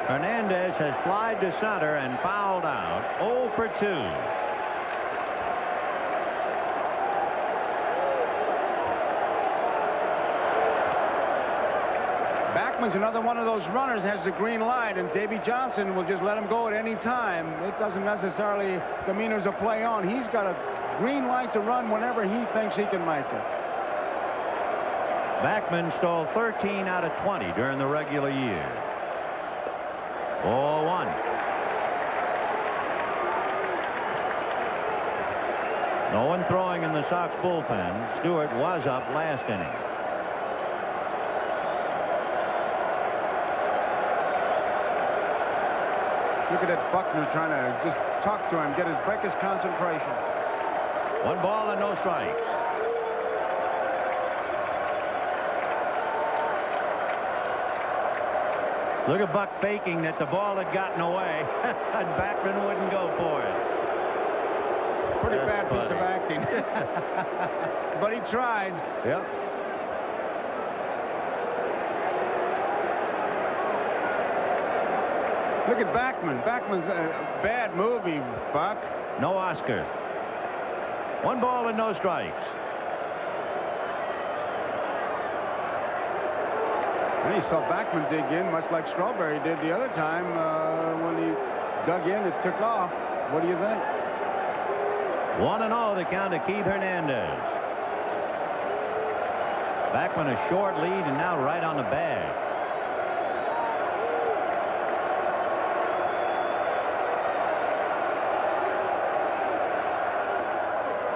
Hernandez has flied to center and fouled out. 0 for 2. Backman's another one of those runners, has the green light, and Davy Johnson will just let him go at any time. It doesn't necessarily demean there's a play on. He's got a green light to run whenever he thinks he can make it. Backman stole 13 out of 20 during the regular year. 0-1. No one throwing in the Sox bullpen. Stewart was up last inning. Look at that Buckner trying to just talk to him, break his concentration. 1 ball and no strikes. Look at Buck faking that the ball had gotten away, and Backman wouldn't go for it. Pretty bad piece of acting. But he tried. Yep. Look at Backman. Backman's a bad movie, Buck. No Oscar. 1 ball and no strikes. And he saw Backman dig in, much like Strawberry did the other time. When he dug in, it took off. What do you think? 1-0 the count to Keith Hernandez. Backman a short lead, and now right on the bag.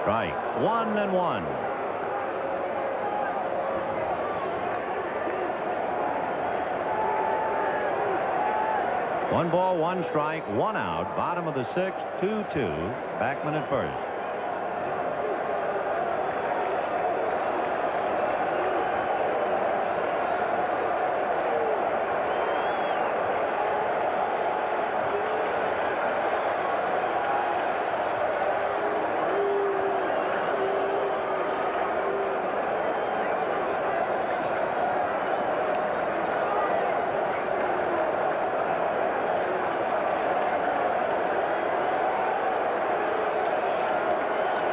Strike. 1-1. One ball, 1 strike, 1 out. Bottom of the 6th, 2-2. Backman at first.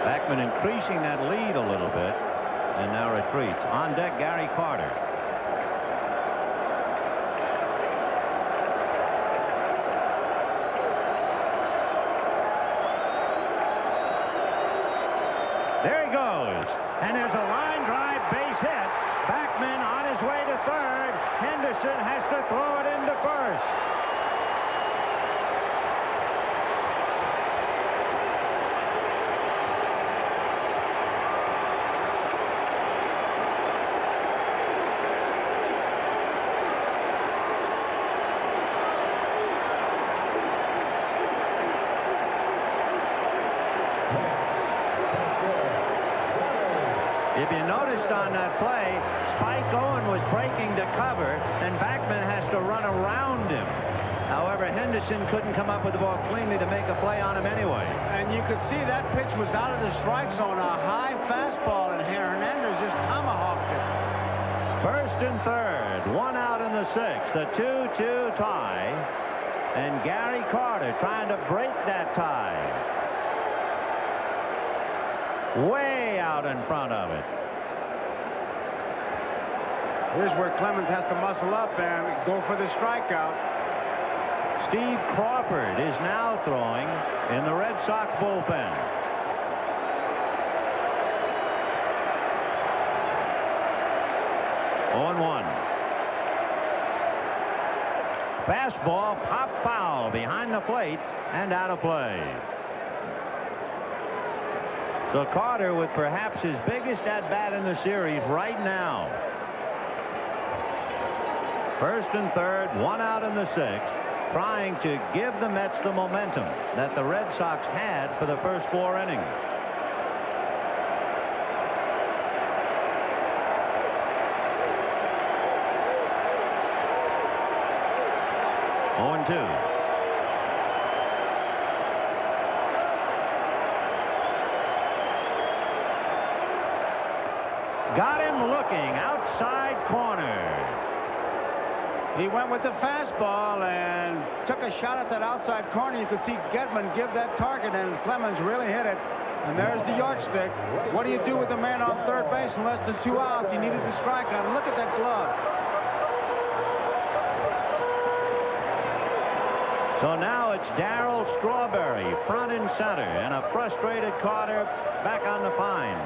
Backman increasing that lead a little bit, and now retreats. On deck, Gary Carter. There he goes. And there's a line drive base hit. Backman on his way to third. Henderson has to throw it into first. If you noticed on that play, Spike Owen was breaking to cover, and Backman has to run around him. However, Henderson couldn't come up with the ball cleanly to make a play on him anyway. And you could see that pitch was out of the strike zone, a high fastball, and Hernandez just tomahawked it. First and third, one out in the sixth, a 2-2 tie, and Gary Carter trying to break that tie. Way out in front of it. Here's where Clemens has to muscle up and go for the strikeout. Steve Crawford is now throwing in the Red Sox bullpen. On 1. Fastball pop foul behind the plate and out of play. So Carter with perhaps his biggest at-bat in the series right now. First and third, one out in the sixth, trying to give the Mets the momentum that the Red Sox had for the first 4 innings. On 2. Got him looking outside corner. He went with the fastball and took a shot at that outside corner. You could see Gedman give that target, and Clemens really hit it. And there's the yardstick. What do you do with the man on third base in less than 2 outs? He needed to strike on. Look at that glove. So now it's Darryl Strawberry, front and center, and a frustrated Carter back on the pine.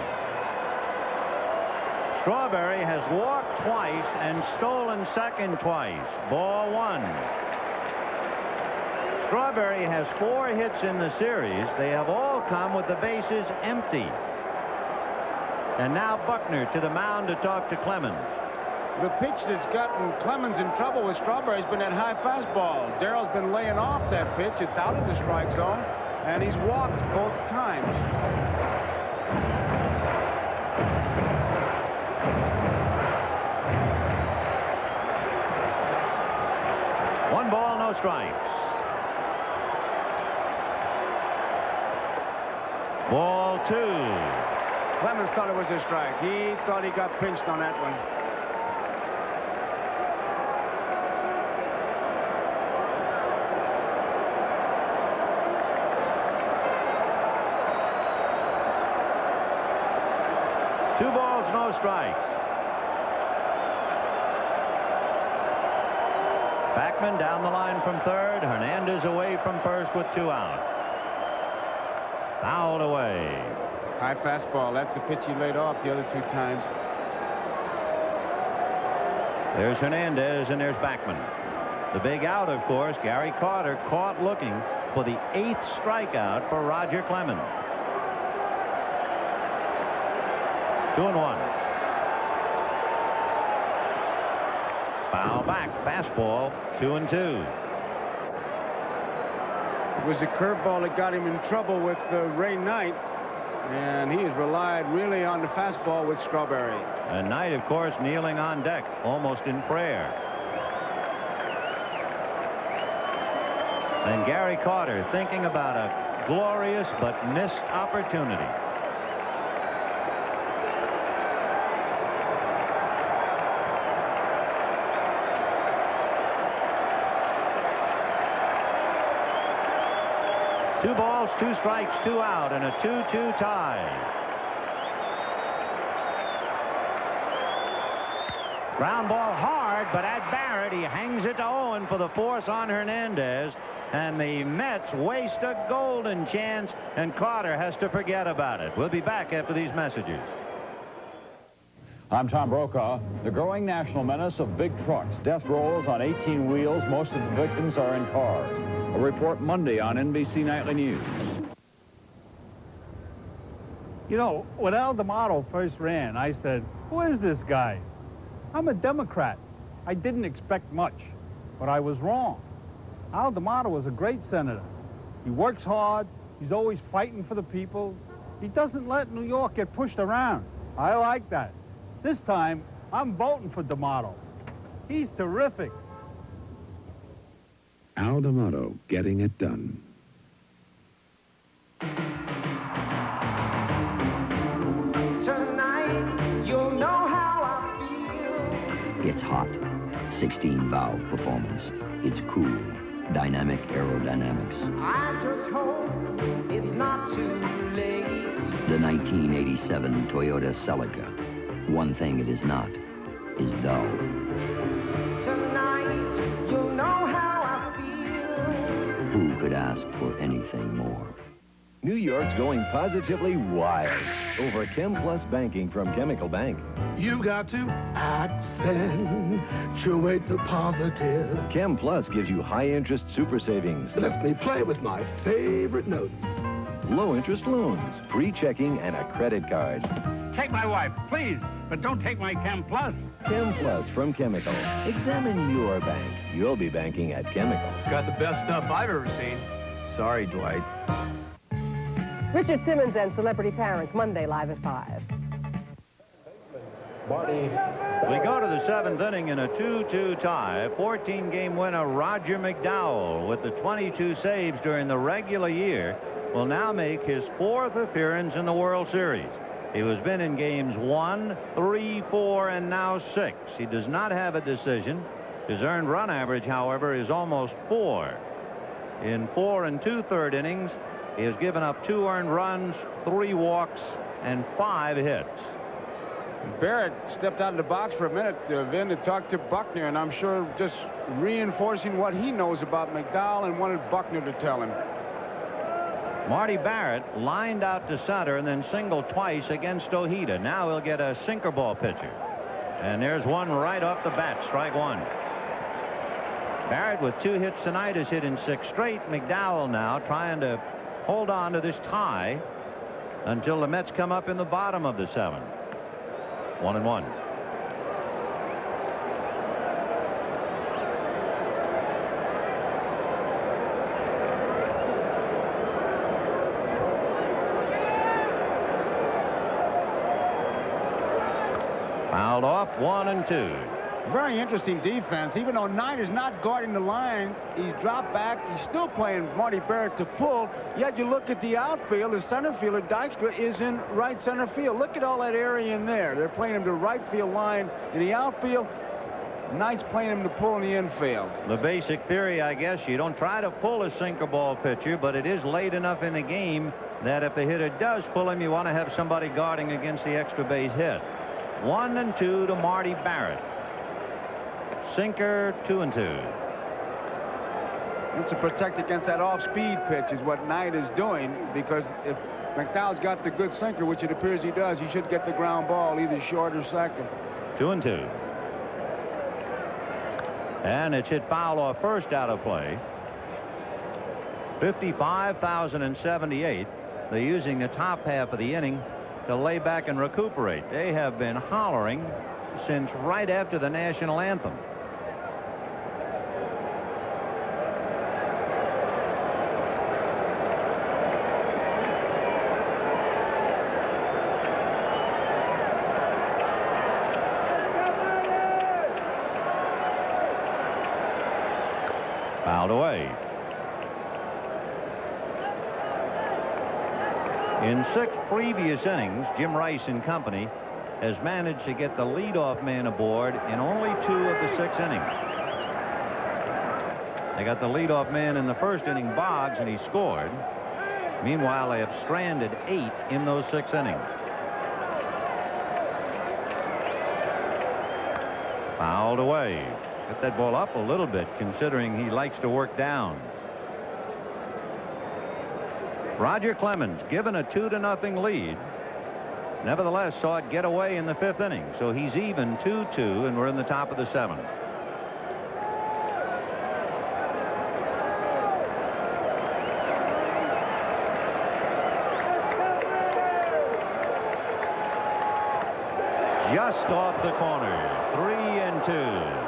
Strawberry has walked twice and stolen second twice. Ball 1. Strawberry has 4 hits in the series. They have all come with the bases empty. And now Buckner to the mound to talk to Clemens. The pitch that's gotten Clemens in trouble with Strawberry has been that high fastball. Darrell's been laying off that pitch. It's out of the strike zone, and he's walked both times. One ball, no strikes. Ball 2. Clemens thought it was a strike. He thought he got pinched on that one. Two balls, no strikes. Backman down the line from third. Hernandez away from first with 2 out. Fouled away. High fastball. That's the pitch he laid off the other 2 times. There's Hernandez and there's Backman. The big out, of course, Gary Carter caught looking for the 8th strikeout for Roger Clemens. 2-1. Foul back, fastball, 2-2. It was a curveball that got him in trouble with Ray Knight, and he has relied really on the fastball with Strawberry. And Knight, of course, kneeling on deck, almost in prayer. And Gary Carter thinking about a glorious but missed opportunity. Two balls, 2 strikes, 2 out, and a 2-2 tie. Ground ball hard, but at Barrett, he hangs it to Owen for the force on Hernandez. And the Mets waste a golden chance, and Carter has to forget about it. We'll be back after these messages. I'm Tom Brokaw. The growing national menace of big trucks, death rolls on 18 wheels. Most of the victims are in cars. A report Monday on NBC Nightly News. You know, when Al D'Amato first ran, I said, who is this guy? I'm a Democrat. I didn't expect much, but I was wrong. Al D'Amato is a great senator. He works hard. He's always fighting for the people. He doesn't let New York get pushed around. I like that. This time, I'm voting for D'Amato. He's terrific. Al D'Amato, getting it done. Tonight, you'll know how I feel. It's hot. 16-valve performance. It's cool. Dynamic aerodynamics. I just hope it's not too late. The 1987 Toyota Celica. One thing it is not is dull. Tonight, you'll know how I feel. Who could ask for anything more? New York's going positively wild over Chem Plus banking from Chemical Bank. You got to accentuate the positive. Chem Plus gives you high-interest super savings. Lets me play with my favorite notes. Low-interest loans, free checking, and a credit card. Take my wife, please, but don't take my Chem Plus. Chem Plus from Chemical. Examine your bank. You'll be banking at Chemical. It's got the best stuff I've ever seen. Sorry, Dwight. Richard Simmons and Celebrity Parents, Monday, live at 5. We go to the 7th inning in a 2-2 tie. 14-game winner Roger McDowell, with the 22 saves during the regular year, will now make his 4th appearance in the World Series. He has been in games 1, 3, 4, and now 6. He does not have a decision. His earned run average, however, is almost 4. In 4 2/3 innings, he has given up 2 earned runs, 3 walks, and 5 hits. Barrett stepped out of the box for a minute, Vin, to talk to Buckner, and I'm sure just reinforcing what he knows about McDowell and wanted Buckner to tell him. Marty Barrett lined out to center and then singled twice against Ojeda. Now he'll get a sinker ball pitcher. And there's one right off the bat, strike 1. Barrett with 2 hits tonight has hit in 6 straight. McDowell now trying to hold on to this tie until the Mets come up in the bottom of the 7th. 1-1. Fouled off, 1-2. Very interesting defense. Even though Knight is not guarding the line, he's dropped back. He's still playing Marty Barrett to pull. Yet you look at the outfield, the center fielder, Dykstra, is in right center field. Look at all that area in there. They're playing him to right field line. In the outfield, Knight's playing him to pull in the infield. The basic theory, I guess, you don't try to pull a sinker ball pitcher, but it is late enough in the game that if the hitter does pull him, you want to have somebody guarding against the extra base hit. 1-2 to Marty Barrett. Sinker, 2-2. And to protect against that off-speed pitch is what Knight is doing, because if McDowell's got the good sinker, which it appears he does, he should get the ground ball either short or second. 2-2. And it's hit foul off first, out of play. 55,078. They're using the top half of the inning to lay back and recuperate. They have been hollering since right after the national anthem. Fouled away. In 6 previous innings, Jim Rice and company has managed to get the leadoff man aboard in only 2 of the 6 innings. They got the leadoff man in the first inning, Boggs, and he scored. Meanwhile, they have stranded 8 in those 6 innings. Fouled away. Get that ball up a little bit, considering he likes to work down. Roger Clemens, given a 2-0 lead, nevertheless saw it get away in the 5th inning. So he's even 2-2, and we're in the top of the 7th. Just off the corner, 3-2.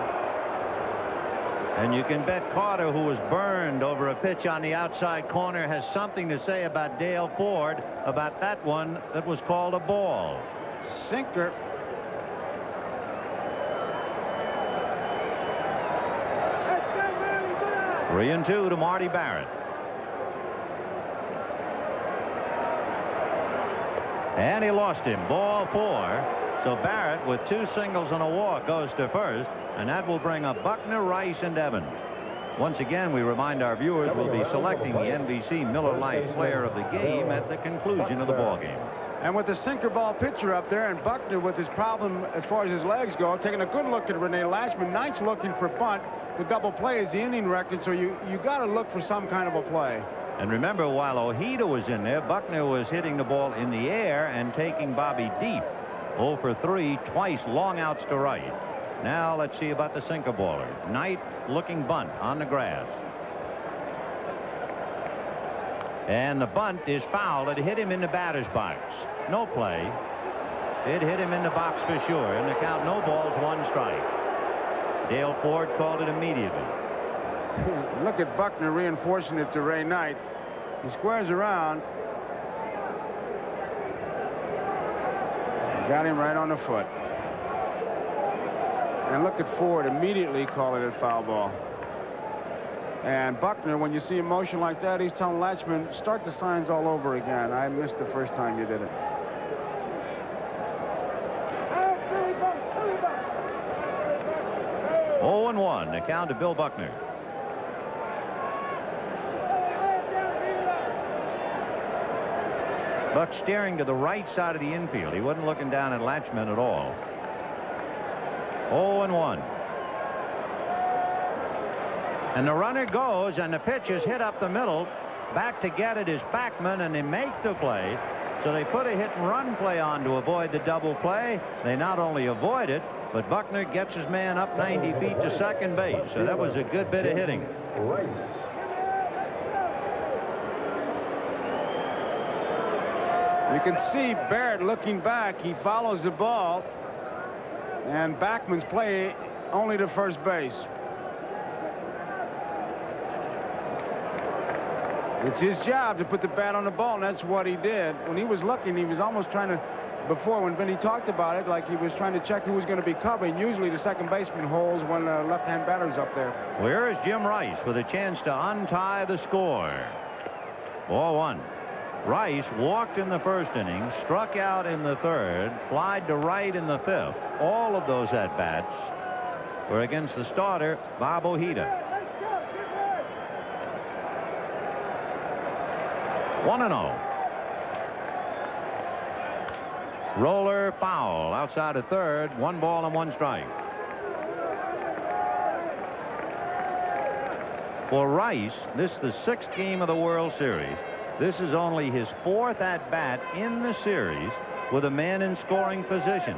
And you can bet Carter, who was burned over a pitch on the outside corner, has something to say about Dale Ford about that one that was called a ball. Sinker. Three and 2 to Marty Barrett. And he lost him. Ball 4. So Barrett, with 2 singles and a walk, goes to first, and that will bring up Buckner, Rice, and Evans. Once again, we remind our viewers we'll be selecting the NBC Miller Lite Player of the Game at the conclusion of the ball game. And with the sinker ball pitcher up there, and Buckner with his problem as far as his legs go, taking a good look at Rene Lashman. Knight's looking for bunt. The double play is the inning record, so you got to look for some kind of a play. And remember, while Ojeda was in there, Buckner was hitting the ball in the air and taking Bobby deep. 0 for 3, twice long outs to right. Now let's see about the sinker baller. Knight looking bunt on the grass. And the bunt is fouled. It hit him in the batter's box. No play. It hit him in the box for sure. In the count, no balls, 1 strike. Dale Ford called it immediately. Look at Buckner reinforcing it to Ray Knight. He squares around. Got him right on the foot. And look at Ford immediately calling it foul ball. And Buckner, when you see a motion like that, he's telling Latchman, start the signs all over again. I missed the first time you did it. Oh, 0-1, the count to Bill Buckner. Buck staring to the right side of the infield. He wasn't looking down at Latchman at all. 0-1. And the runner goes, and the pitch is hit up the middle. Back to get it is Backman, and they make the play. So they put a hit-and-run play on to avoid the double play. They not only avoid it, but Buckner gets his man up 90 feet to second base. So that was a good bit of hitting. You can see Barrett looking back. He follows the ball. And Backman's play only to first base. It's his job to put the bat on the ball, and that's what he did. When he was looking, he was almost trying to, before when Vinny talked about it, like he was trying to check who was going to be covering. Usually the second baseman holds when the left-hand batter's up there. Where is Jim Rice with a chance to untie the score? 4-1. Rice walked in the first inning, struck out in the 3rd, flied to right in the 5th. All of those at-bats were against the starter, Bob Ojeda. 1-0. Roller foul outside of 3rd. 1 ball and 1 strike. For Rice, this is the 6th game of the World Series. This is only his 4th at-bat in the series with a man in scoring position.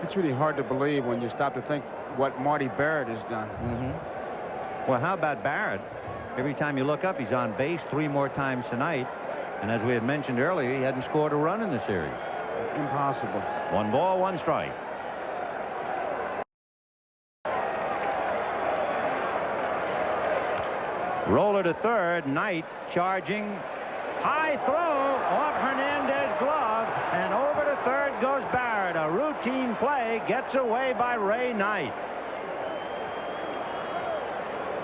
It's really hard to believe when you stop to think what Marty Barrett has done. Well, how about Barrett? Every time you look up, he's on base 3 more times tonight. And as we had mentioned earlier, he hadn't scored a run in the series. Impossible. 1 ball, 1 strike. Roller to 3rd. Knight charging. High throw off Hernandez's glove, and over to 3rd goes Barrett. A routine play gets away by Ray Knight.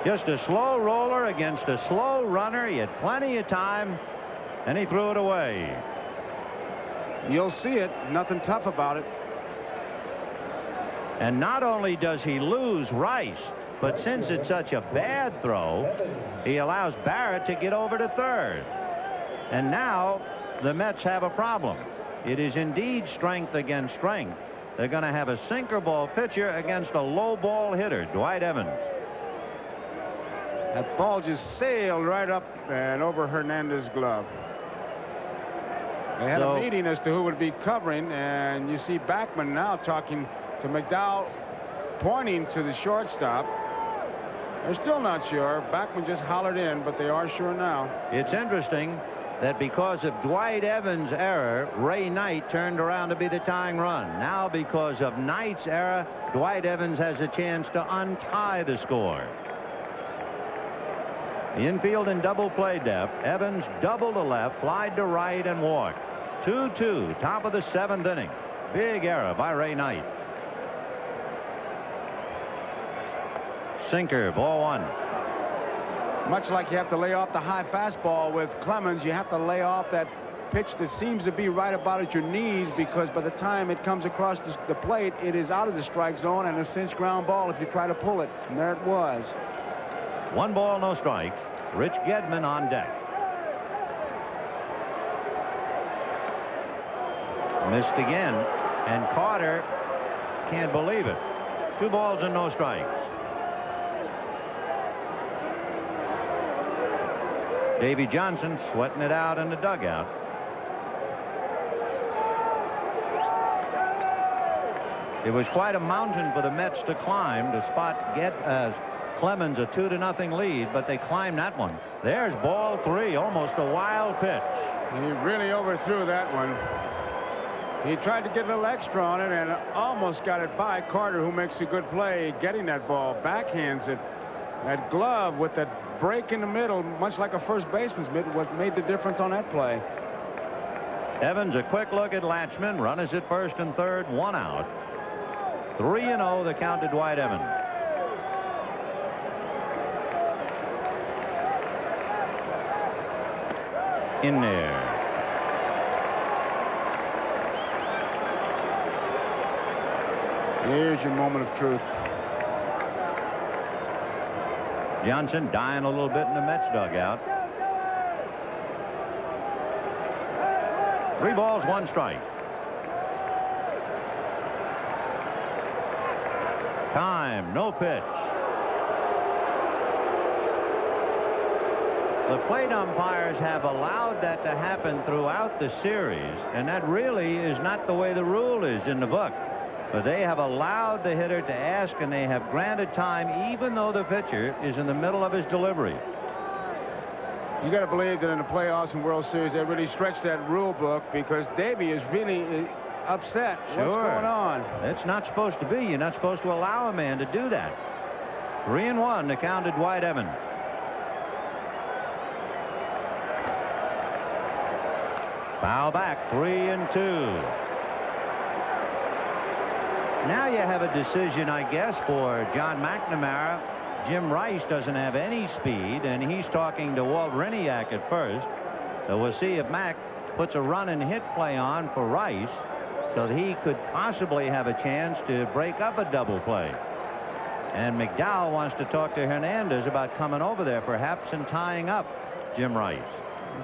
Just a slow roller against a slow runner. He had plenty of time, and he threw it away. You'll see it. Nothing tough about it. And not only does he lose Rice, but since it's such a bad throw, he allows Barrett to get over to 3rd. And now the Mets have a problem. It is indeed strength against strength. They're going to have a sinker ball pitcher against a low ball hitter, Dwight Evans. That ball just sailed right up and over Hernandez's glove. They had a meeting as to who would be covering, and you see Backman now talking to McDowell, pointing to the shortstop. They're still not sure. Backman just hollered in, but they are sure now. It's interesting that because of Dwight Evans' error, Ray Knight turned around to be the tying run. Now, because of Knight's error, Dwight Evans has a chance to untie the score. The infield in double play depth. Evans doubled to left, flied to right, and walked. 2-2, top of the 7th inning. Big error by Ray Knight. Sinker, ball 1. Much like you have to lay off the high fastball with Clemens, you have to lay off that pitch that seems to be right about at your knees, because by the time it comes across the plate, it is out of the strike zone and a cinch ground ball if you try to pull it. And there it was. 1 ball, no strikes. Rich Gedman on deck. Missed again, and Carter can't believe it. 2 balls and no strikes. Davy Johnson sweating it out in the dugout. It was quite a mountain for the Mets to climb to spot Clemens a 2-0 lead, but they climbed that one. There's ball 3, almost a wild pitch. He really overthrew that one. He tried to get a little extra on it and almost got it by Carter, who makes a good play getting that ball. Backhands it. That glove with that break in the middle, much like a first baseman's mitt, what made the difference on that play. Evans, a quick look at Latchman. Runners at first and third, 1 out. 3-0 the count to Dwight Evans. In there. Here's your moment of truth. Johnson dying a little bit in the Mets dugout. 3 balls, 1 strike. Time, no pitch. The plate umpires have allowed that to happen throughout the series, and that really is not the way the rule is in the book. But they have allowed the hitter to ask, and they have granted time even though the pitcher is in the middle of his delivery. You got to believe that in the playoffs and World Series, they really stretched that rule book, because Davey is really upset. Sure. What's going on? It's not supposed to be. You're not supposed to allow a man to do that. 3-1 the count to Dwight Evans. Foul back, 3-2. Now you have a decision, I guess, for John McNamara. Jim Rice doesn't have any speed, and he's talking to Walt Reniak at first. So we'll see if Mac puts a run and hit play on for Rice so that he could possibly have a chance to break up a double play. And McDowell wants to talk to Hernandez about coming over there perhaps and tying up Jim Rice.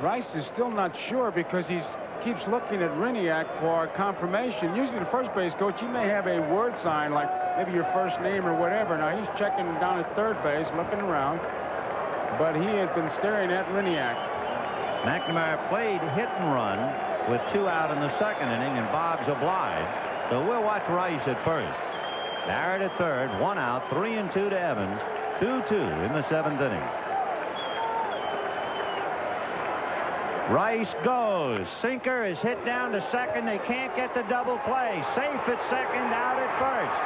Rice is still not sure, because he keeps looking at Reniak for confirmation. Usually the first base coach, he may have a word sign like maybe your first name or whatever. Now he's checking down at third base, looking around, but he has been staring at Reniak. McNamara played hit and run with 2 out in the 2nd inning, and Boggs obliged. So we'll watch Rice at first. Barrett at third, 1 out, 3-2 to Evans, 2-2 in the 7th inning. Rice goes. Sinker is hit down to second. They can't get the double play. Safe at second, out at first.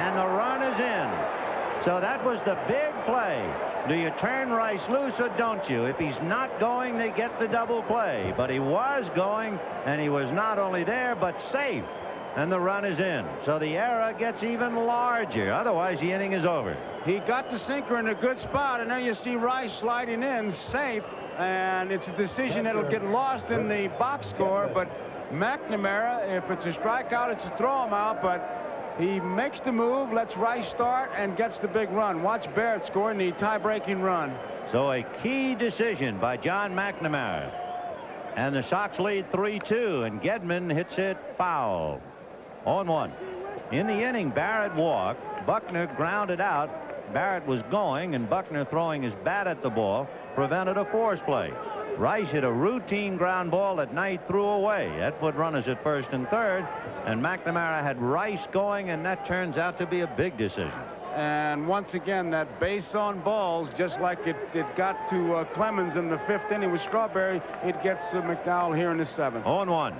And the run is in. So that was the big play. Do you turn Rice loose or don't you? If he's not going, they get the double play. But he was going, and he was not only there, but safe. And the run is in. So the error gets even larger. Otherwise, the inning is over. He got the sinker in a good spot, and now you see Rice sliding in safe. And it's a decision that'll get lost in the box score, but McNamara, if it's a strikeout, it's a throw him out, but he makes the move, lets Rice start, and gets the big run. Watch Barrett scoring the tie-breaking run. So a key decision by John McNamara. And the Sox lead 3-2, and Gedman hits it foul. 0-1. In the inning, Barrett walked. Buckner grounded out. Barrett was going, and Buckner throwing his bat at the ball prevented a force play. Rice hit a routine ground ball that Knight threw away. That put runners at first and third, and McNamara had Rice going, and that turns out to be a big decision. And once again, that base on balls, just like it got to Clemens in the 5th inning with Strawberry, it gets McDowell here in the 7th. 0-1.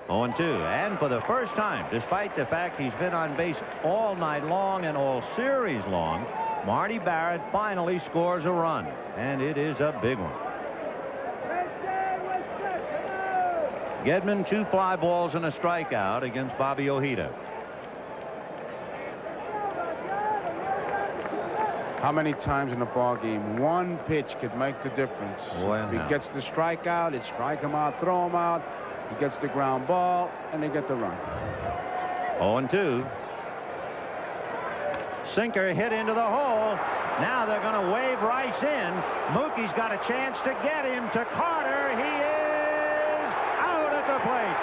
0-2. And for the first time, despite the fact he's been on base all night long and all series long, Marty Barrett finally scores a run, and it is a big one. Gedman, 2 fly balls and a strikeout against Bobby Ojeda. How many times in a ball game one pitch could make the difference? If he gets the strikeout, it's strike him out, throw him out. He gets the ground ball, and they get the run. 0-2. Sinker hit into the hole. Now they're going to wave Rice in. Mookie's got a chance to get him to Carter. He is out at the plate.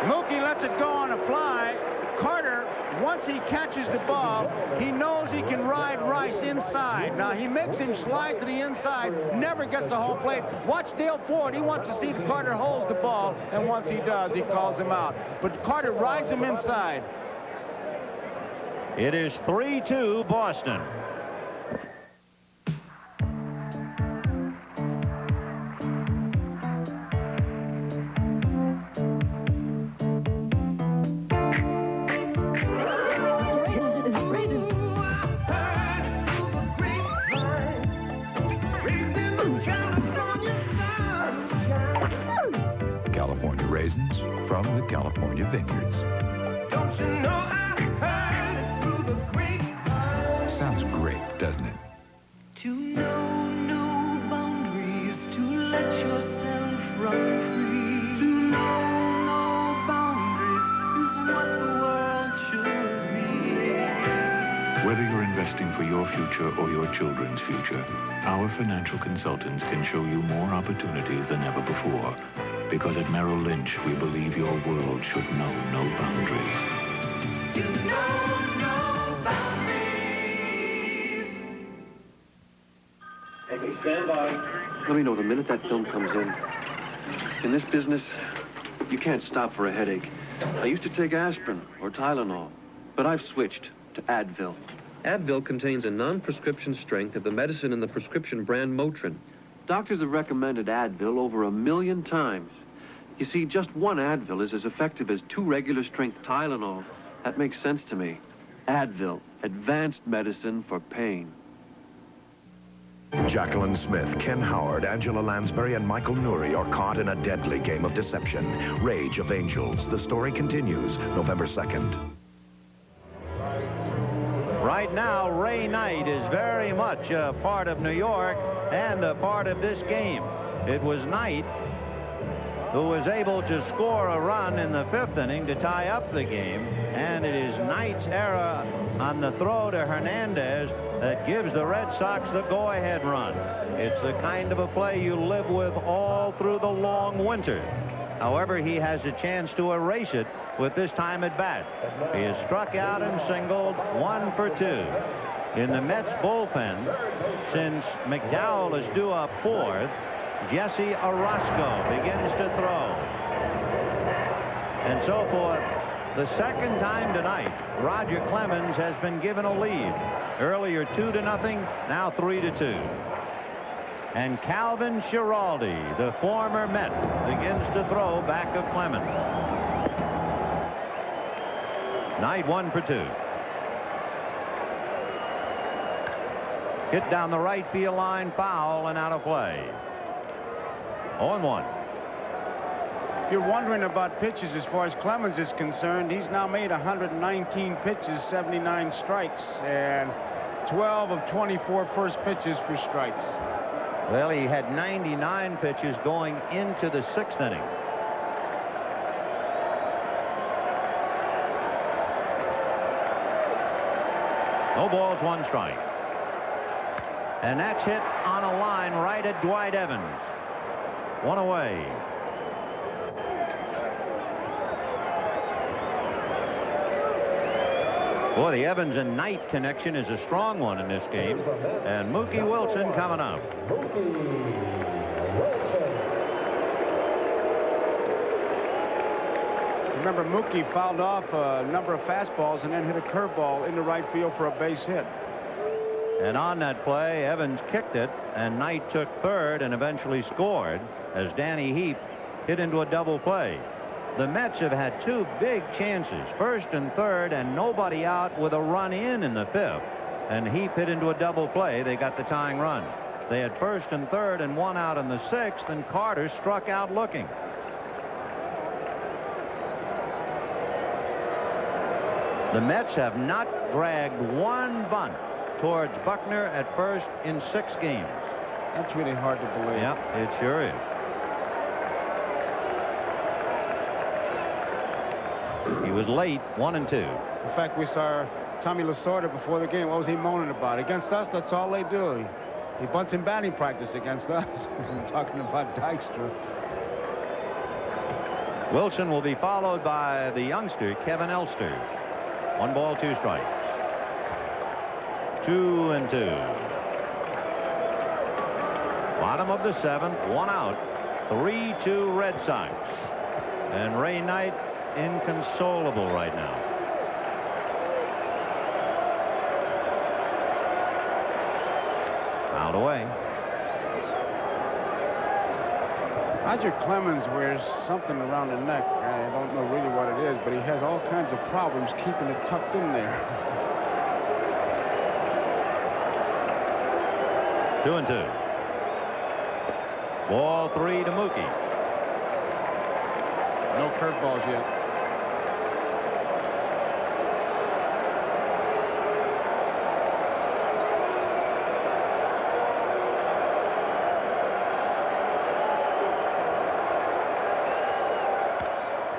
Mookie lets it go on a fly. Carter, once he catches the ball, he knows he can ride Rice inside. Now, he makes him slide to the inside, never gets the whole plate. Watch Dale Ford. He wants to see if Carter holds the ball, and once he does, he calls him out. But Carter rides him inside. It is 3-2 Boston. California raisins from the California vineyards. Don't you know I heard it through the grapevine? Sounds great, doesn't it? To know no boundaries, to let yourself run free. To know no boundaries is what the world should be. Whether you're investing for your future or your children's future, our financial consultants can show you more opportunities than ever before. Because at Merrill Lynch, we believe your world should know no boundaries. To know no boundaries. Okay, stand by. Let me know the minute that film comes in. In this business, you can't stop for a headache. I used to take aspirin or Tylenol, but I've switched to Advil. Advil contains a non-prescription strength of the medicine in the prescription brand Motrin. Doctors have recommended Advil over 1 million times. You see, just one Advil is as effective as 2 regular-strength Tylenol. That makes sense to me. Advil, advanced medicine for pain. Jacqueline Smith, Ken Howard, Angela Lansbury, and Michael Nouri are caught in a deadly game of deception. Rage of Angels. The story continues November 2nd. Right now, Ray Knight is very much a part of New York and a part of this game. It was Knight who was able to score a run in the 5th inning to tie up the game, and it is Knight's error on the throw to Hernandez that gives the Red Sox the go-ahead run. It's the kind of a play you live with all through the long winter. However, he has a chance to erase it with this time at bat. He is struck out and singled, 1 for 2. In the Mets bullpen, since McDowell is due up 4th, Jesse Orozco begins to throw. And so for the second time tonight, Roger Clemens has been given a lead. Earlier 2-0, now 3-2. And Calvin Schiraldi, the former Met, begins to throw back of Clemens. Knight 1 for 2. Hit down the right field line, foul and out of play. 0-1. If you're wondering about pitches as far as Clemens is concerned, he's now made 119 pitches, 79 strikes, and 12 of 24 first pitches for strikes. Well, he had 99 pitches going into the 6th inning. No balls, 1 strike. And that's hit on a line right at Dwight Evans. One away. Boy, the Evans and Knight connection is a strong one in this game. And Mookie Wilson coming up. Remember, Mookie fouled off a number of fastballs and then hit a curveball into right field for a base hit. And on that play, Evans kicked it, and Knight took third and eventually scored as Danny Heap hit into a double play. The Mets have had two big chances, first and third, and nobody out with a run in the fifth. And Heap hit into a double play. They got the tying run. They had first and third and one out in the sixth, and Carter struck out looking. The Mets have not dragged one bunt towards Buckner at first in 6 games. That's really hard to believe. Yeah, it sure is. He was late, 1-2. In fact, we saw Tommy Lasorda before the game. What was he moaning about? Against us, that's all they do. He bunts in batting practice against us. I'm talking about Dykstra. Wilson will be followed by the youngster, Kevin Elster. 1 ball, 2 strikes. 2-2. Bottom of the 7th, 1 out. 3-2 Red Sox. And Ray Knight inconsolable right now. Fouled away. Roger Clemens wears something around the neck. I don't know really what it is, but he has all kinds of problems keeping it tucked in there. 2-2. Ball 3 to Mookie. No curveballs yet.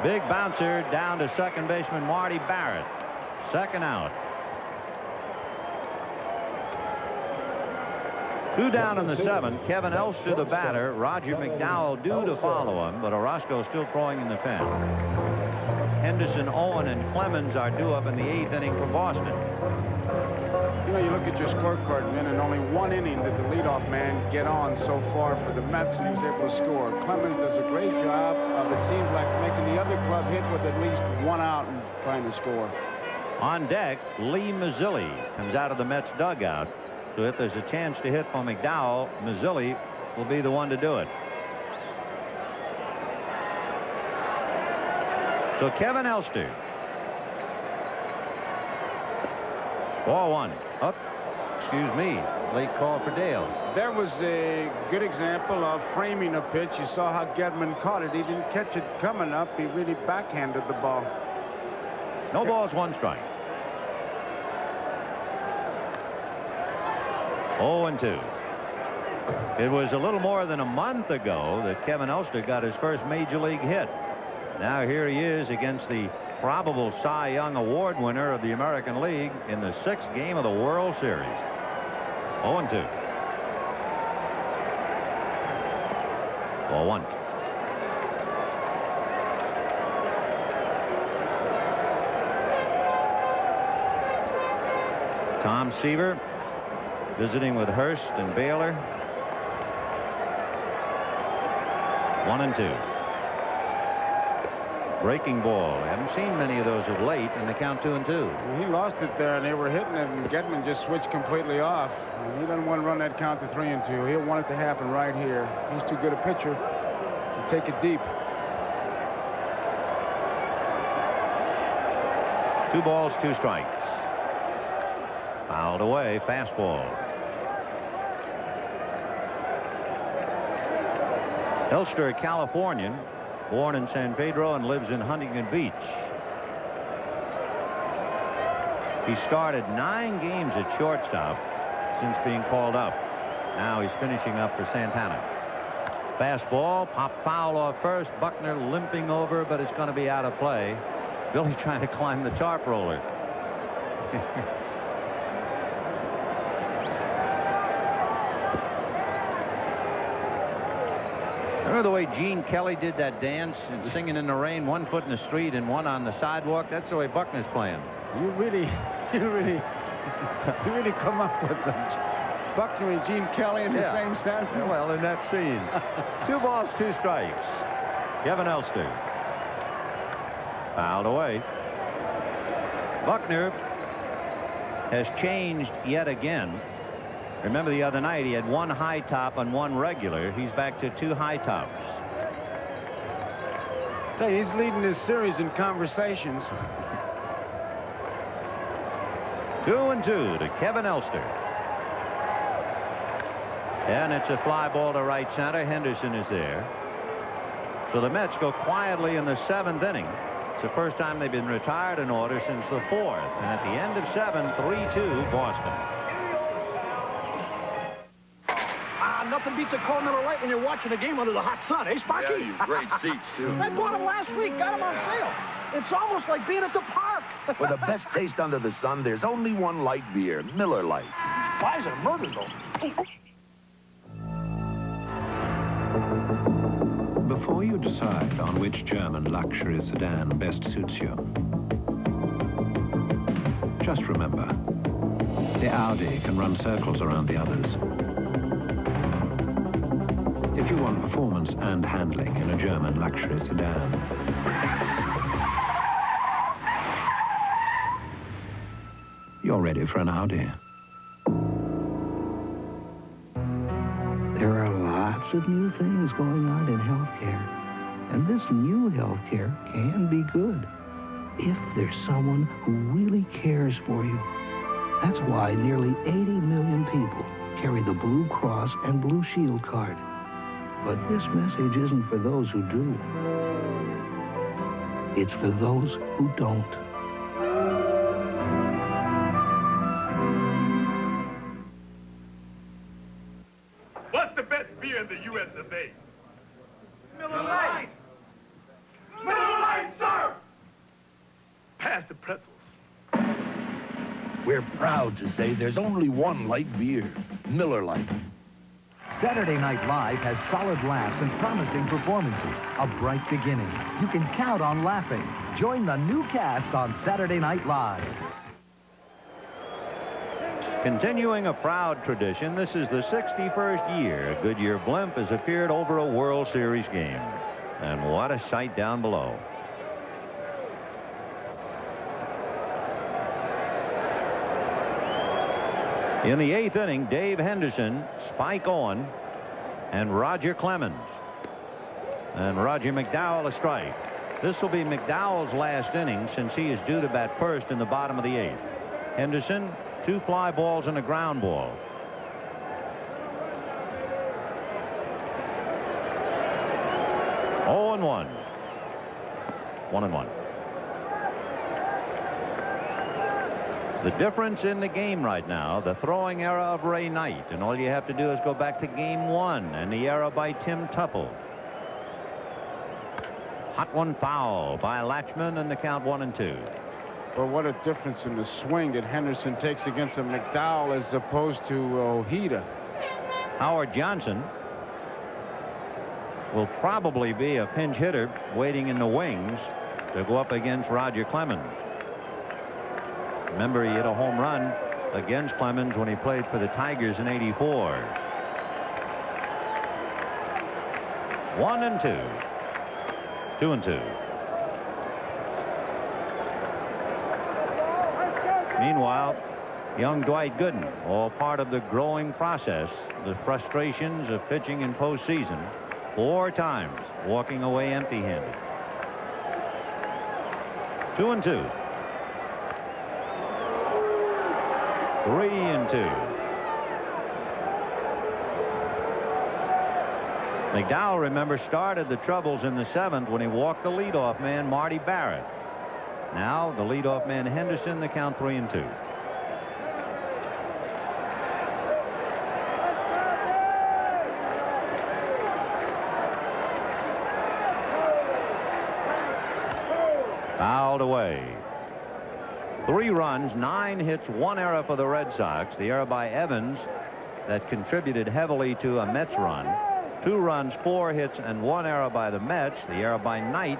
Big bouncer down to second baseman Marty Barrett. 2nd out. 2 down in the 7th. Kevin Elster the batter. Roger McDowell due to follow him, but Orozco still throwing in the 10th. Henderson, Owen, and Clemens are due up in the 8th inning for Boston. You know, you look at your scorecard, man, and only 1 inning did the leadoff man get on so far for the Mets, and he was able to score. Clemens does a great job of, it seems like, making the other club hit with at least 1 out and trying to score. On deck, Lee Mazzilli comes out of the Mets dugout. So if there's a chance to hit for McDowell, Mazzilli will be the one to do it. So Kevin Elster. Ball 1. Up. Excuse me. Late call for Dale. There was a good example of framing a pitch. You saw how Gedman caught it. He didn't catch it coming up. He really backhanded the ball. No balls, 1 strike. 0-2. It was a little more than a month ago that Kevin Elster got his first major league hit. Now here he is against the probable Cy Young Award winner of the American League in the 6th game of the World Series. 0-2. Ball 1. Tom Seaver visiting with Hurst and Baylor. 1-2. Breaking ball. Haven't seen many of those of late, and the count 2-2. He lost it there, and they were hitting it, and Gedman just switched completely off. And he doesn't want to run that count to 3-2. He'll want it to happen right here. He's too good a pitcher to take it deep. 2 balls, 2 strikes. Fouled away. Fastball. Elster, a Californian, born in San Pedro and lives in Huntington Beach. He started 9 games at shortstop since being called up. Now he's finishing up for Santana. Fastball, pop foul off first. Buckner limping over, but it's going to be out of play. Billy trying to climb the tarp roller. Remember the way Gene Kelly did that dance and singing in the rain, one foot in the street and one on the sidewalk? That's the way Buckner's playing. You really come up with them. Buckner and Gene Kelly in the same sentence. Well, in that scene. 2 balls, 2 strikes. Kevin Elster. Fouled away. Buckner has changed yet again. Remember the other night he had 1 high top and 1 regular. He's back to 2 high tops. Tell you, he's leading this series in conversations. 2-2 to Kevin Elster. And it's a fly ball to right center. Henderson is there. So the Mets go quietly in the 7th inning. It's the first time they've been retired in order since the 4th. And at the end of 7, 3-2 Boston. Nothing beats a cold Miller Lite when you're watching a game under the hot sun, eh, Sparky? Yeah, great seats, too. I bought them last week, got them on sale. It's almost like being at the park. For the best taste under the sun, there's only one light beer, Miller Lite. Buys are murder, though. Before you decide on which German luxury sedan best suits you, just remember, the Audi can run circles around the others. If you want performance and handling in a German luxury sedan, you're ready for an Audi. There are lots of new things going on in healthcare, and this new healthcare can be good if there's someone who really cares for you. That's why nearly 80 million people carry the Blue Cross and Blue Shield card. But this message isn't for those who do. It's for those who don't. What's the best beer in the U.S. of A? Miller Lite. Miller Lite, sir. Pass the pretzels. We're proud to say there's only one light beer, Miller Lite. Saturday Night Live has solid laughs and promising performances. A bright beginning. You can count on laughing. Join the new cast on Saturday Night Live. Continuing a proud tradition, this is the 61st year Goodyear Blimp has appeared over a World Series game. And what a sight down below. In the 8th inning, Dave Henderson, Spike Owen, and Roger Clemens. And Roger McDowell a strike. This will be McDowell's last inning since he is due to bat first in the bottom of the 8th. Henderson, 2 fly balls and a ground ball. Oh and 1. 1-1. The difference in the game right now, the throwing era of Ray Knight, and all you have to do is go back to game 1 and the era by Tim Tuffle. Hot one foul by Latchman, and the count 1-2. Well, what a difference in the swing that Henderson takes against a McDowell as opposed to Ojeda. Howard Johnson will probably be a pinch hitter waiting in the wings to go up against Roger Clemens. Remember, he hit a home run against Clemens when he played for the Tigers in '84. 1-2. 2-2. Meanwhile, young Dwight Gooden, all part of the growing process, the frustrations of pitching in postseason, 4 times walking away empty-handed. 2-2. 3-2. McDowell, remember, started the troubles in the 7th when he walked the leadoff man, Marty Barrett. Now the leadoff man, Henderson, the count 3-2. Fouled away. 3 runs, 9 hits, 1 error for the Red Sox. The error by Evans that contributed heavily to a Mets run. 2 runs, 4 hits, and 1 error by the Mets. The error by Knight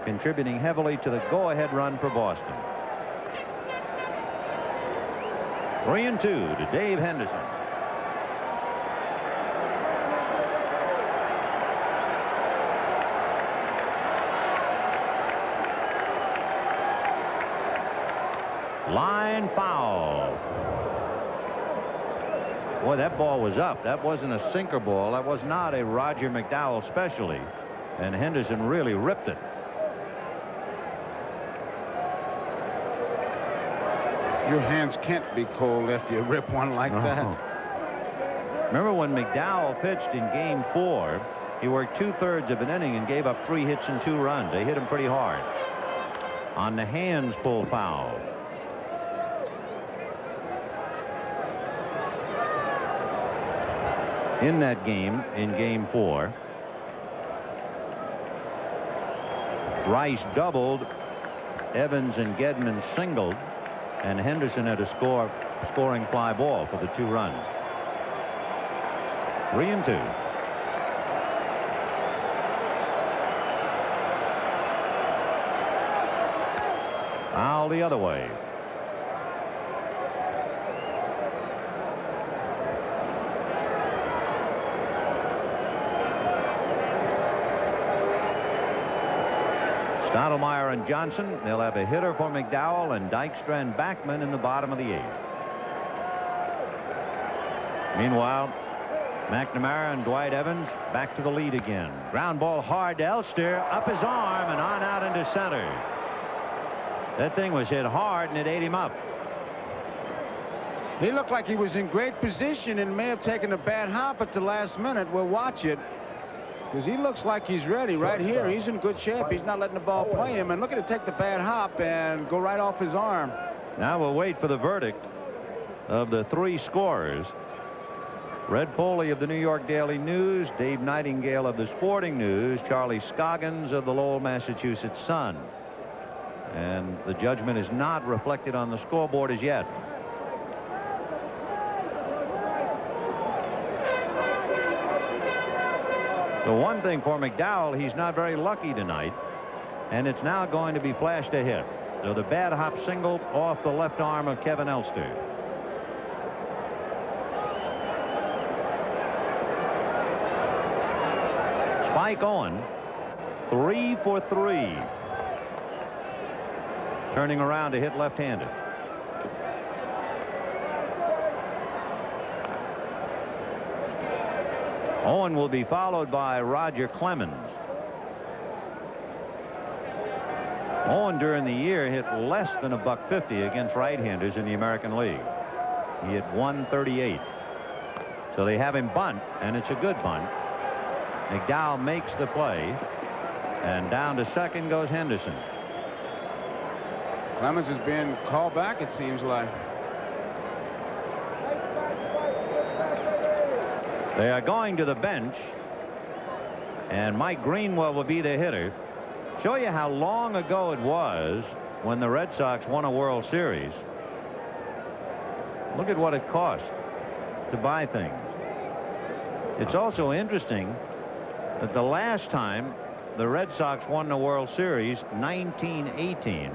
contributing heavily to the go-ahead run for Boston. 3-2 to Dave Henderson. Line foul. Boy, that ball was up. That wasn't a sinker ball. That was not a Roger McDowell specialty. And Henderson really ripped it. Your hands can't be cold after you rip one like that. Remember when McDowell pitched in Game 4, he worked 2/3 of an inning and gave up 3 hits and 2 runs. They hit him pretty hard. On the hands pull foul. In that game, in Game 4, Rice doubled, Evans and Gedman singled, and Henderson had a scoring fly ball for the 2 runs. 3-2. Foul the other way. Stottlemyre and Johnson. They'll have a hitter for McDowell and Dykstra and Backman in the bottom of the 8th. Meanwhile, McNamara and Dwight Evans back to the lead again. Ground ball hard to Elster, up his arm and on out into center. That thing was hit hard and it ate him up. He looked like he was in great position and may have taken a bad hop at the last minute. We'll watch it. Because he looks like he's ready right here. He's in good shape. He's not letting the ball play him. And look at it take the bad hop and go right off his arm. Now we'll wait for the verdict of the 3 scorers. Red Foley of the New York Daily News, Dave Nightingale of the Sporting News, Charlie Scoggins of the Lowell, Massachusetts Sun. And the judgment is not reflected on the scoreboard as yet. The one thing for McDowell, he's not very lucky tonight, and it's now going to be flashed a hit. So the bad hop single off the left arm of Kevin Elster. Spike Owen, 3 for 3. Turning around to hit left-handed. Owen will be followed by Roger Clemens. Owen during the year hit less than a .150 against right-handers in the American League. He hit .138. So they have him bunt, and it's a good bunt. McDowell makes the play, and down to second goes Henderson. Clemens is being called back, it seems like. They are going to the bench, and Mike Greenwell will be the hitter. Show you how long ago it was when the Red Sox won a World Series. Look at what it cost to buy things. It's also interesting that the last time the Red Sox won the World Series, 1918,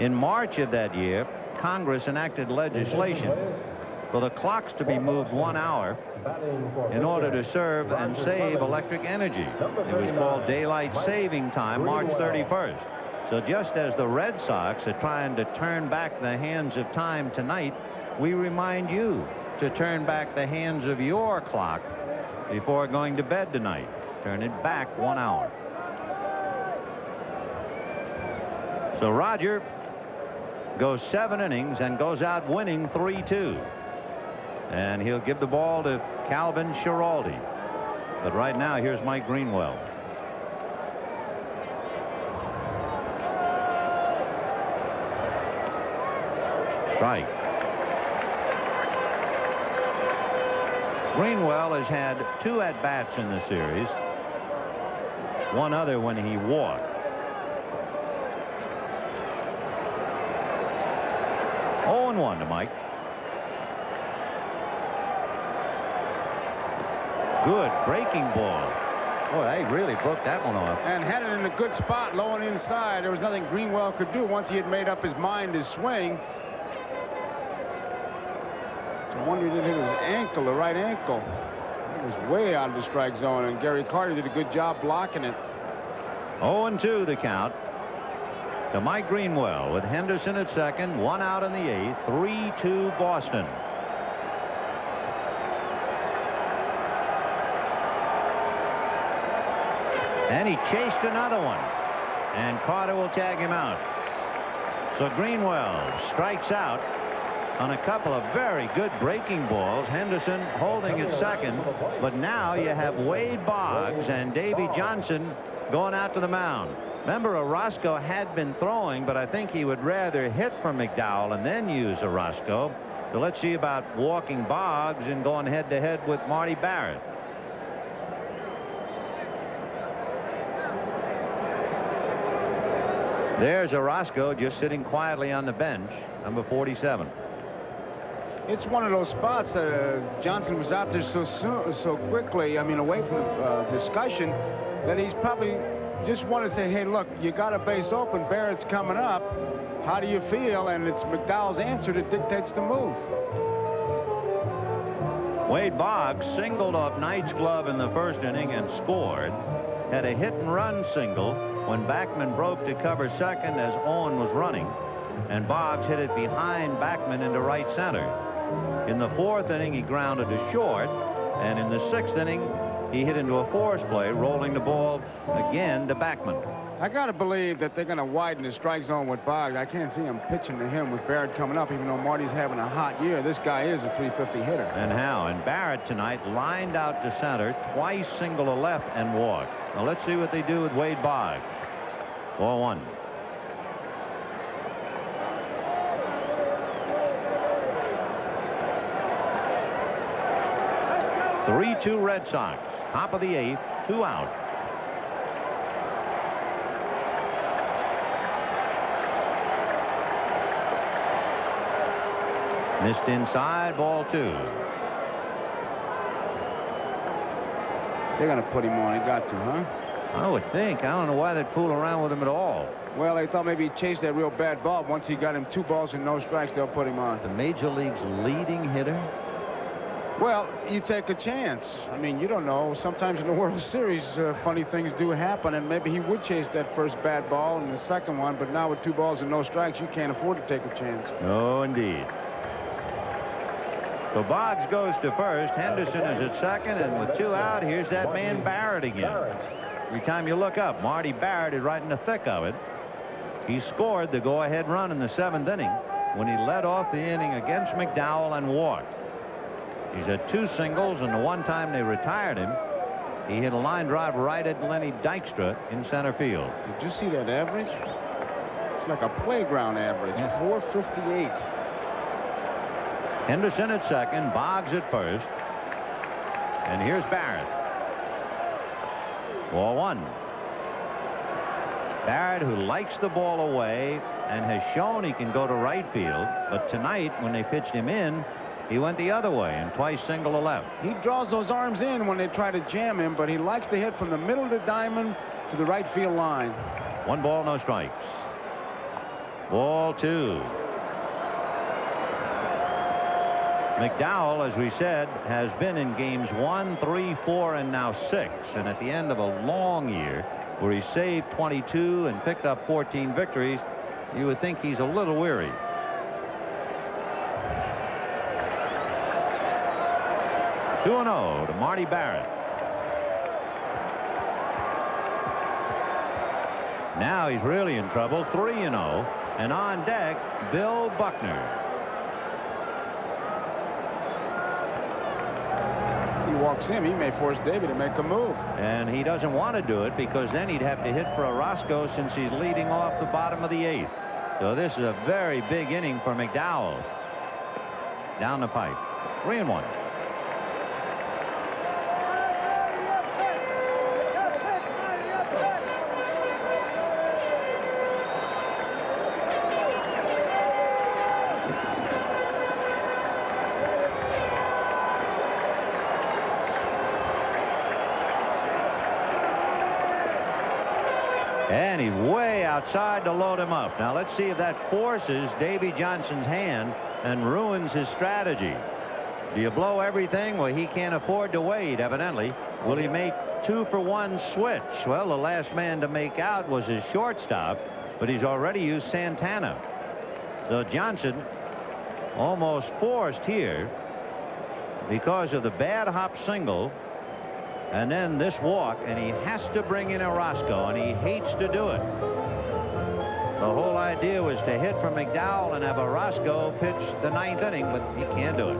in March of that year, Congress enacted legislation for the clocks to be moved 1 hour in order to serve and save electric energy. It was called daylight saving time, March 31st. So just as the Red Sox are trying to turn back the hands of time tonight, we remind you to turn back the hands of your clock before going to bed tonight. Turn it back 1 hour. So Roger goes 7 innings and goes out winning 3-2. And he'll give the ball to Calvin Schiraldi. But right now, here's Mike Greenwell. Strike. Greenwell has had 2 at-bats in the series. One other when he walked. 0-1 to Mike. Good breaking ball. Boy, they really broke that one off. And had it in a good spot, low and inside. There was nothing Greenwell could do once he had made up his mind to swing. It's a wonder he didn't hit his ankle, the right ankle. It was way out of the strike zone, and Gary Carter did a good job blocking it. 0-2 the count to Mike Greenwell with Henderson at second, 1 out in the 8th, 3-2 Boston. And he chased another one, and Carter will tag him out. So Greenwell strikes out on a couple of very good breaking balls. Henderson holding at second, but now you have Wade Boggs and Davy Johnson going out to the mound. Remember, Orozco had been throwing, but I think he would rather hit from McDowell and then use Orozco. So let's see about walking Boggs and going head-to-head with Marty Barrett. There's Orozco just sitting quietly on the bench, number 47. It's one of those spots that Johnson was out there so quickly, I mean, away from the discussion, that he's probably just wanted to say, hey, look, you got a base open, Barrett's coming up. How do you feel? And it's McDowell's answer that dictates the move. Wade Boggs singled off Knight's glove in the first inning and scored. Had a hit-and-run single when Backman broke to cover second as Owen was running, and Boggs hit it behind Backman into right center. In the 4th inning, he grounded to short, and in the 6th inning, he hit into a force play, rolling the ball again to Backman. I got to believe that they're going to widen the strike zone with Boggs. I can't see him pitching to him with Barrett coming up, even though Marty's having a hot year. This guy is a 350 hitter. And how? And Barrett tonight lined out to center, twice single to left and walked. Now let's see what they do with Wade Boggs. 4-1. Three-2 Red Sox. Top of the 8th, 2 out. Missed inside, ball 2. They're going to put him on. He got to, huh? I would think. I don't know why they'd fool around with him at all. Well, they thought maybe he chased that real bad ball. Once he got him 2 balls and no strikes, they'll put him on. The Major League's leading hitter? Well, you take a chance. I mean, you don't know. Sometimes in the World Series, funny things do happen, and maybe he would chase that first bad ball and the second one, but now with 2 balls and no strikes, you can't afford to take a chance. No, indeed. So Boggs goes to first. Henderson is at second, and with 2 out, here's that man Barrett again. Every time you look up, Marty Barrett is right in the thick of it. He scored the go-ahead run in the 7th inning when he led off the inning against McDowell and walked. He's had 2 singles, and the one time they retired him, he hit a line drive right at Lenny Dykstra in center field. Did you see that average? It's like a playground average. 458. Henderson at second, Boggs at first, and here's Barrett. 4-1. Barrett, who likes the ball away and has shown he can go to right field, but tonight when they pitched him in, he went the other way and twice single to left. He draws those arms in when they try to jam him, but he likes to hit from the middle of the diamond to the right field line. 1 ball, no strikes. Ball 2. McDowell, as we said, has been in games 1, 3, 4, and now 6. And at the end of a long year where he saved 22 and picked up 14 victories, you would think he's a little weary. Two 2-0 to Marty Barrett. Now he's really in trouble. 3-0. And on deck, Bill Buckner. He walks in, he may force Davey to make a move. And he doesn't want to do it because then he'd have to hit for Orozco since he's leading off the bottom of the 8th. So this is a very big inning for McDowell. Down the pipe. 3-1. And he's way outside to load him up. Now let's see if that forces Davy Johnson's hand and ruins his strategy. Do you blow everything? Well, he can't afford to wait, evidently. Will he make 2-for-1 switch? Well, the last man to make out was his shortstop, but he's already used Santana. So Johnson almost forced here because of the bad hop single and then this walk, and he has to bring in Orozco, and he hates to do it. The whole idea was to hit from McDowell and have Orozco pitch the 9th inning, but he can't do it.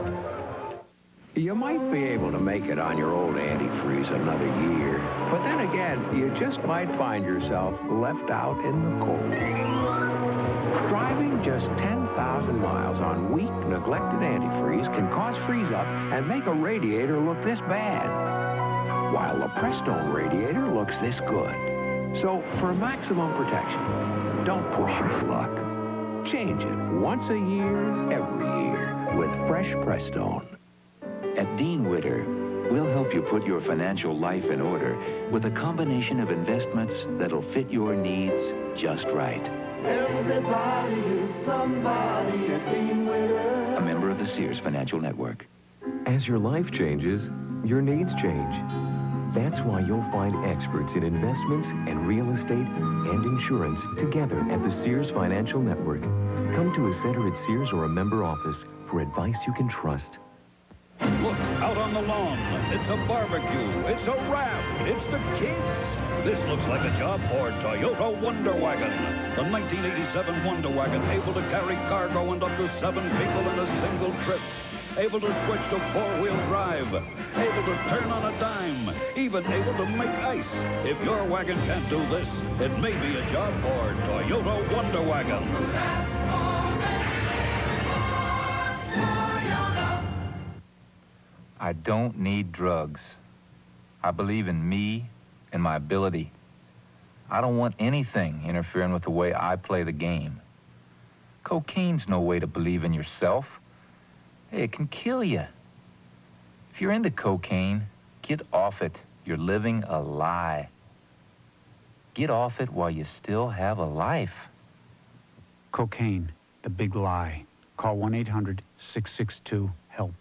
You might be able to make it on your old antifreeze another year, but then again, you just might find yourself left out in the cold. Driving just 10,000 miles on weak, neglected antifreeze can cause freeze-up and make a radiator look this bad, while the Prestone radiator looks this good. So, for maximum protection, don't push your luck. Change it once a year, every year, with fresh Prestone. At Dean Witter, we'll help you put your financial life in order with a combination of investments that'll fit your needs just right. Everybody is somebody at Dean Witter. A member of the Sears Financial Network. As your life changes, your needs change. That's why you'll find experts in investments and real estate and insurance together at the Sears Financial Network. Come to a center at Sears or a member office for advice you can trust. Look, out on the lawn. It's a barbecue. It's a raft. It's the kids. This looks like a job for Toyota Wonder Wagon. The 1987 Wonder Wagon, able to carry cargo and up to 7 people in a single trip. Able to switch to 4-wheel drive. Able to turn on a dime. Even able to make ice. If your wagon can't do this, it may be a job for Toyota Wonder Wagon. I don't need drugs. I believe in me and my ability. I don't want anything interfering with the way I play the game. Cocaine's no way to believe in yourself. Hey, it can kill you. If you're into cocaine, get off it. You're living a lie. Get off it while you still have a life. Cocaine, the big lie. Call 1-800-662-HELP.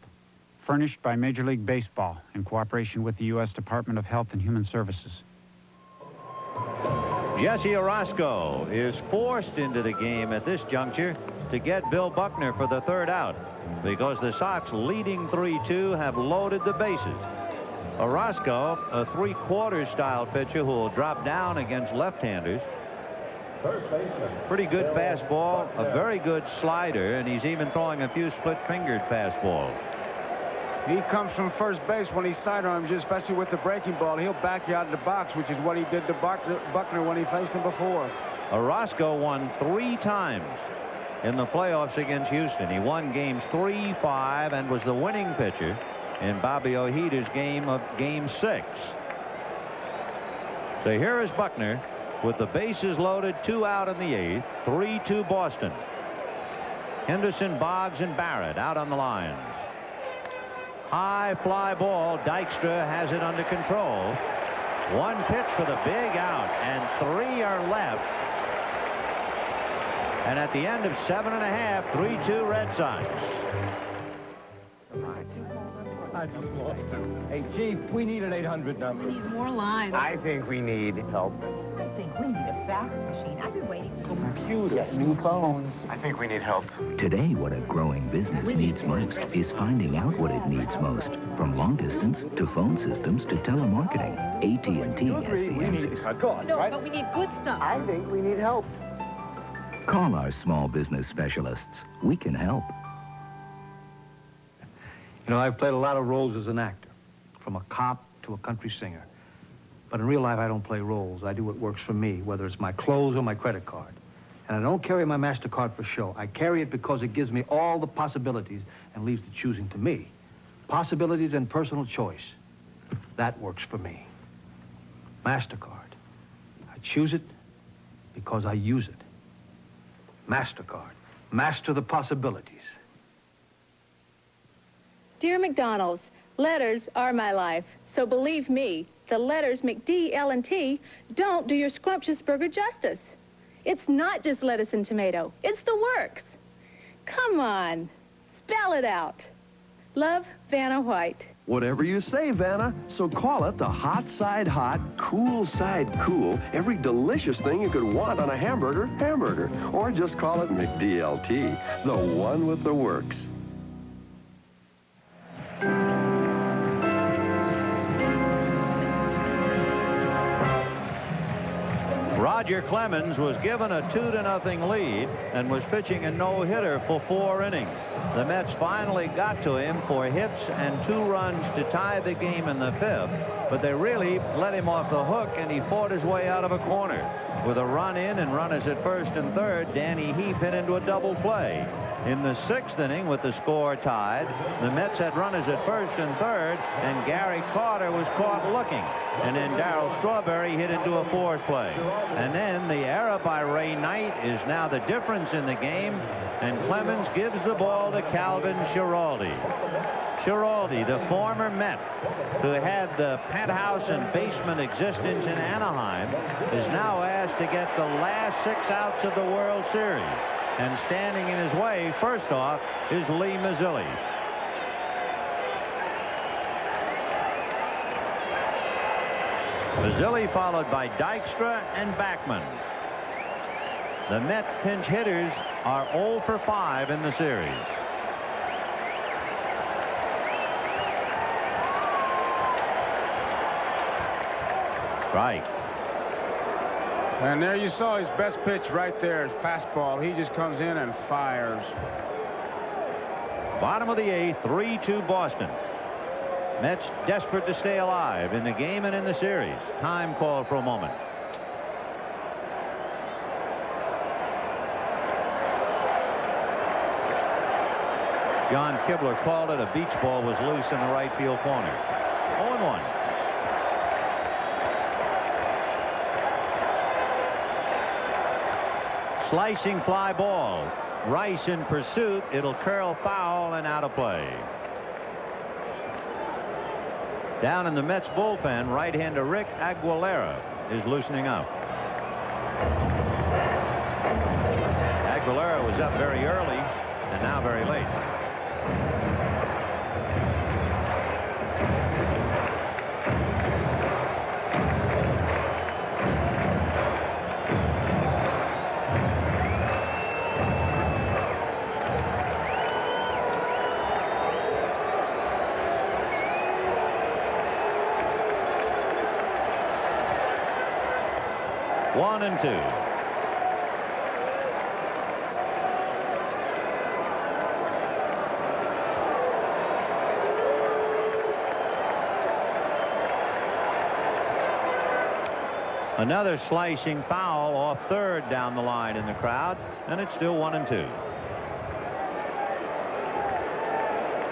Furnished by Major League Baseball in cooperation with the U.S. Department of Health and Human Services. Jesse Orozco is forced into the game at this juncture to get Bill Buckner for the 3rd out because the Sox, leading 3-2, have loaded the bases. Orozco, a 3/4 style pitcher who will drop down against left-handers. Pretty good fastball, a very good slider, and he's even throwing a few split-fingered fastballs. He comes from first base when he's sidearms, especially with the breaking ball. He'll back you out of the box, which is what he did to Buckner when he faced him before. Orozco won 3 times in the playoffs against Houston. He won games 3, 5, and was the winning pitcher in Bobby Ojeda's game of Game 6. So here is Buckner with the bases loaded, 2 out in the 8th, 3-2 Boston. Henderson, Boggs, and Barrett out on the line. High fly ball. Dykstra has it under control. 1 pitch for the big out, and 3 are left. And at the end of 7.5, 3-2 Red Sox. I just lost him. Hey, Chief, we need an 800 number. We need more lines. I think we need help. I think we need a fax machine. I've been waiting for Computers, new phones. I think we need help. Today, what a growing business needs most is finding out what it needs most. From long distance to phone systems to telemarketing, AT&T has the answers. No, but we need good stuff. I think we need help. Call our small business specialists. We can help. You know, I've played a lot of roles as an actor, from a cop to a country singer. But in real life, I don't play roles. I do what works for me, whether it's my clothes or my credit card. And I don't carry my MasterCard for show. I carry it because it gives me all the possibilities and leaves the choosing to me. Possibilities and personal choice. That works for me. MasterCard. I choose it because I use it. MasterCard. Master the possibilities. Dear McDonald's, letters are my life, so believe me, The letters McD, L, and T don't do your scrumptious burger justice. It's not just lettuce and tomato. It's the works. Come on, spell it out. Love, Vanna White. Whatever you say, Vanna. So call it the hot side hot, cool side cool, every delicious thing you could want on a hamburger, hamburger. Or just call it McDLT, the one with the works. Roger Clemens was given a 2-0 lead and was pitching a no-hitter for 4 innings. The Mets finally got to him for hits and 2 runs to tie the game in the 5th, but they really let him off the hook, and he fought his way out of a corner. With a run in and runners at first and third, Danny Heap hit into a double play. In the 6th inning, with the score tied, the Mets had runners at first and third, and Gary Carter was caught looking. And then Darryl Strawberry hit into a force play. And then the error by Ray Knight is now the difference in the game, and Clemens gives the ball to Calvin Schiraldi. Schiraldi, the former Met, who had the penthouse and basement existence in Anaheim, is now asked to get the last 6 outs of the World Series. And standing in his way, first off, is Lee Mazzilli. Mazzilli followed by Dykstra and Backman. The Met pinch hitters are 0 for 5 in the series. Strike. And there you saw his best pitch right there, his fastball. He just comes in and fires. Bottom of the 8th, 3-2 Boston. Mets desperate to stay alive in the game and in the series. Time called for a moment. John Kibler called it. A beach ball was loose in the right field corner. 0-1. Slicing fly ball. Rice in pursuit. It'll curl foul and out of play. Down in the Mets bullpen, right-hander Rick Aguilera is loosening up. Aguilera was up very early and now very late. One and 2. Another slicing foul off third down the line in the crowd, and it's still 1 and 2.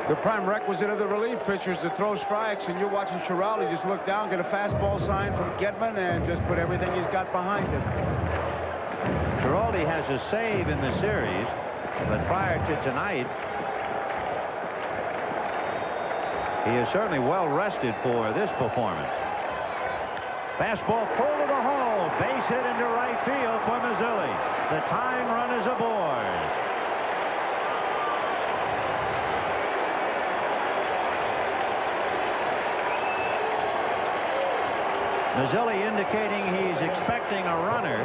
The prime requisite of the relief pitchers to throw strikes, and you're watching Schiraldi just look down, get a fastball sign from Gedman, and just put everything he's got behind him. Schiraldi has a save in the series, but prior to tonight, he is certainly well rested for this performance. Fastball full to the hole, base hit into right field for Mazzilli. The tying run is aboard. Mazzilli indicating he's expecting a runner.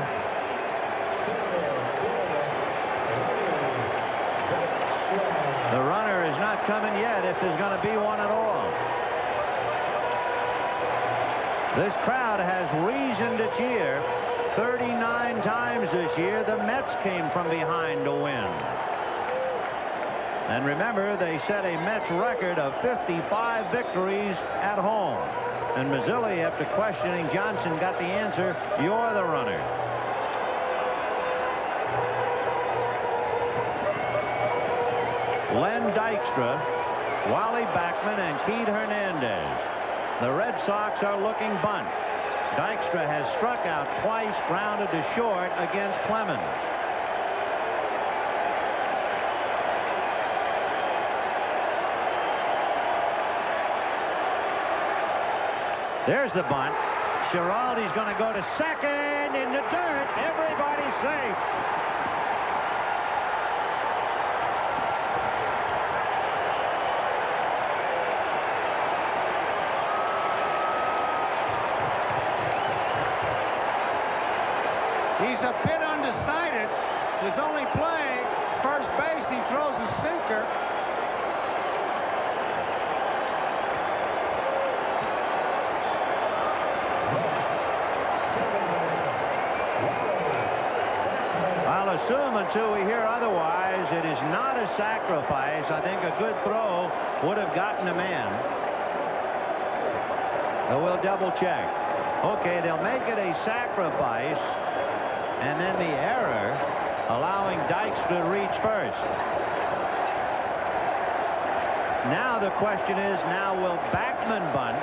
The runner is not coming yet, if there's going to be one at all. This crowd has reason to cheer. 39 times this year, the Mets came from behind to win. And remember, they set a Mets record of 55 victories at home. And Mazzilli, after questioning Johnson, got the answer, you're the runner. Len Dykstra, Wally Backman, and Keith Hernandez. The Red Sox are looking bunt. Dykstra has struck out twice, grounded to short against Clemens. There's the bunt. Schiraldi's going to go to second in the dirt. Everybody's safe. He's a bit undecided. His only play, first base, he throws a sinker. I'll assume until we hear otherwise, it is not a sacrifice. I think a good throw would have gotten a man. So we'll double check. Okay, they'll make it a sacrifice. And then the error allowing Dykstra to reach first. Now the question is, now will Backman bunt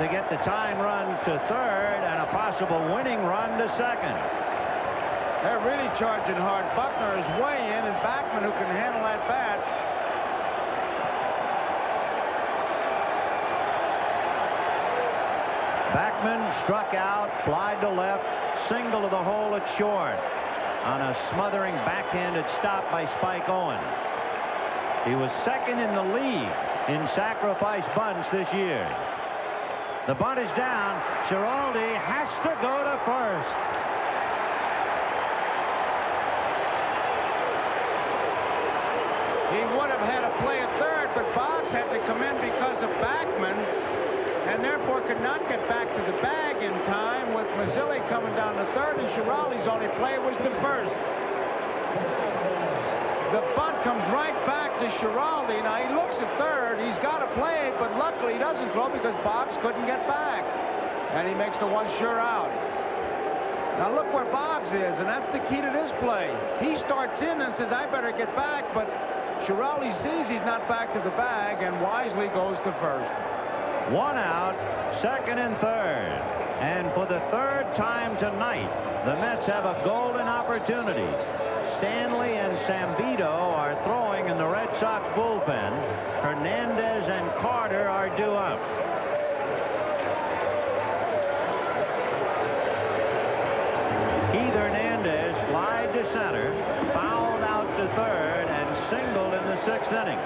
to get the tying run to third and a possible winning run to second? They're really charging hard. Buckner is way in, and Backman, who can handle that bat. Backman struck out, flied to left, single to the hole at short on a smothering backhanded stop by Spike Owen. He was second in the league in sacrifice bunts this year. The bunt is down. Schiraldi has to go to first. He would have had to play at third, but Boggs had to come in because of Backman, and therefore could not get back to the bag in time, with Mazzilli coming down to third, and Schiraldi's only play was to first. The bunt comes right back to Schiraldi. Now he looks at third. He's got to play it, but luckily he doesn't throw because Boggs couldn't get back. And he makes the one sure out. Now look where Boggs is, and that's the key to this play. He starts in and says, I better get back, but Schiraldi sees he's not back to the bag and wisely goes to first. One out, second and third. And for the third time tonight, the Mets have a golden opportunity. Stanley and Sambido are throwing in the Red Sox bullpen. Hernandez and Carter are due up. Keith Hernandez flied to center, fouled out to third, and singled in the sixth inning.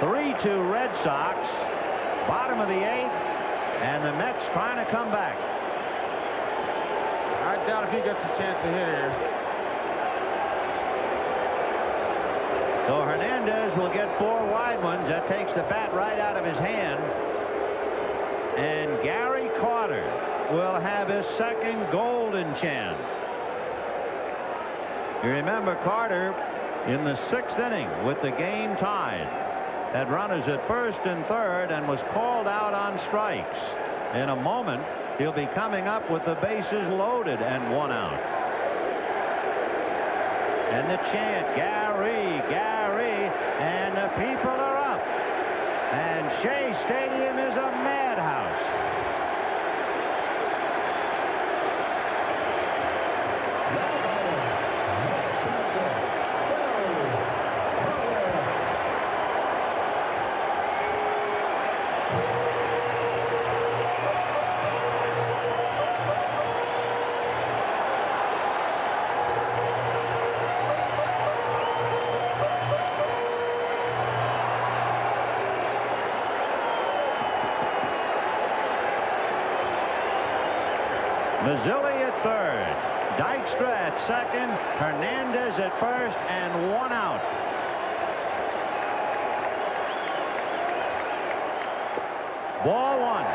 3-2 Red Sox, bottom of the eighth, and the Mets trying to come back. I doubt if he gets a chance to hit here. So Hernandez will get 4 wide ones. That takes the bat right out of his hand. And Gary Carter will have his second golden chance. You remember Carter in the sixth inning with the game tied had runners at first and third and was called out on strikes. In a moment, he'll be coming up with the bases loaded and 1 out. And the chant, Gary, Gary, and the people are up. And Shea Stadium is a madhouse. Mazzilli at third, Dykstra at second, Hernandez at first, and 1 out. Ball 1.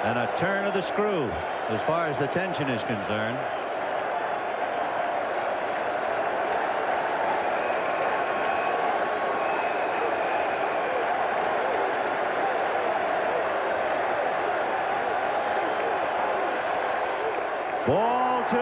And a turn of the screw as far as the tension is concerned. Ball 2.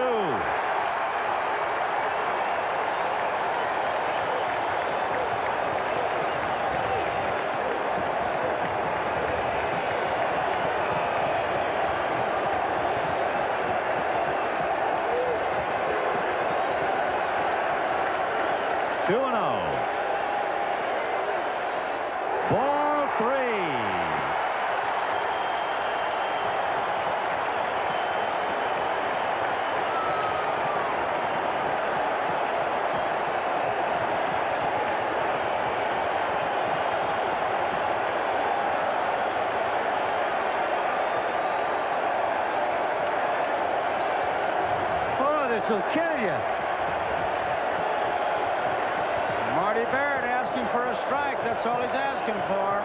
will kill you. Marty Barrett asking for a strike. That's all he's asking for.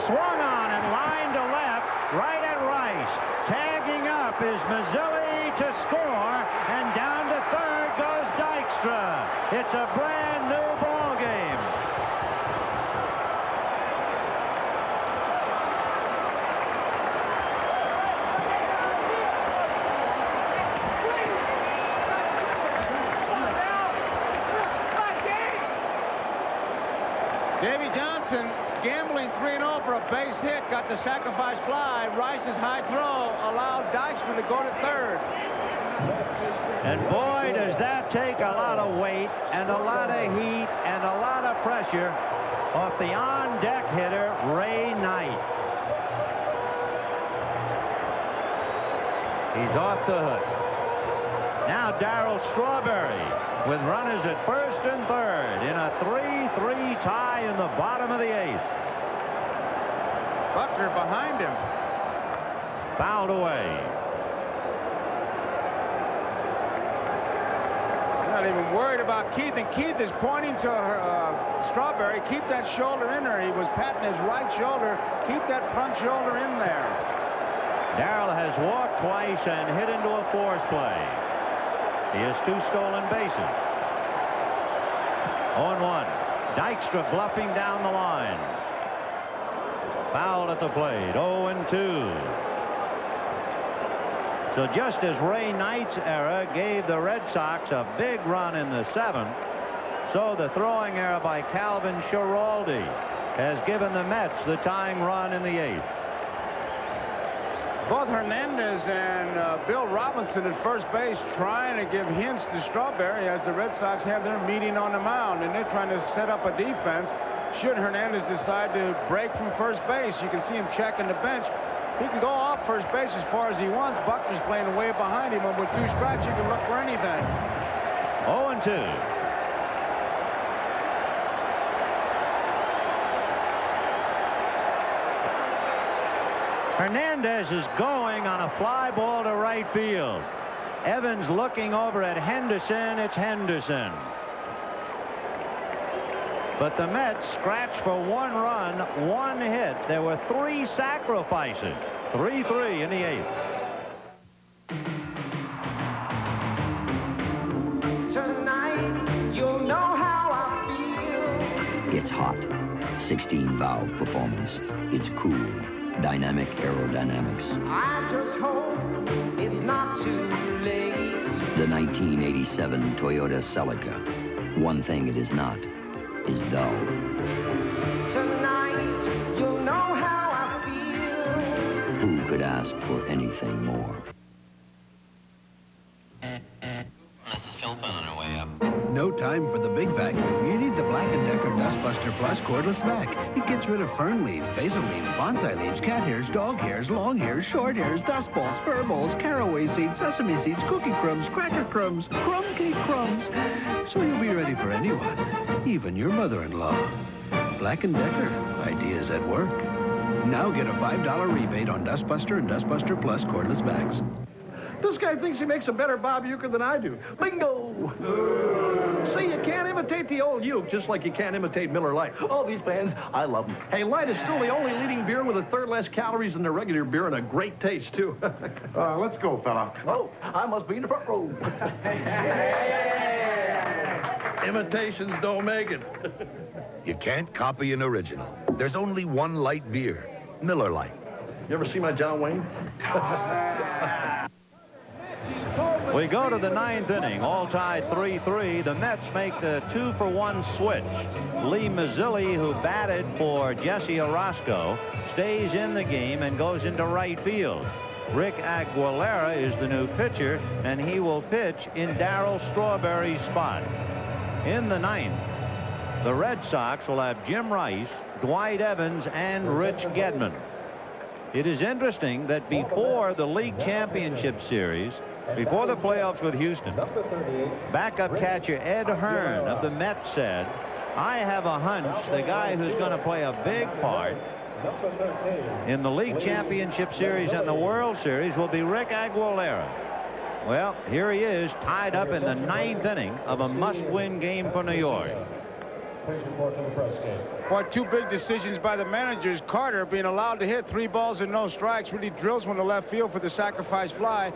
Swung on and line to left, right at Rice. Tagging up is Mazzilli to score, and down to third goes Dykstra. It's a brand new ball game. Davy Johnson gambling 3-0 for a base hit, got the sacrifice fly. Rice's high throw allowed Dykstra to go to third. And boy, does that take a lot of weight and a lot of heat and a lot of pressure off the on-deck hitter, Ray Knight. He's off the hook. Now Darryl Strawberry with runners at first and third in a 3-3 tie in the bottom of the eighth. Buckner behind him. Fouled away. Not even worried about Keith, and Keith is pointing to Strawberry. Keep that shoulder in there. He was patting his right shoulder. Keep that front shoulder in there. Darryl has walked twice and hit into a force play. He has 2 stolen bases. 0-1. Dykstra bluffing down the line. Foul at the plate. 0-2. So just as Ray Knight's era gave the Red Sox a big run in the 7th, so the throwing error by Calvin Schiraldi has given the Mets the tying run in the 8th. Both Hernandez and Bill Robinson at first base trying to give hints to Strawberry as the Red Sox have their meeting on the mound, and they're trying to set up a defense should Hernandez decide to break from first base. You can see him checking the bench. He can go off first base as far as he wants. Buckner's playing way behind him, and with 2 strikes, you can look for anything. 0-2. Hernandez is going on a fly ball to right field. Evans looking over at Henderson. It's Henderson. But the Mets scratched for 1 run, 1 hit. There were 3 sacrifices. 3-3 in the 8th. Tonight, you'll know how I feel. It's hot. 16-valve performance. It's cool. Dynamic aerodynamics. I just hope it's not too late. The 1987 Toyota Celica. One thing it is not is dull. Tonight, you'll know how I feel. Who could ask for anything more? Mrs. Philpin on her way up. No time for the big vacuum. You need the Black & Decker Dustbuster Plus cordless vac. It gets rid of fern leaves, basil leaves, bonsai leaves, cat hairs, dog hairs, long hairs, short hairs, dust balls, fur balls, caraway seeds, sesame seeds, cookie crumbs, cracker crumbs, crumb cake crumbs. So you'll be ready for anyone, even your mother-in-law. Black & Decker, ideas at work. Now get a $5 rebate on Dustbuster and Dustbuster Plus cordless vacs. This guy thinks he makes a better Bob Euchre than I do. Bingo! See, you can't imitate the old Uke just like you can't imitate Miller Lite. Oh, these fans, I love them. Hey, Light is still the only leading beer with 1/3 less calories than the regular beer and a great taste, too. Let's go, fella. Oh, I must be in the front row. Imitations don't make it. You can't copy an original. There's only one light beer, Miller Lite. You ever see my John Wayne? We go to the 9th inning, all tied 3-3. The Mets make the 2-for-1 switch. Lee Mazzilli, who batted for Jesse Orozco, stays in the game and goes into right field. Rick Aguilera is the new pitcher, and he will pitch in Darryl Strawberry's spot. In the 9th, the Red Sox will have Jim Rice, Dwight Evans, and Rich Gedman. It is interesting that before the League Championship Series, before the playoffs with Houston, backup catcher Ed Hearn of the Mets said, "I have a hunch the guy who's going to play a big part in the League Championship Series and the World Series will be Rick Aguilera." Well, here he is, tied up in the 9th inning of a must-win game for New York. Boy, 2 big decisions by the managers. Carter being allowed to hit 3 balls and no strikes, really drills one to left field for the sacrifice fly.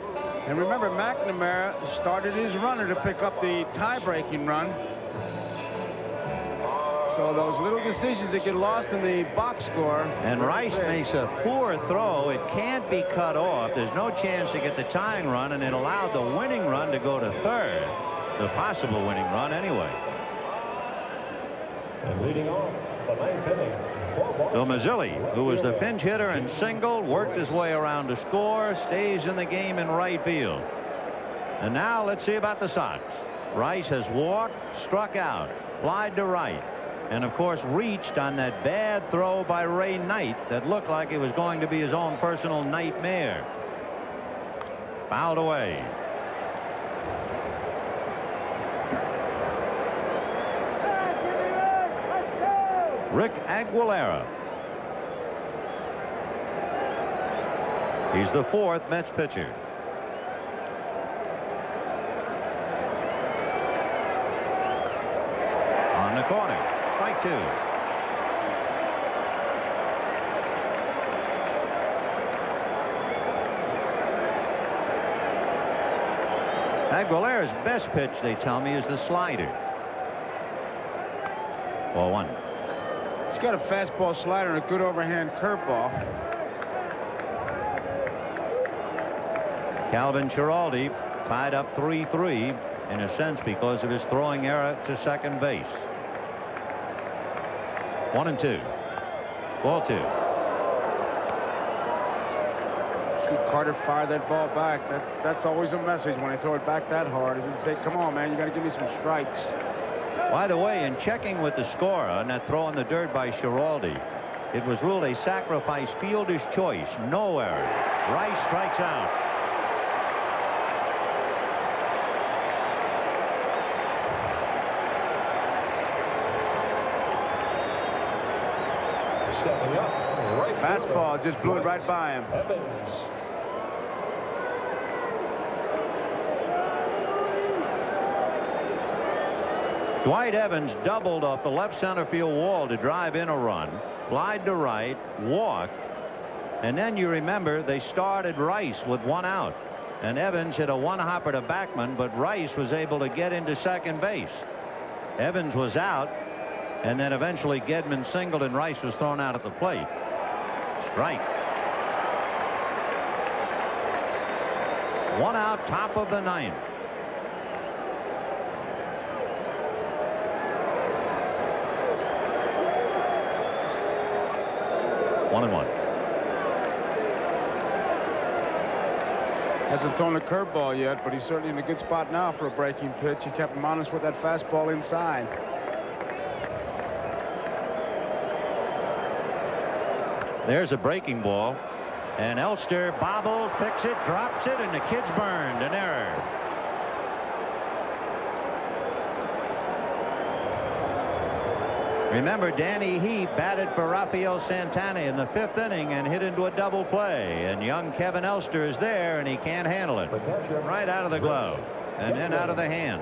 And remember, McNamara started his runner to pick up the tie-breaking run. So those little decisions that get lost in the box score. And Rice makes a poor throw. It can't be cut off. There's no chance to get the tying run, and it allowed the winning run to go to third. The possible winning run anyway. And leading off the 9th inning. So Mazzilli, who was the pinch hitter and single, worked his way around to score, stays in the game in right field. And now let's see about the Sox. Rice has walked, struck out, flied to right, and of course reached on that bad throw by Ray Knight that looked like it was going to be his own personal nightmare. Fouled away. Rick Aguilera. He's the 4th Mets pitcher. On the corner. Strike 2. Aguilera's best pitch, they tell me, is the slider. 0-1. He's got a fastball slider and a good overhand curveball. Calvin Giraldi tied up 3-3 in a sense because of his throwing error to second base. 1-2. Ball 2. See Carter fire that ball back. That's always a message when they throw it back that hard, is to say, come on, man, you got to give me some strikes. By the way, in checking with the scorer on that throw in the dirt by Giraldi, it was ruled a sacrifice fielder's choice. No error. Rice strikes out. Stepping up, right fastball just blew it right by him. Evans. Dwight Evans doubled off the left center field wall to drive in a run, flied to right, walked, and then you remember they started Rice with 1 out, and Evans hit a 1-hopper to Backman, but Rice was able to get into second base. Evans was out, and then eventually Gedman singled and Rice was thrown out at the plate. Strike. 1 out, top of the 9th. One and one. Hasn't thrown a curveball yet, but he's certainly in a good spot now for a breaking pitch. He kept him honest with that fastball inside. There's a breaking ball, and Elster bobbles, picks it, drops it, and the kid's burned. An error. Remember, Danny Heath batted for Rafael Santana in the 5th inning and hit into a double play, and young Kevin Elster is there, and he can't handle it. Right out of the glove and then out of the hand.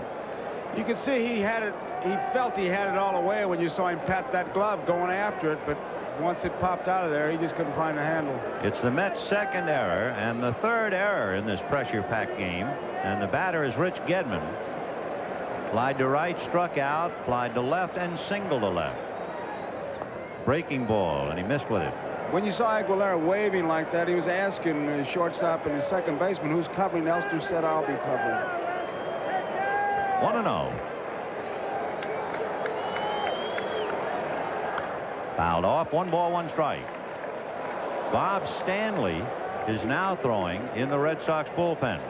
You can see he had it. He felt he had it all away when you saw him pat that glove going after it, but once it popped out of there, he just couldn't find the handle. It's the Mets' 2nd error and the 3rd error in this pressure-packed game, and the batter is Rich Gedman. Flied to right, struck out, flied to left, and singled to left. Breaking ball, and he missed with it. When you saw Aguilera waving like that, he was asking the shortstop and the second baseman who's covering. Elster said, "I'll be covering." 1-0. Fouled off. 1 ball, 1 strike. Bob Stanley is now throwing in the Red Sox bullpen.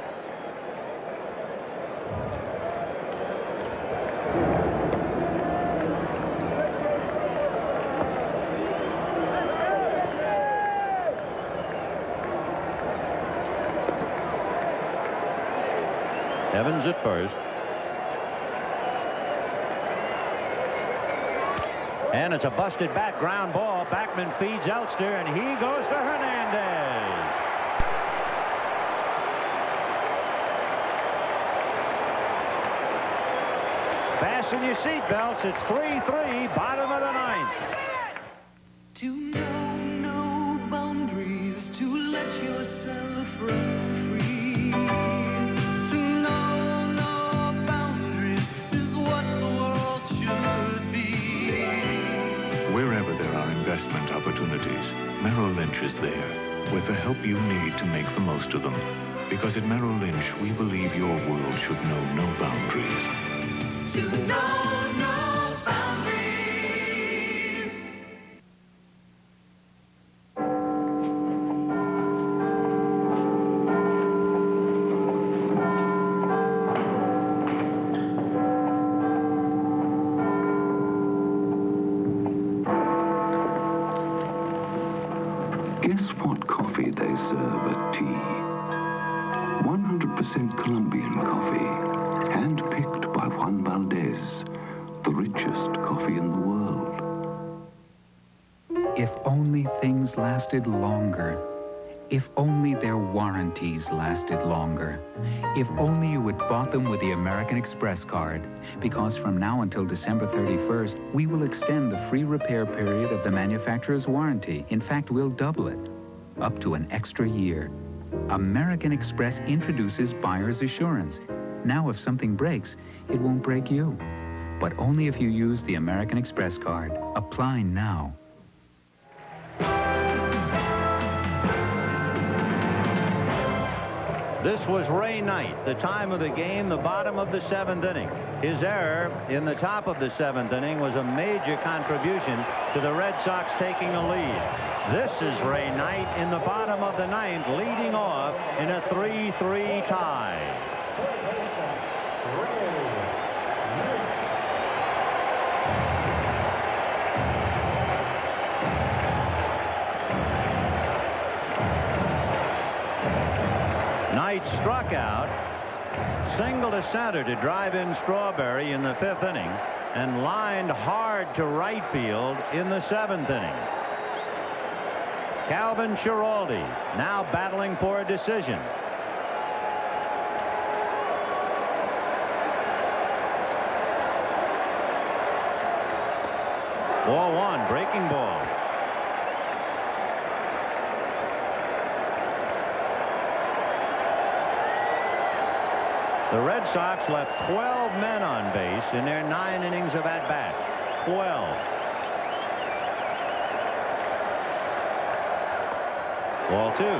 Evans at first. And it's a busted back ground ball. Backman feeds Elster, and he goes to Hernandez. Fasten your seatbelts. It's 3-3, bottom of the ninth. To know no boundaries, to let yourself run free. To know no boundaries is what the world should be. Wherever there are investment opportunities, Merrill Lynch is there with the help you need to make the most of them. Because at Merrill Lynch, we believe your world should know no boundaries. To know no boundaries. Guess what coffee they serve at tea? 100% Colombian coffee, hand-picked by Juan Valdez, the richest coffee in the world. If only things lasted longer. If only their warranties lasted longer. If only you had bought them with the American Express card. Because from now until December 31st, we will extend the free repair period of the manufacturer's warranty. In fact, we'll double it, up to an extra year. American Express introduces buyer's assurance. Now if something breaks, it won't break you. But only if you use the American Express card. Apply now. This was Ray Knight, the time of the game, the bottom of the seventh inning. His error in the top of the seventh inning was a major contribution to the Red Sox taking a lead. This is Ray Knight in the bottom of the ninth, leading off in a 3-3 tie. Knight struck out, singled to center to drive in Strawberry in the fifth inning, and lined hard to right field in the seventh inning. Calvin Schiraldi now battling for a decision. Ball one, breaking ball. The Red Sox left 12 men on base in their 9 innings of at-bat. 12. Ball two.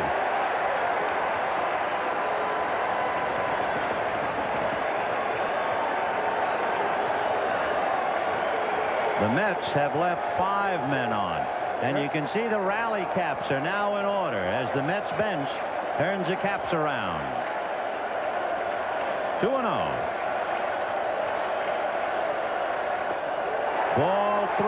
The Mets have left 5 men on. And you can see the rally caps are now in order as the Mets bench turns the caps around. 2-0. Ball 3.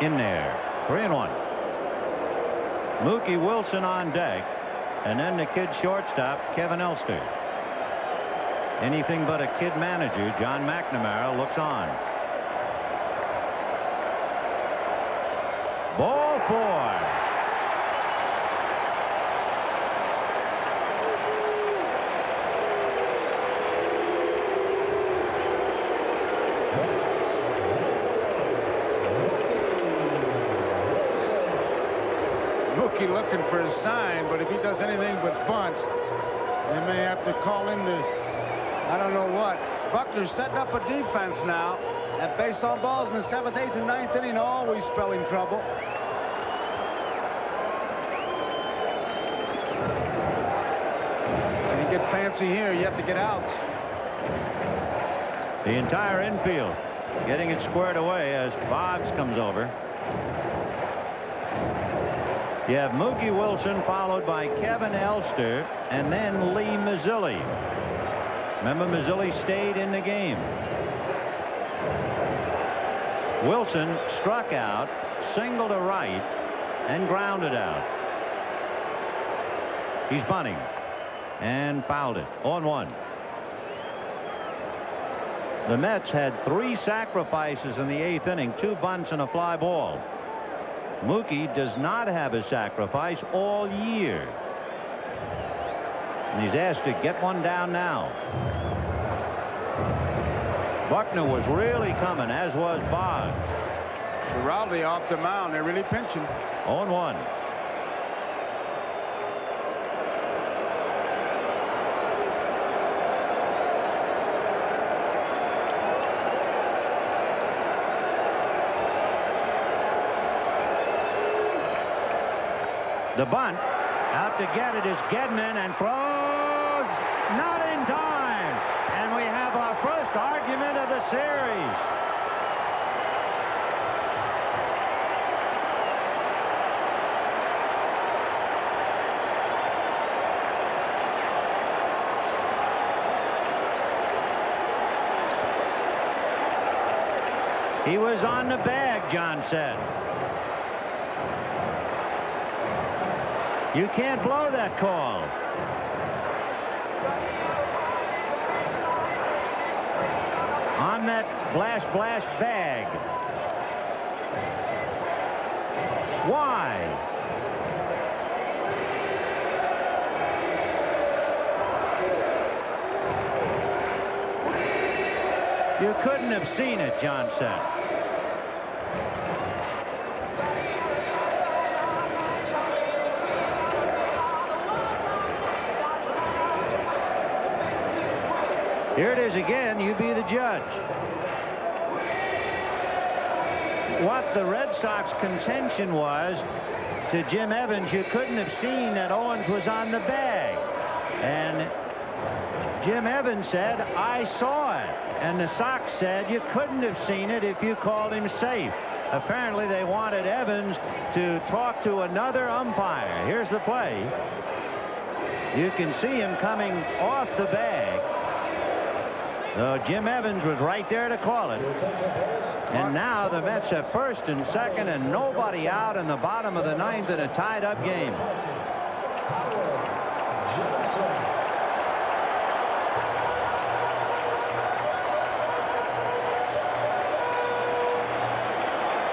In there. 3-1. Mookie Wilson on deck, and then the kid shortstop Kevin Elster. Anything but a kid manager, John McNamara, looks on. Ball 4. Mookie looking for a sign, but if he does anything but bunt, they may have to call him to I don't know what. Buckner's setting up a defense now. At base on balls in the 7th, 8th, and 9th inning, always spelling trouble. When you get fancy here, you have to get outs. The entire infield getting it squared away as Boggs comes over. You have Mookie Wilson followed by Kevin Elster and then Lee Mazzilli. Remember, Mazzilli stayed in the game. Wilson struck out, single to right, and grounded out. He's bunting and fouled it. 0-1. The Mets had 3 sacrifices in the 8th inning, 2 bunts and a fly ball. Mookie does not have a sacrifice all year. And he's asked to get one down now. Buckner was really coming, as was Boggs. Giraldi off the mound. They're really pinching. 0-1. The bunt out to get it is Gedman and throws not in time. And we have our first argument of the series. He was on the bag, John said. You can't blow that call. On that blast bag. Why? You couldn't have seen it, John said. Here it is again. You be the judge. What the Red Sox contention was to Jim Evans, you couldn't have seen that Owens was on the bag. And Jim Evans said, I saw it. And the Sox said you couldn't have seen it if you called him safe. Apparently they wanted Evans to talk to another umpire. Here's the play. You can see him coming off the bag. So Jim Evans was right there to call it. And now the Mets have first and second and nobody out in the bottom of the 9th in a tied-up game.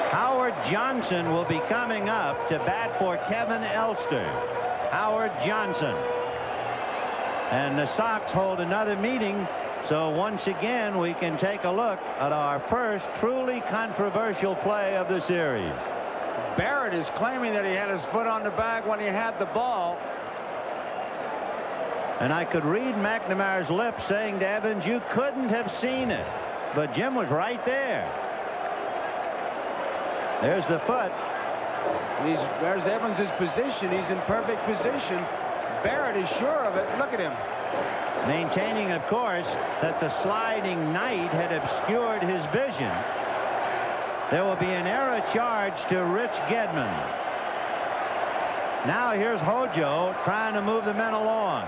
Howard Johnson will be coming up to bat for Kevin Elster. Howard Johnson. And the Sox hold another meeting. So once again, we can take a look at our first truly controversial play of the series. Barrett is claiming that he had his foot on the bag when he had the ball. And I could read McNamara's lips saying to Evans, you couldn't have seen it. But Jim was right there. There's the foot. There's Evans' position. He's in perfect position. Barrett is sure of it. Look at him. Maintaining, of course, that the sliding night had obscured his vision. There will be an error charge to Rich Gedman. Now here's Hojo trying to move the men along.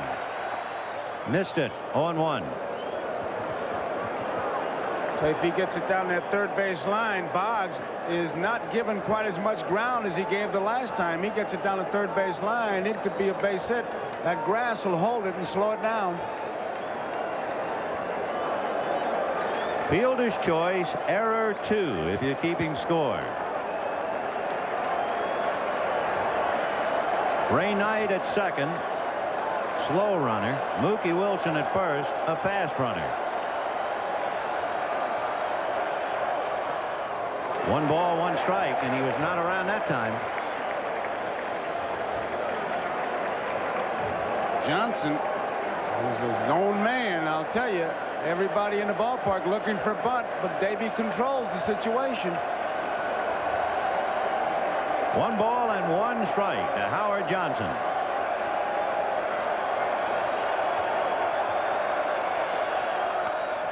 Missed it. 0-1. So if he gets it down that third base line, Boggs is not given quite as much ground as he gave the last time. He gets it down the third base line. It could be a base hit. That grass will hold it and slow it down. Fielder's choice, error 2, if you're keeping score. Ray Knight at second. Slow runner. Mookie Wilson at first, a fast runner. 1 ball, 1 strike, and he was not around that time. Johnson was his own man, I'll tell you. Everybody in the ballpark looking for bunt, but Davey controls the situation. 1 ball and 1 strike to Howard Johnson.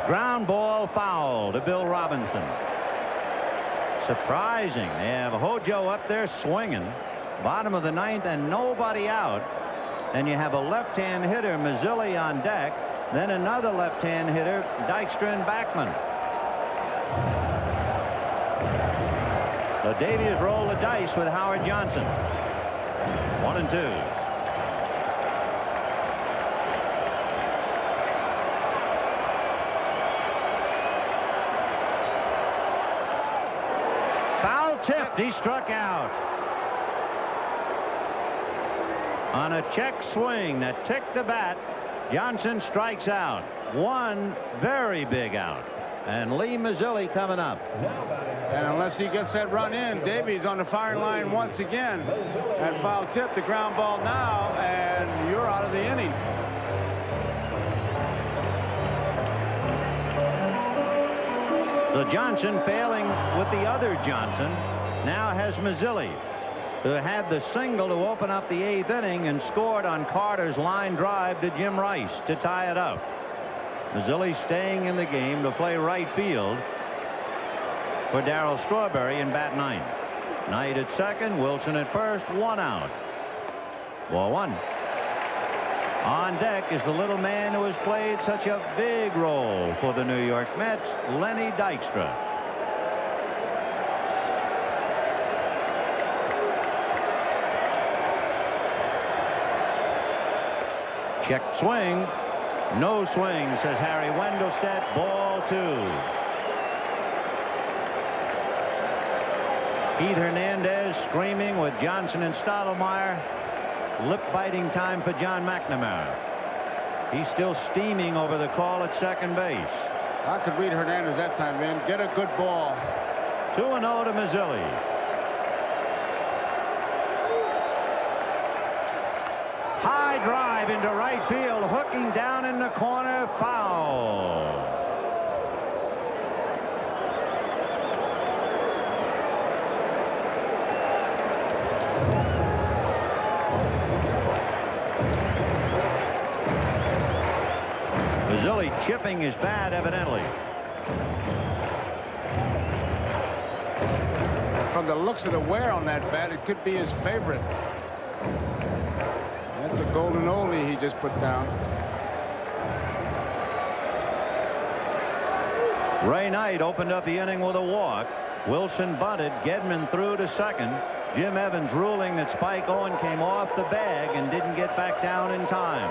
Ground ball foul to Bill Robinson. Surprising. They have Hojo up there swinging. Bottom of the 9th and nobody out. And you have a left-hand hitter, Mazzilli, on deck. Then another left-hand hitter, Dykstra and Backman. So Davies rolled the dice with Howard Johnson. 1-2. Foul tipped. He struck out. On a check swing that ticked the bat, Johnson strikes out. One very big out. And Lee Mazzilli coming up. And unless he gets that run in, Davies on the firing line once again. That foul tip, the ground ball now, and you're out of the inning. So Johnson, failing with the other Johnson, now has Mazzilli, who had the single to open up the 8th inning and scored on Carter's line drive to Jim Rice to tie it up. Mazzilli staying in the game to play right field for Darryl Strawberry in bat 9. Knight at second, Wilson at first, 1 out. Ball 1. On deck is the little man who has played such a big role for the New York Mets, Lenny Dykstra. Check swing. No swing, says Harry Wendelstedt. Ball 2. Keith Hernandez screaming with Johnson and Stottlemyre. Lip-biting time for John McNamara. He's still steaming over the call at second base. I could read Hernandez that time, man. Get a good ball. 2-0 to Mazzilli. High drive into right field, hooking down in the corner, foul. Mazzilli chipping his bat, evidently. From the looks of the wear on that bat, it could be his favorite. That's a golden oldie he just put down. Ray Knight opened up the inning with a walk. Wilson bunted. Gedman threw to second. Jim Evans ruling that Spike Owen came off the bag and didn't get back down in time.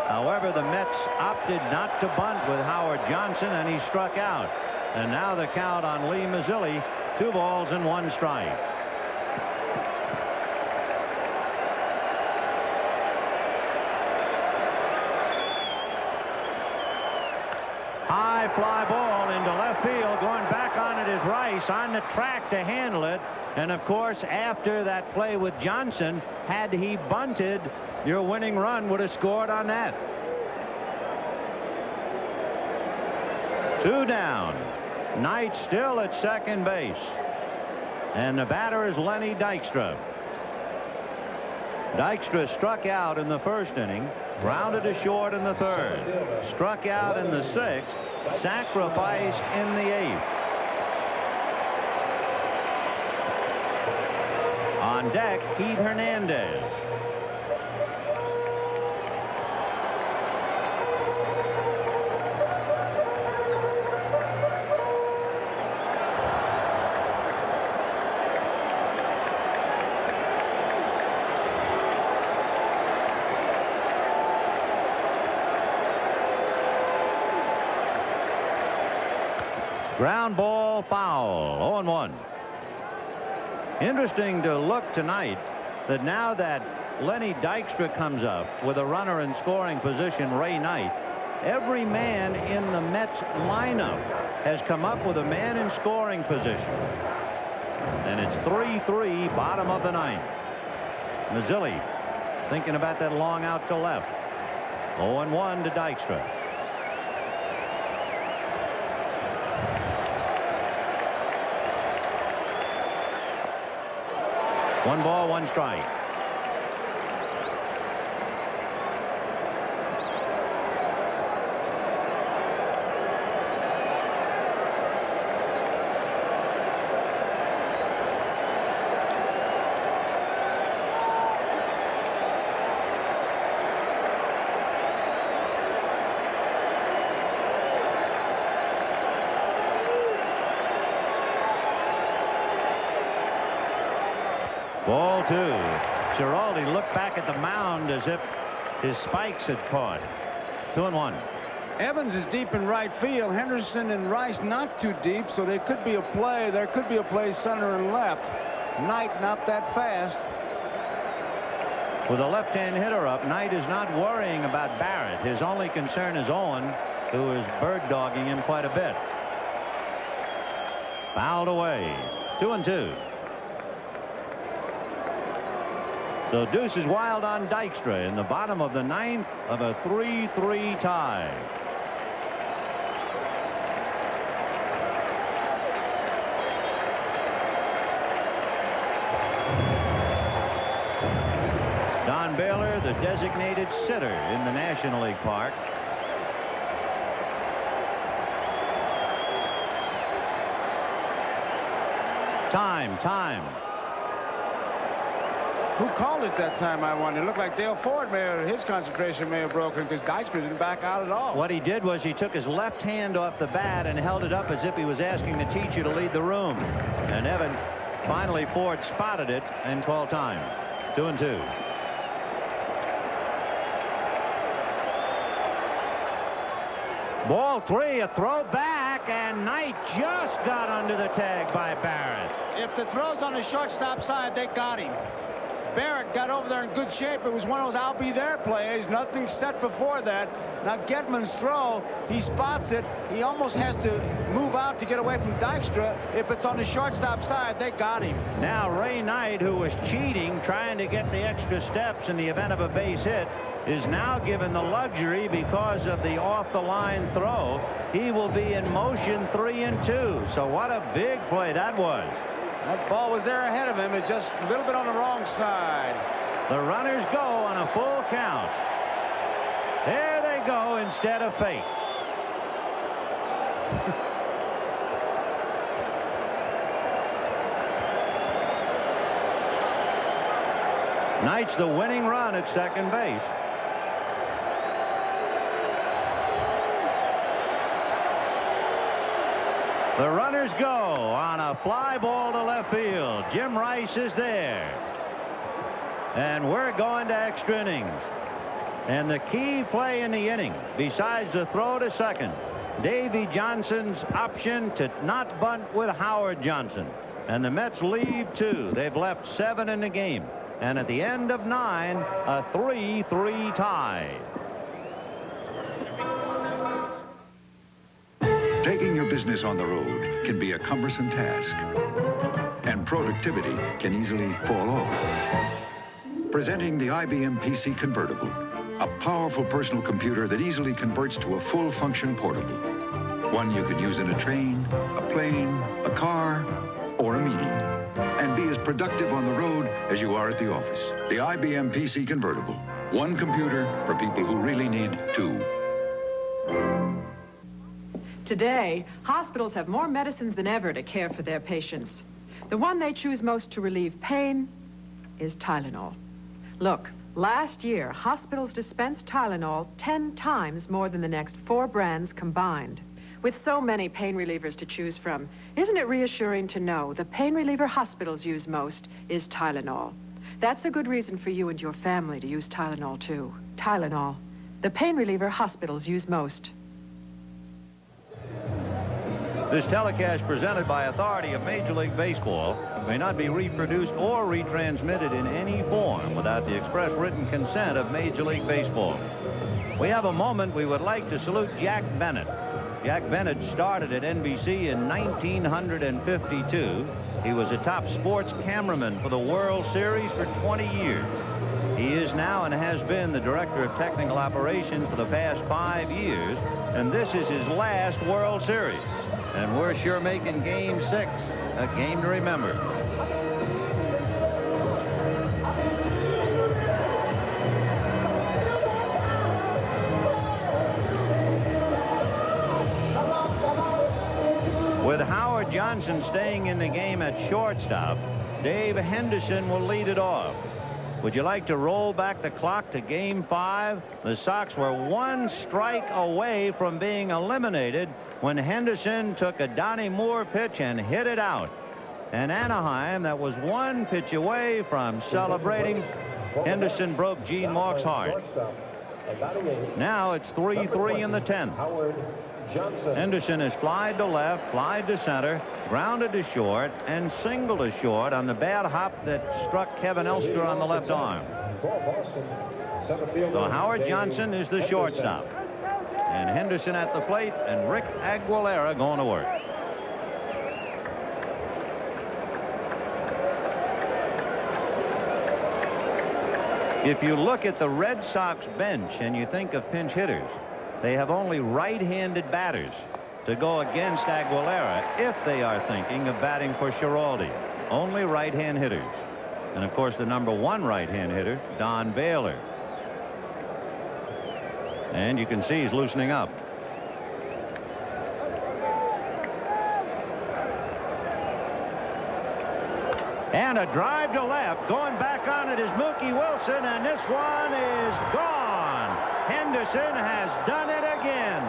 However, the Mets opted not to bunt with Howard Johnson, and he struck out. And now the count on Lee Mazzilli, 2 balls and 1 strike. High fly ball into left field. Going back on it is Rice on the track to handle it. And of course, after that play with Johnson, had he bunted, your winning run would have scored on that. 2 down. Knight still at second base. And the batter is Lenny Dykstra. Dykstra struck out in the first inning, grounded to short in the 3rd, struck out in the 6th, sacrifice in the 8th. On deck, Keith Hernandez. Ground ball, foul. 0-1. Interesting to look tonight that now that Lenny Dykstra comes up with a runner in scoring position, Ray Knight, every man in the Mets lineup has come up with a man in scoring position. And it's 3-3, bottom of the 9th. Mazzilli thinking about that long out to left. 0-1 to Dykstra. One ball, 1 strike. Ball 2. Giraldi looked back at the mound as if his spikes had caught. 2-1. Evans is deep in right field. Henderson and Rice not too deep, so there could be a play. There could be a play center and left. Knight not that fast. With a left-hand hitter up, Knight is not worrying about Barrett. His only concern is Owen, who is bird-dogging him quite a bit. Fouled away. 2-2. So Deuce is wild on Dykstra in the bottom of the 9th of a 3-3 tie. Don Baylor, the designated sitter in the National League Park. Time. Who called it that time, I wonder? It looked like Dale Ford his concentration may have broken because Dykstra didn't back out at all. What he did was he took his left hand off the bat and held it up as if he was asking the teacher to lead the room. And Evan, finally Ford spotted it and called time. 2-2. Ball 3, a throw back, and Knight just got under the tag by Barrett. If the throw's on the shortstop side, they got him. Barrett got over there in good shape. It was one of those I'll be there plays. Nothing set before that. Now Getman's throw, he spots it. He almost has to move out to get away from Dykstra. If it's on the shortstop side, they got him. Now Ray Knight, who was cheating, trying to get the extra steps in the event of a base hit, is now given the luxury because of the off-the-line throw. He will be in motion 3-2. So what a big play that was. That ball was there ahead of him. It just a little bit on the wrong side. The runners go on a full count. There they go instead of fate. Knight's the winning run at second base. The runners go on a fly ball to left field. Jim Rice is there. And we're going to extra innings. And the key play in the inning, besides the throw to second, Davy Johnson's option to not bunt with Howard Johnson. And the Mets lead 2. They've left 7 in the game. And at the end of 9, a 3-3 tie. Taking your business on the road can be a cumbersome task, and productivity can easily fall off. Presenting the IBM PC Convertible, a powerful personal computer that easily converts to a full-function portable. One you could use in a train, a plane, a car, or a meeting, and be as productive on the road as you are at the office. The IBM PC Convertible. One computer for people who really need 2. Today, hospitals have more medicines than ever to care for their patients. The one they choose most to relieve pain is Tylenol. Look, last year, hospitals dispensed Tylenol 10 times more than the next 4 brands combined. With so many pain relievers to choose from, isn't it reassuring to know the pain reliever hospitals use most is Tylenol? That's a good reason for you and your family to use Tylenol, too. Tylenol, the pain reliever hospitals use most. This telecast presented by authority of Major League Baseball may not be reproduced or retransmitted in any form without the express written consent of Major League Baseball. We have a moment we would like to salute Jack Bennett. Jack Bennett started at NBC in 1952. He was a top sports cameraman for the World Series for 20 years. He is now and has been the director of technical operations for the past 5 years, and this is his last World Series. And we're sure making Game 6 a game to remember. With Howard Johnson staying in the game at shortstop, Dave Henderson will lead it off. Would you like to roll back the clock to Game 5? The Sox were 1 strike away from being eliminated when Henderson took a Donnie Moore pitch and hit it out. And Anaheim, that was one pitch away from celebrating. Henderson broke Gene Mauch's heart. Now it's 3-3 in the 10th. Henderson has flied to left, flied to center, grounded to short, and singled to short on the bad hop that struck Kevin Elster on the left arm. So Howard Johnson is the shortstop. And Henderson at the plate, and Rick Aguilera going to work. If you look at the Red Sox bench and you think of pinch hitters, they have only right-handed batters to go against Aguilera if they are thinking of batting for Schiraldi. Only right-hand hitters. And, of course, the #1 right-hand hitter, Don Baylor. And you can see he's loosening up. And a drive to left. Going back on it is Mookie Wilson, and this one is gone. Henderson has done it again.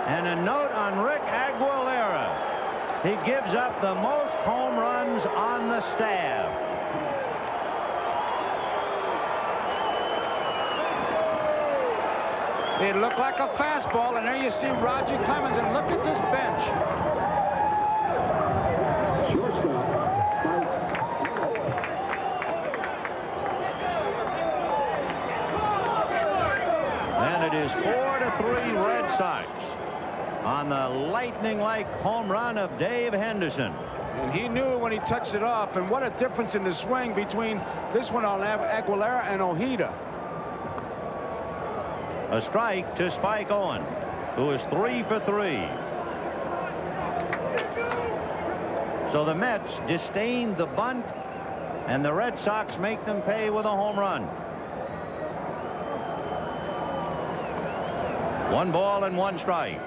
And a note on Rick Aguilera. He gives up the most home runs on the staff. It looked like a fastball, and there you see Roger Clemens, and look at this bench. And it is 4-3 Red Sox on the lightning-like home run of Dave Henderson. And he knew when he touched it off, and what a difference in the swing between this one on Aguilera and Ojeda. A strike to Spike Owen, who is 3 for 3. So the Mets disdained the bunt, and the Red Sox make them pay with a home run. 1 ball and 1 strike.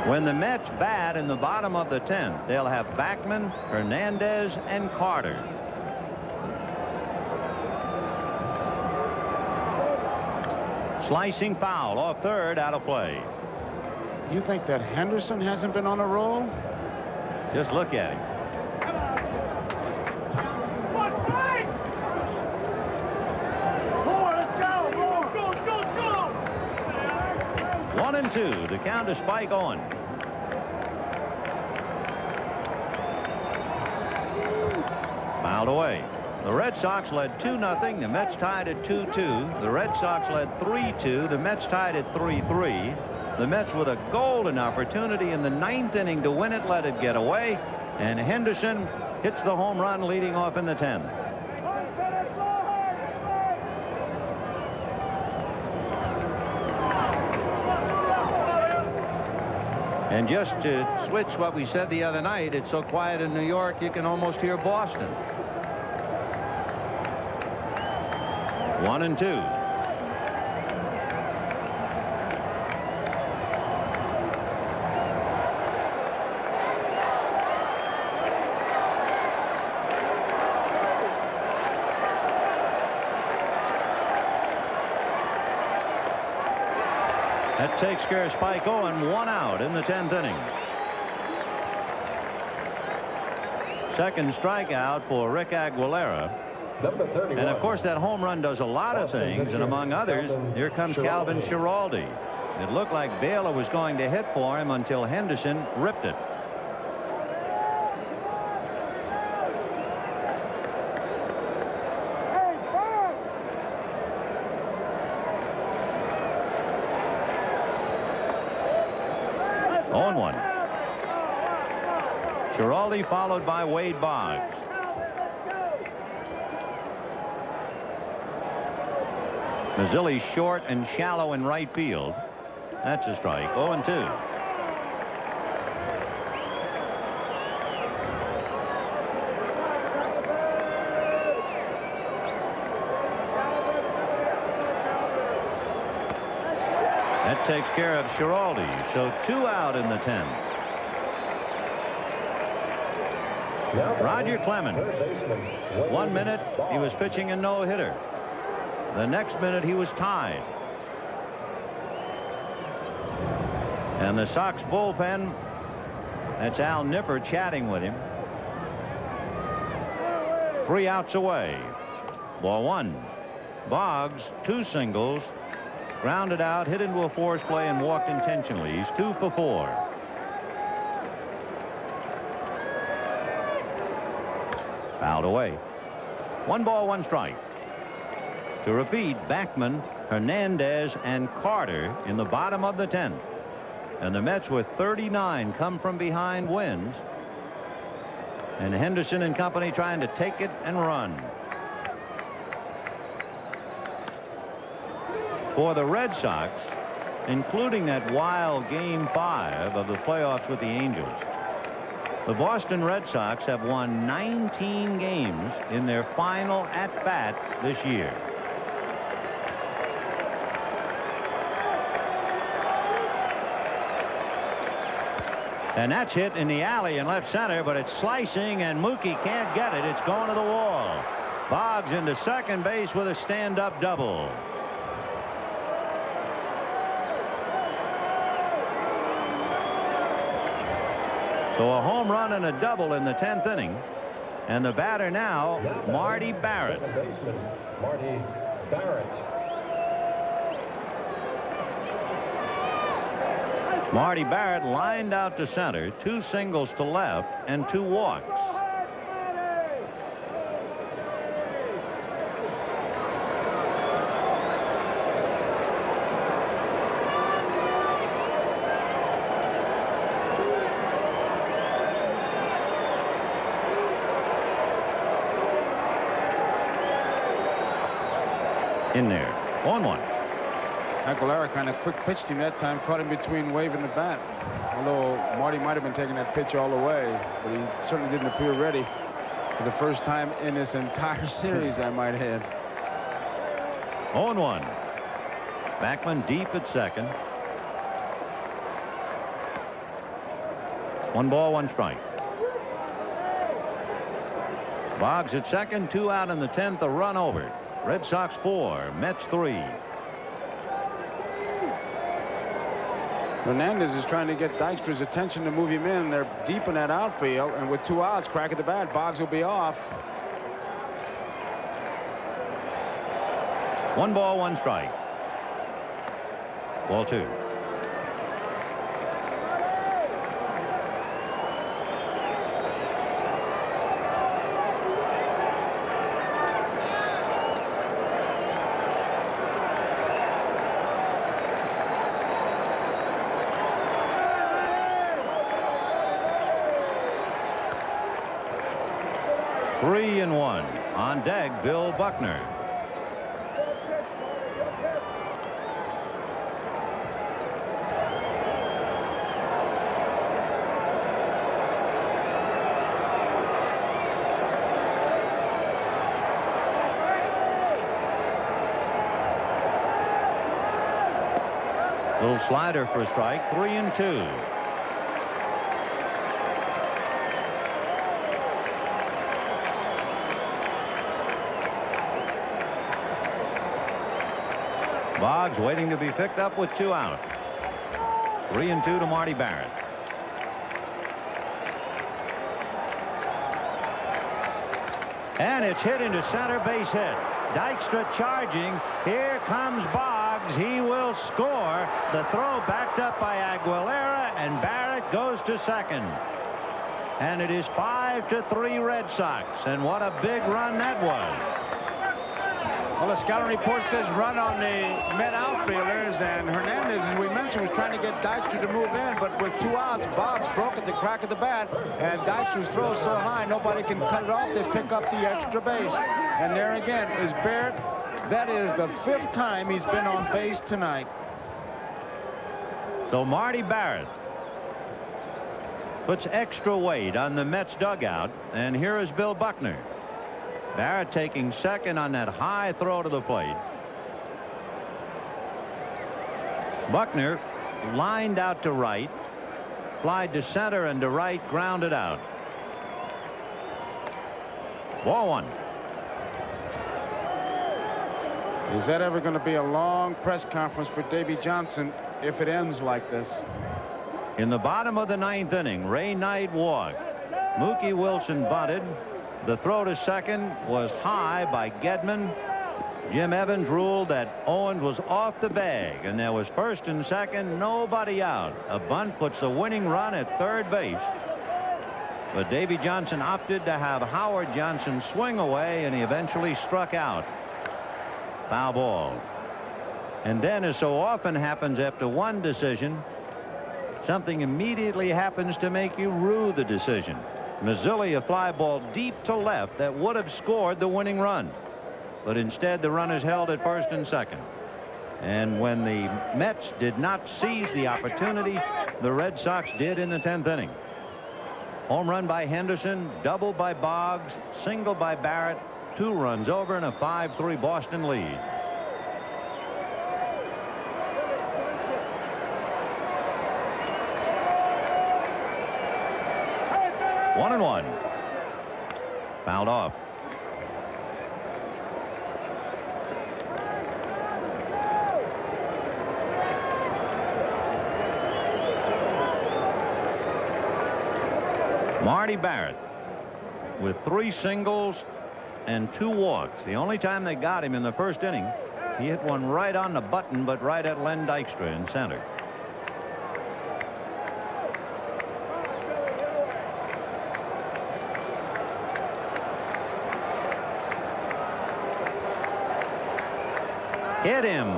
When the Mets bat in the bottom of the 10th, they'll have Backman, Hernandez, and Carter. Slicing foul off third, out of play. You think that Henderson hasn't been on a roll? Just look at him. 1-2. The count to Spike Owen. Fouled away. The Red Sox led 2-0. The Mets tied at 2-2. The Red Sox led 3-2. The Mets tied at 3-3. The Mets with a golden opportunity in the 9th inning to win it, let it get away, and Henderson hits the home run leading off in the 10th. And just to switch what we said the other night, it's so quiet in New York you can almost hear Boston. 1-2. That takes care of Spike Owen. 1 out in the 10th inning. Second strikeout for Rick Aguilera. And of course that home run does a lot of things, and among others, here comes Calvin Schiraldi. It looked like Baylor was going to hit for him until Henderson ripped it. Schiraldi followed by Wade Boggs. Mazzilli short and shallow in right field. That's a strike. 0-2. That takes care of Schiraldi. So 2 out in the 10th. Roger Clemens. 1 minute he was pitching a no-hitter. The next minute he was tied. And the Sox bullpen, that's Al Nipper chatting with him. 3 outs away. Ball 1. Boggs, 2 singles, grounded out, hit into a force play, and walked intentionally. He's 2 for 4. Fouled away. 1 ball, 1 strike. To repeat, Backman, Hernandez, and Carter in the bottom of the 10th. And the Mets with 39 come from behind wins. And Henderson and company trying to take it and run. For the Red Sox, including that wild Game 5 of the playoffs with the Angels, the Boston Red Sox have won 19 games in their final at-bat this year. And that's hit in the alley in left center, but it's slicing, and Mookie can't get it. It's going to the wall. Boggs into second base with a stand-up double. So a home run and a double in the 10th inning. And the batter now, Marty Barrett. Marty Barrett. Marty Barrett lined out to center, 2 singles to left, and 2 walks. In there, 0-1. Aguilera kind of quick pitched him that time, caught him between waving the bat. Although Marty might have been taking that pitch all the way, but he certainly didn't appear ready for the first time in this entire series, I might add. 0-1. Backman deep at second. 1 ball, 1 strike. Boggs at second, 2 out in the 10th, a run over. Red Sox 4, Mets 3. Hernandez is trying to get Dykstra's attention to move him in. They're deep in that outfield, and with 2 outs, crack at the bat, Boggs will be off. 1 ball, 1 strike. Ball 2. Three and 1. On deck, Bill Buckner. Little slider for a strike. 3 and 2. Boggs waiting to be picked up with 2 out. 3 and 2 to Marty Barrett. And it's hit into center, base hit. Dykstra charging. Here comes Boggs. He will score. The throw backed up by Aguilera, and Barrett goes to second. And it is 5-3 Red Sox. And what a big run that was. Well, the scouting report says run on the Met outfielders, and Hernandez, as we mentioned, was trying to get Dykstra to move in, but with 2 outs, Boggs broke at the crack of the bat, and Dykstra's throw is so high, nobody can cut it off. They pick up the extra base. And there again is Barrett. That is the 5th time he's been on base tonight. So Marty Barrett puts extra weight on the Mets dugout, and here is Bill Buckner. Barrett taking second on that high throw to the plate. Buckner lined out to right, flied to center and to right, grounded out. Ball 1. Is that ever going to be a long press conference for Davy Johnson if it ends like this? In the bottom of the 9th inning, Ray Knight walked. Mookie Wilson bunted. The throw to second was high by Gedman. Jim Evans ruled that Owens was off the bag, and there was first and second, nobody out. A bunt puts the winning run at third base. But Davy Johnson opted to have Howard Johnson swing away, and he eventually struck out. Foul ball. And then, as so often happens after one decision, something immediately happens to make you rue the decision. Mazzilli, a fly ball deep to left that would have scored the winning run. But instead, the runners held at first and second. And when the Mets did not seize the opportunity, the Red Sox did in the 10th inning. Home run by Henderson, double by Boggs, single by Barrett, 2 runs over, and a 5-3 Boston lead. One and one. Fouled off. Marty Barrett with 3 singles and 2 walks. The only time they got him in the first inning, he hit one right on the button, but right at Len Dykstra in center. Hit him.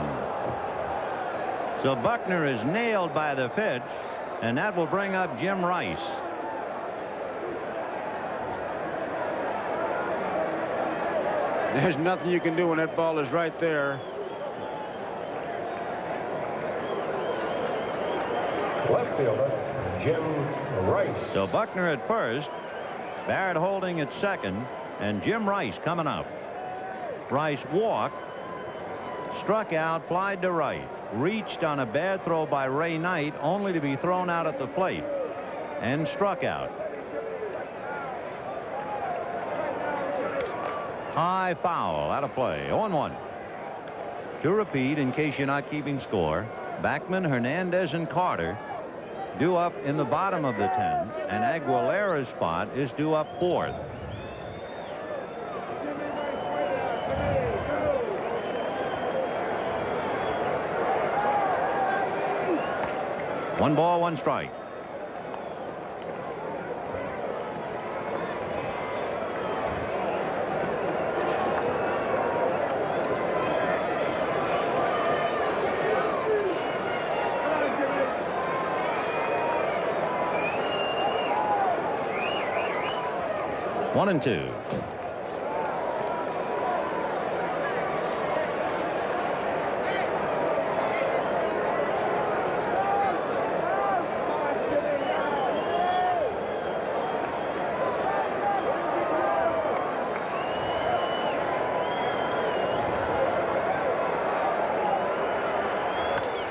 So Buckner is nailed by the pitch, and that will bring up Jim Rice. There's nothing you can do when that ball is right there. Left fielder, Jim Rice. So Buckner at first, Barrett holding at second, and Jim Rice coming up. Rice walked, struck out, flied to right, reached on a bad throw by Ray Knight, only to be thrown out at the plate, and struck out. High foul, out of play. 0-1. To repeat, in case you're not keeping score, Backman, Hernandez, and Carter due up in the bottom of the 10th, and Aguilera's spot is due up 4th. One ball, 1 strike. One and 2.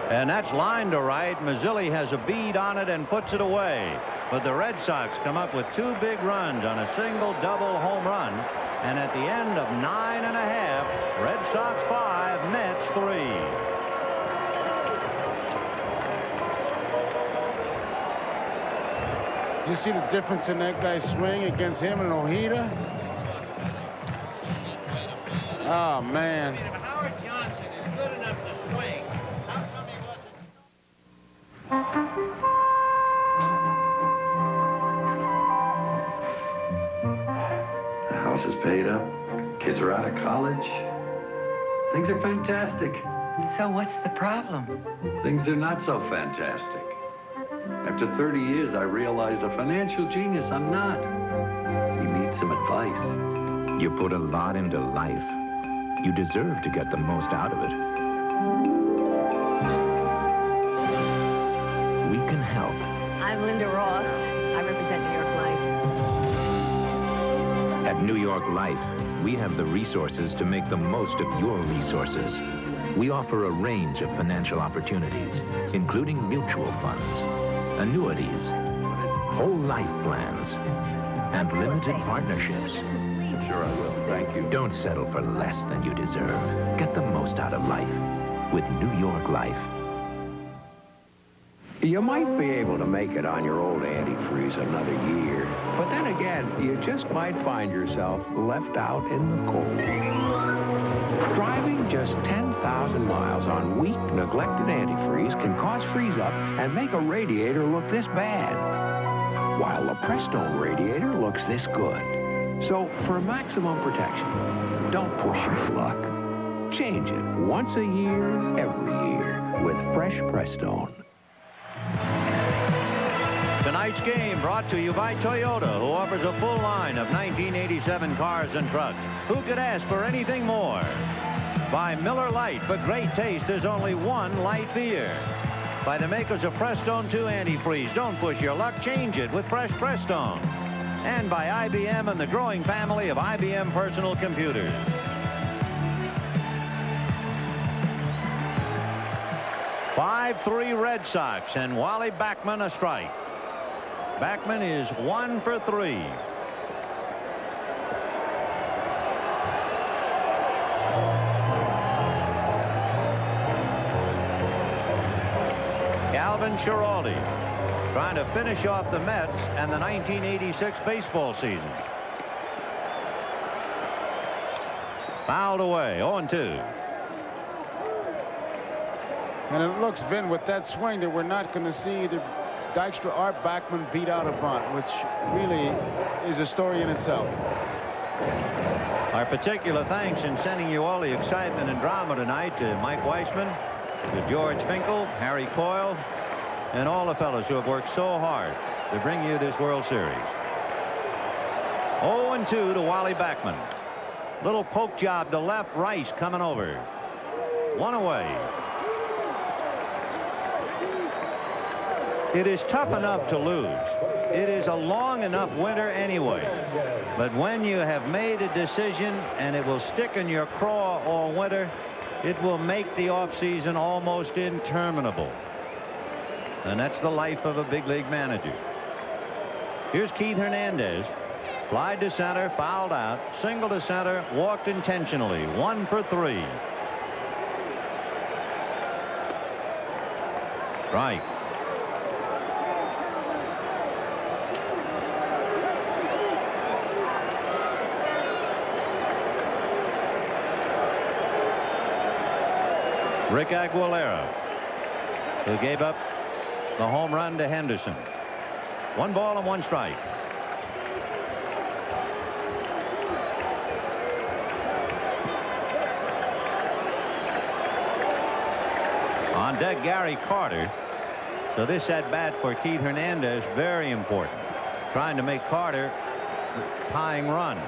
And that's lined to right. Mazzilli has a bead on it and puts it away. But the Red Sox come up with 2 big runs on a single, double, home run. And at the end of 9 1/2, Red Sox 5, Mets 3. You see the difference in that guy's swing against him and Ojeda? Oh, man. Howard Johnson is good enough to swing. How come he wasn't? The house is paid up. Kids are out of college. Things are fantastic. So what's the problem? Things are not so fantastic. After 30 years, I realized a financial genius I'm not. You need some advice. You put a lot into life. You deserve to get the most out of it. We can help. I'm Linda Ross. I represent New York Life. At New York Life, we have the resources to make the most of your resources. We offer a range of financial opportunities, including mutual funds, annuities, whole life plans, and limited partnerships. Sure I will. Thank you. Don't settle for less than you deserve. Get the most out of life with New York Life. You might be able to make it on your old antifreeze another year, but then again, you just might find yourself left out in the cold. Driving just 10,000 miles on weak, neglected antifreeze can cause freeze-up and make a radiator look this bad, while the Prestone radiator looks this good. So, for maximum protection, don't push your luck. Change it once a year, every year, with fresh Prestone. Tonight's game brought to you by Toyota, who offers a full line of 1987 cars and trucks. Who could ask for anything more? By Miller Lite, for great taste, there's only one light beer. By the makers of Prestone 2 Antifreeze, don't push your luck, change it with fresh Prestone. And by IBM and the growing family of IBM personal computers. "5-3 Red Sox, and Wally Backman a strike. Backman is 1 for 3. Calvin Schiraldi trying to finish off the Mets and the 1986 baseball season. Fouled away, 0-2. And it looks, Vin, with that swing that we're not going to see either Dykstra or Backman beat out a bunt, which really is a story in itself. Our particular thanks in sending you all the excitement and drama tonight to Mike Weissman, to George Finkel, Harry Coyle, and all the fellows who have worked so hard to bring you this World Series. 0-2 to Wally Backman. Little poke job to left, Rice coming over. 1 away. It is tough enough to lose. It is a long enough winter anyway. But when you have made a decision and it will stick in your craw all winter, it will make the offseason almost interminable. And that's the life of a big league manager. Here's Keith Hernandez. Fly to center, fouled out, single to center, walked intentionally. 1 for 3. Strike. Rick Aguilera, who gave up the home run to Henderson. 1 ball and 1 strike. On deck, Gary Carter. So this at bat for Keith Hernandez, very important. Trying to make Carter tying run.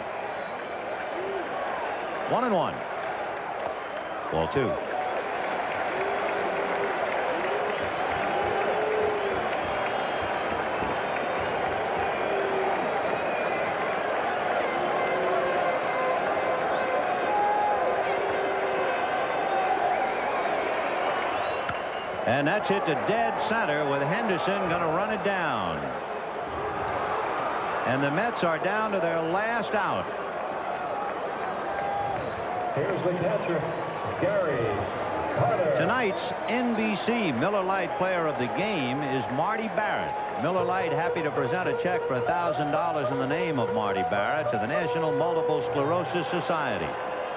1-1. Ball 2. And that's hit to dead center with Henderson going to run it down. And the Mets are down to their last out. Here's the catcher, Gary Carter. Tonight's NBC Miller Lite Player of the Game is Marty Barrett. Miller Lite happy to present a check for $1,000 in the name of Marty Barrett to the National Multiple Sclerosis Society.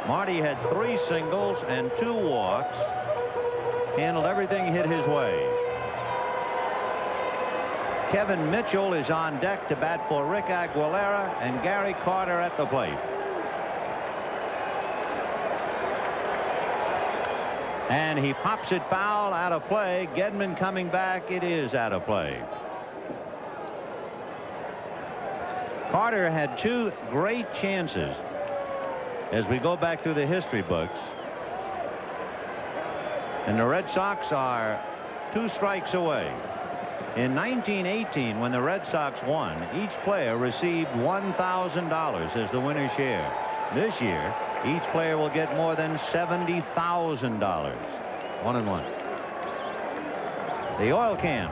Marty had 3 singles and 2 walks. Handled everything hit his way. Kevin Mitchell is on deck to bat for Rick Aguilera, and Gary Carter at the plate. And he pops it foul, out of play. Gedman coming back. It is out of play. Carter had 2 great chances as we go back through the history books. And the Red Sox are 2 strikes away. In 1918, when the Red Sox won, each player received $1,000 as the winner's share. This year, each player will get more than $70,000. 1-1. The oil can,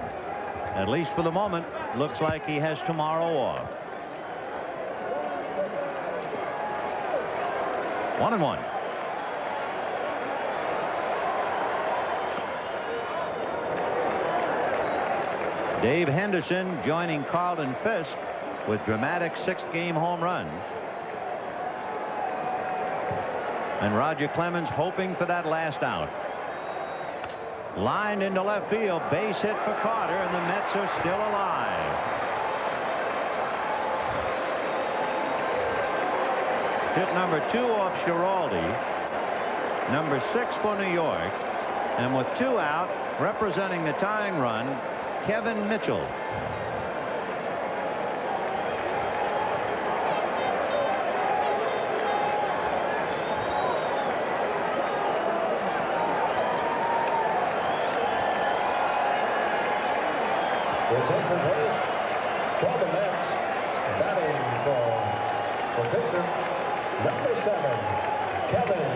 at least for the moment, looks like he has tomorrow off. 1-1. Dave Henderson joining Carlton Fisk with dramatic 6th-game home runs. And Roger Clemens hoping for that last out. Lined into left field, base hit for Carter, and the Mets are still alive. Hit number 2 off Schiraldi, number 6 for New York, and with 2 out, representing the tying run, Kevin Mitchell. For the Mets, batting for pitcher, number 7, Kevin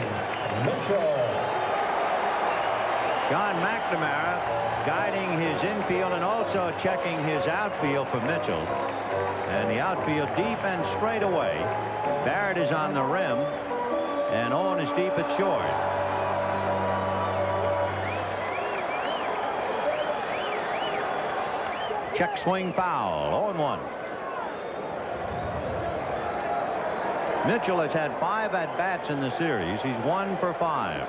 Mitchell. John McNamara guiding his infield and also checking his outfield for Mitchell. And the outfield deep and straight away. Barrett is on the rim, and Owen is deep at short. Check swing foul. 0-1. Mitchell has had 5 at-bats in the series. He's 1 for 5.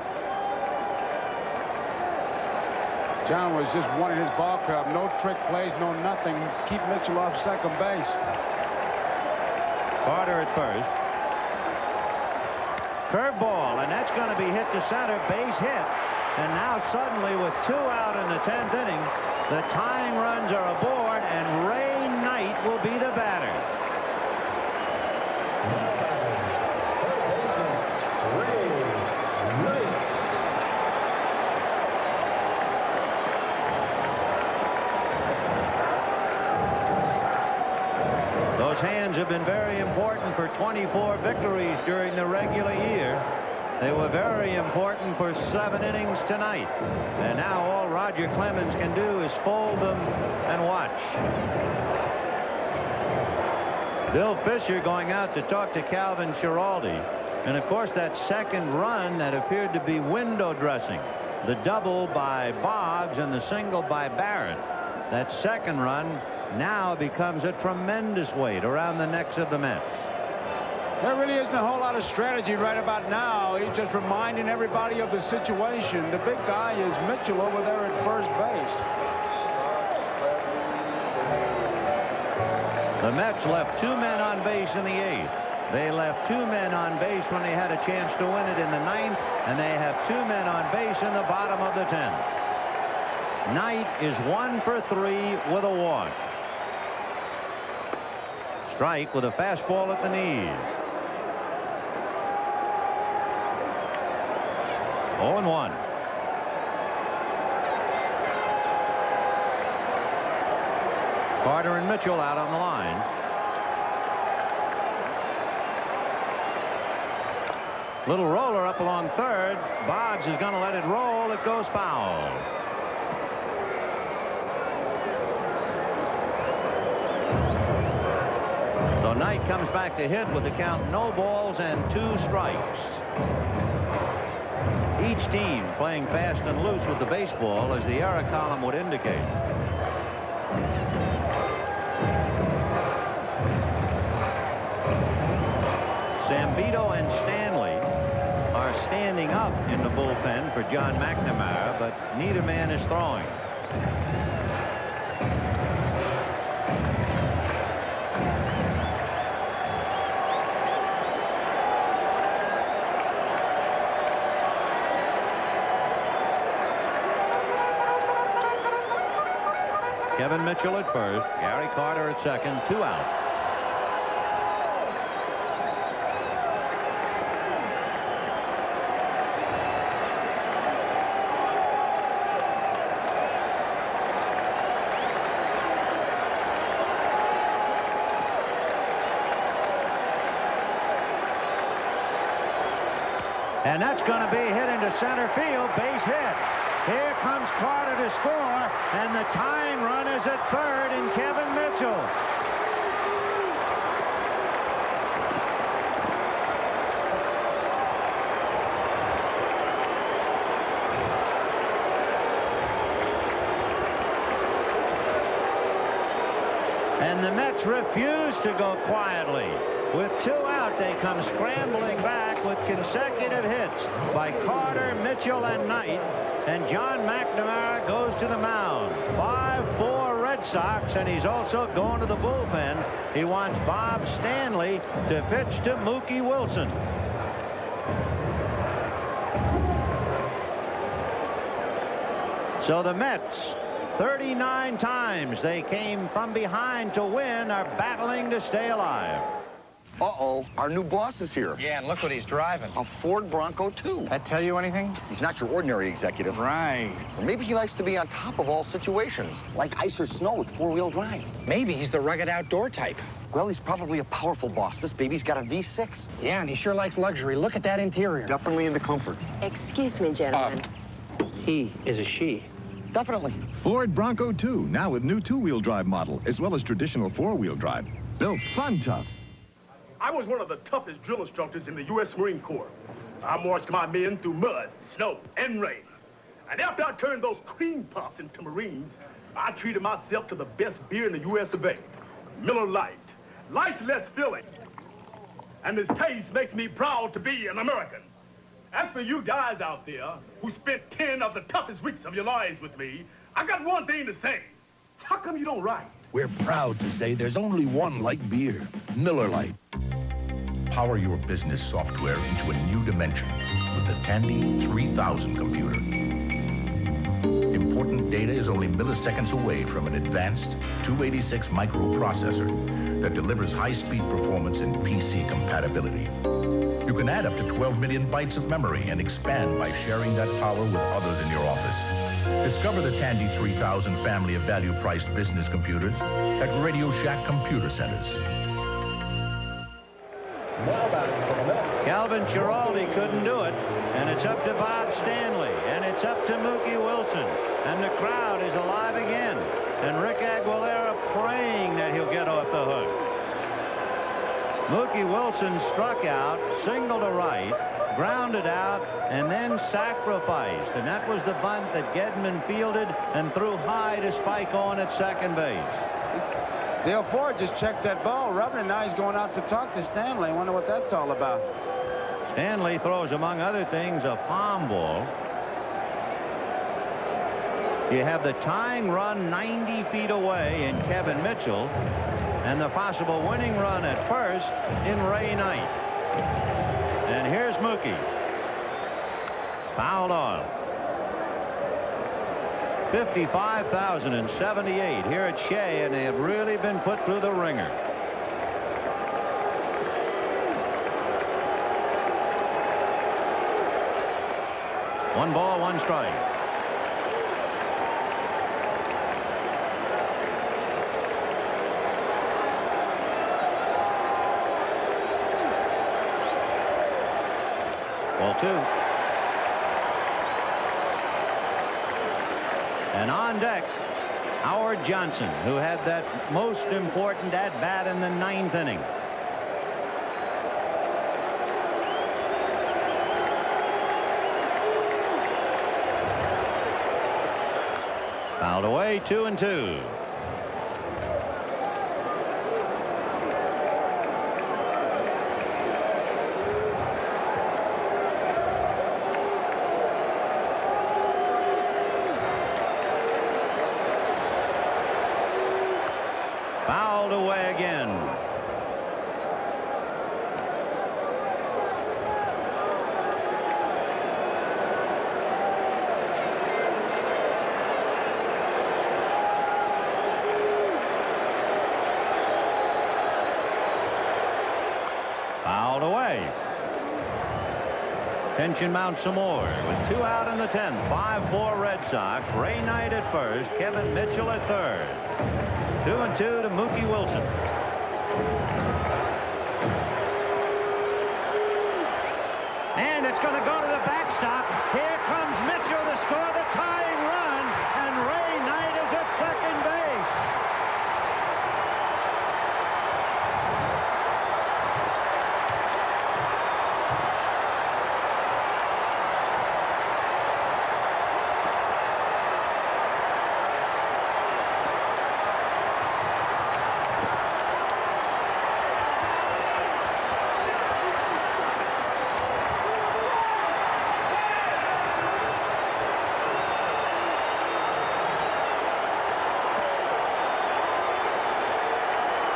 John was just wanting his ball club. No trick plays, no nothing. Keep Mitchell off second base. Carter at first. Curveball, and that's going to be hit to center. Base hit. And now suddenly with 2 out in the 10th inning, the tying runs are aboard, and Ray Knight will be the batter. Those hands have been very important for 24 victories during the regular year. They were very important for 7 innings tonight. And now all Roger Clemens can do is fold them and watch. Bill Fisher going out to talk to Calvin Schiraldi. And of course that second run that appeared to be window dressing. The double by Boggs and the single by Barrett. That second run now becomes a tremendous weight around the necks of the Mets. There really isn't a whole lot of strategy right about now. He's just reminding everybody of the situation. The big guy is Mitchell over there at first base. The Mets left 2 men on base in the 8th. They left 2 men on base when they had a chance to win it in the 9th, and they have 2 men on base in the bottom of the 10th. Knight is 1 for 3 with a walk. Strike with a fastball at the knees. 0-1. Carter and Mitchell out on the line. Little roller up along third. Boggs is going to let it roll. It goes foul. So Knight comes back to hit with the count no balls and 2 strikes. Each team playing fast and loose with the baseball, as the error column would indicate. Zambito and Stanley are standing up in the bullpen for John McNamara, but neither man is throwing. Kevin Mitchell at first, Gary Carter at second, 2 out. And that's going to be hit into center field, base hit. Here comes Carter to score, and the tying run is at third in Kevin Mitchell. And the Mets refuse to go quietly. With 2 out, they come scrambling back with consecutive hits by Carter, Mitchell, and Knight. And John McNamara goes to the mound. 5-4 Red Sox, and he's also going to the bullpen. He wants Bob Stanley to pitch to Mookie Wilson. So the Mets, 39 times they came from behind to win, are battling to stay alive. Uh-oh, our new boss is here. Yeah, and look what he's driving. A Ford Bronco, too. That tell you anything? He's not your ordinary executive. Right. Or maybe he likes to be on top of all situations, like ice or snow with 4-wheel drive. Maybe he's the rugged outdoor type. Well, he's probably a powerful boss. This baby's got a V6. Yeah, and he sure likes luxury. Look at that interior. Definitely into comfort. Excuse me, gentlemen. He is a she. Definitely. Ford Bronco 2, now with new 2-wheel drive model, as well as traditional 4-wheel drive. Built fun tough. I was one of the toughest drill instructors in the U.S. Marine Corps. I marched my men through mud, snow, and rain. And after I turned those cream puffs into Marines, I treated myself to the best beer in the U.S. of A. Miller Lite. Life's less filling. And this taste makes me proud to be an American. As for you guys out there who spent 10 of the toughest weeks of your lives with me, I got one thing to say. How come you don't write? We're proud to say there's only one light beer, Miller Lite. Power your business software into a new dimension with the Tandy 3000 computer. Important data is only milliseconds away from an advanced 286 microprocessor that delivers high-speed performance and PC compatibility. You can add up to 12 million bytes of memory and expand by sharing that power with others in your office. Discover the Tandy 3000 family of value-priced business computers at Radio Shack Computer Centers. Calvin Giraldi couldn't do it, and it's up to Bob Stanley, and it's up to Mookie Wilson, and the crowd is alive again, and Rick Aguilera praying that he'll get off the hook. Mookie Wilson struck out, single to right, grounded out, and then sacrificed, and that was the bunt that Gedman fielded and threw high to Spike on at second base. Dale Ford just checked that ball, rubbing it. Now he's going out to talk to Stanley. I wonder what that's all about. Stanley throws, among other things, a palm ball. You have the tying run 90 feet away in Kevin Mitchell, and the possible winning run at first in Ray Knight. And here's Mookie. Fouled off. 55,078 here at Shea, and they have really been put through the ringer. One ball, one strike. Ball 2. And on deck, Howard Johnson, who had that most important at-bat in the 9th inning. Fouled away, 2-2. Fouled away again. Fouled away. Tension mounts some more with 2 out in the 10th. 5-4 Red Sox. Ray Knight at first. Kevin Mitchell at third. 2-2 to Mookie Wilson. And it's going to go to the backstop. Here comes Mitchell to score the tying run, and Ray Knight is at second base.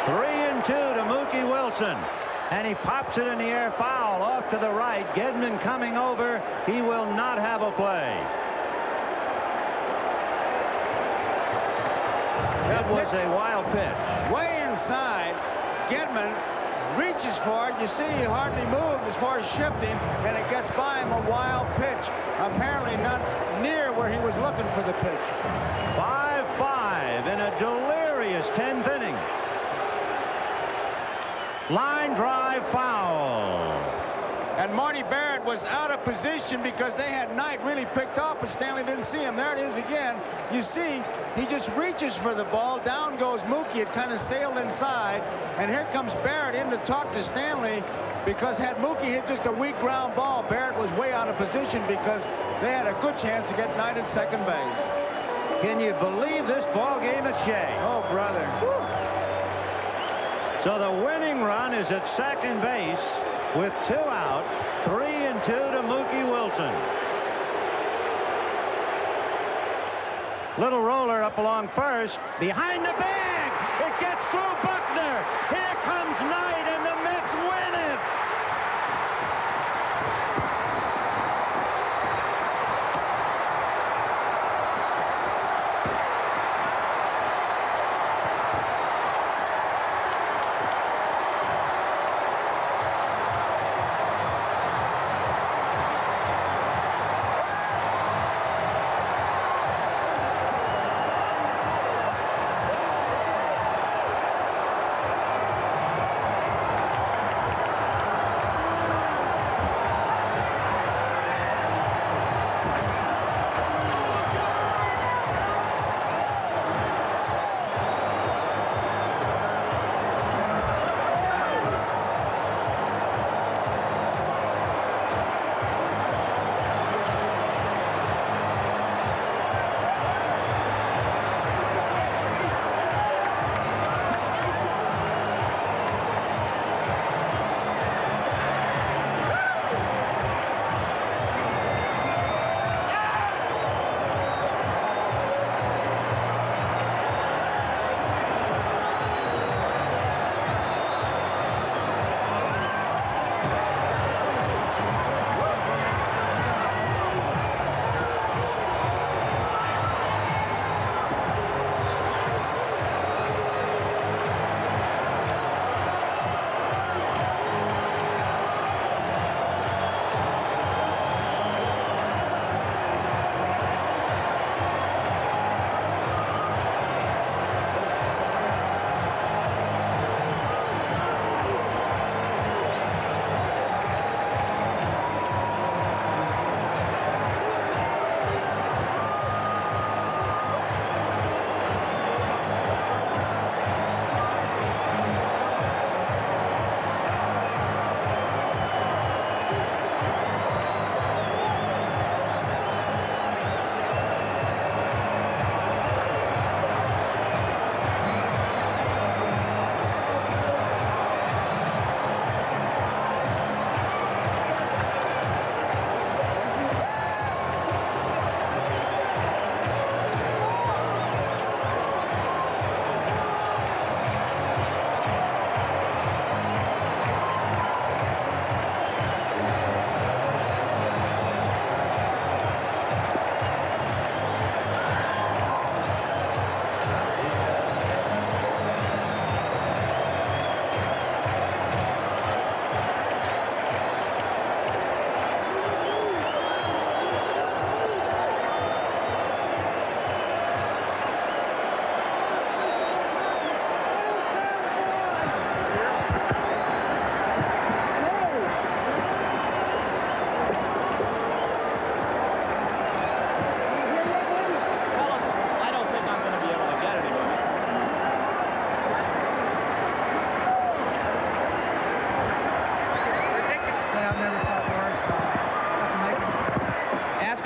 3-2 to Mookie Wilson. And he pops it in the air, foul off to the right. Gedman coming over. He will not have a play. That was a wild pitch. Way inside. Gedman reaches for it. You see he hardly moved as far as shifting, and it gets by him. A wild pitch. Apparently not near where he was looking for the pitch. 5-5 in a delirious 10th inning. Line drive foul. And Marty Barrett was out of position because they had Knight really picked off, but Stanley didn't see him. There it is again. You see, he just reaches for the ball. Down goes Mookie. It kind of sailed inside. And here comes Barrett in to talk to Stanley, because had Mookie hit just a weak ground ball, Barrett was way out of position because they had a good chance to get Knight at second base. Can you believe this ball game at Shea? Oh, brother. Woo. So the winning run is at second base with 2 out, 3-2 to Mookie Wilson. Little roller up along first, behind the bag. It gets through Buckner. Here comes Knight, and the Mets win it.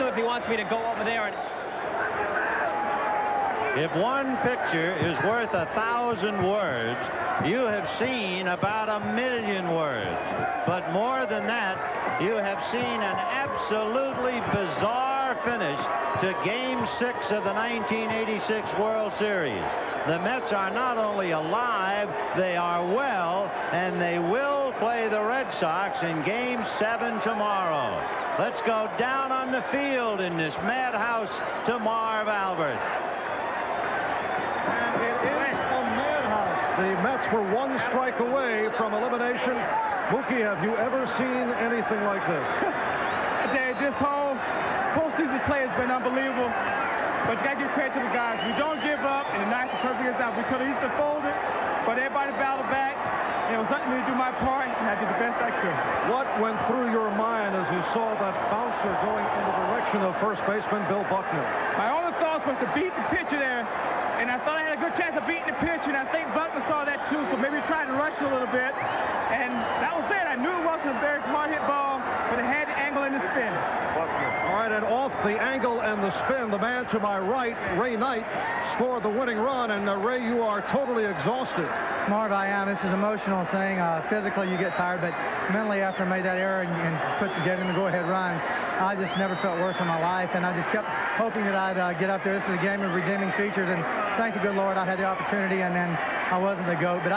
If he wants me to go over there and... If one picture is worth 1,000 words, you have seen about 1,000,000 words. But more than that, you have seen an absolutely bizarre finish to Game 6 of the 1986 World Series. The Mets are not only alive, they are well, and they will play the Red Sox in Game 7 tomorrow. Let's go down on the field in this madhouse to Marv Albert. And it is a madhouse. The Mets were one strike away from elimination. Mookie, have you ever seen anything like this? Dave, this whole postseason play has been unbelievable. But you got to give credit to the guys. We don't give up, and the night the perfect is out. We could have used to fold it, but everybody battled back. And it was up to me to do my part, and I did the best I could. What went through your mind as you saw that bouncer going in the direction of first baseman Bill Buckner? My only thoughts was to beat the pitcher there, and I thought I had a good chance of beating the pitcher, and I think Buckner saw that too, so maybe tried to rush a little bit. And that was it. I knew it wasn't a very hard-hit ball, but it had the angle and the spin. All right, and off the angle and the spin, the man to my right, Ray Knight, scored the winning run. And Ray, you are totally exhausted. Marv, I am. This is an emotional thing. Physically, you get tired, but mentally, after I made that error and gave him the go-ahead run, I just never felt worse in my life, and I just kept hoping that I'd get up there. This is a game of redeeming features, and thank the good Lord I had the opportunity, and then I wasn't the GOAT. But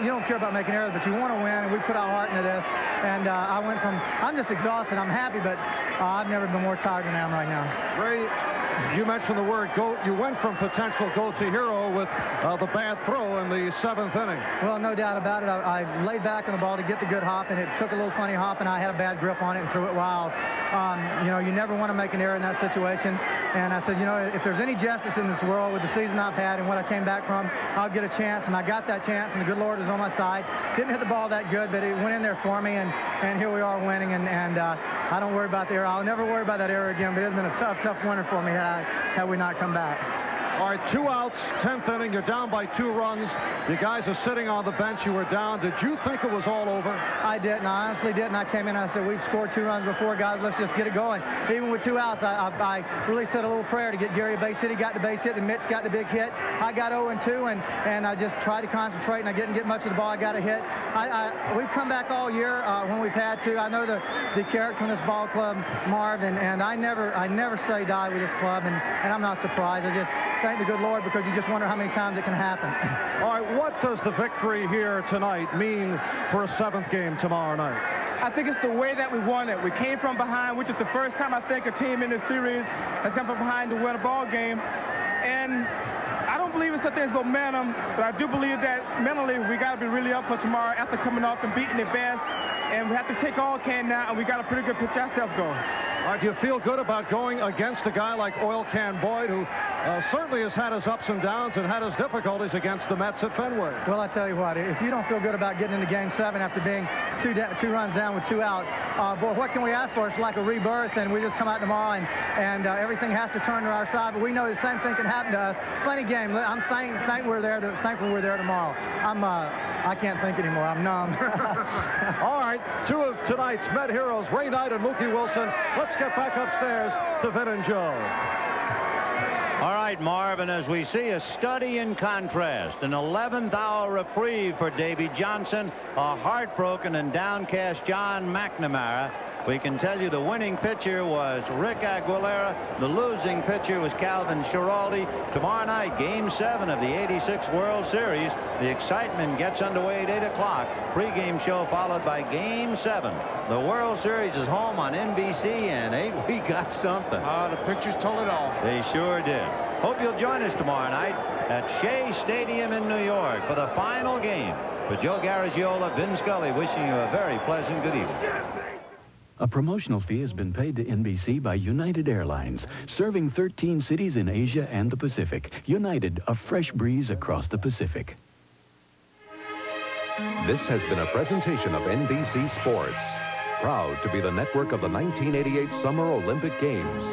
you don't care about making errors, but you want to win, and we put our heart into this. And I went from, I'm just exhausted. I'm happy, but I've never been more tired than I am right now. Ray, you mentioned the word GOAT. You went from potential GOAT to hero with the bad throw in the 7th inning. Well, no doubt about it. I laid back on the ball to get the good hop, and it took a little funny hop, and I had a bad grip on it and threw it wild. You know, you never want to make an error in that situation. And I said, you know, if there's any justice in this world with the season I've had and what I came back from, I'll get a chance. And I got that chance, and the good Lord was on my side. Didn't hit the ball that good, but it went in there for me, and here we are winning. And I don't worry about the error. I'll never worry about that error again, but it's been a tough winter for me had we not come back. All right, 2 outs, 10th inning. You're down by 2 runs. You guys are sitting on the bench. You were down. Did you think it was all over? I didn't. I honestly didn't. I came in and I said, we've scored 2 runs before, guys. Let's just get it going. Even with 2 outs, I really said a little prayer to get Gary a base hit. He got the base hit, and Mitch got the big hit. I got 0-2, and I just tried to concentrate, and I didn't get much of the ball. I got a hit. We've come back all year when we've had to. I know the character in this ball club, Marv, and I never say die with this club, and I'm not surprised. I just thank the good Lord, because you just wonder how many times it can happen. All right, what does the victory here tonight mean for a 7th game tomorrow night? I think it's the way that we won it. We came from behind, which is the first time I think a team in this series has come from behind to win a ball game. And I don't believe in such things as momentum, but I do believe that mentally we got to be really up for tomorrow after coming off and beating the best. And we have to take all can now, and we got a pretty good pitch ourselves going. All right, do you feel good about going against a guy like Oil Can Boyd, who certainly has had his ups and downs and had his difficulties against the Mets at Fenway? Well, I tell you what, if you don't feel good about getting into Game 7 after being two runs down with 2 outs, boy, what can we ask for? It's like a rebirth, and we just come out tomorrow, and everything has to turn to our side. But we know the same thing can happen to us. Plenty game. I'm thankful we're there tomorrow. I can't think anymore. I'm numb. All right, 2 of tonight's Met heroes, Ray Knight and Mookie Wilson. Let's get back upstairs to Vin and Joe. All right, Marvin, as we see a study in contrast, an 11th hour reprieve for Davy Johnson, a heartbroken and downcast John McNamara. We can tell you the winning pitcher was Rick Aguilera. The losing pitcher was Calvin Schiraldi. Tomorrow night, Game 7 of the '86 World Series. The excitement gets underway at 8 o'clock. Pre-game show followed by Game 7. The World Series is home on NBC, and ain't we got something? The pictures told it all. They sure did. Hope you'll join us tomorrow night at Shea Stadium in New York for the final game. For Joe Garagiola, Vin Scully wishing you a very pleasant good evening. A promotional fee has been paid to NBC by United Airlines, serving 13 cities in Asia and the Pacific. United, a fresh breeze across the Pacific. This has been a presentation of NBC Sports, proud to be the network of the 1988 Summer Olympic Games.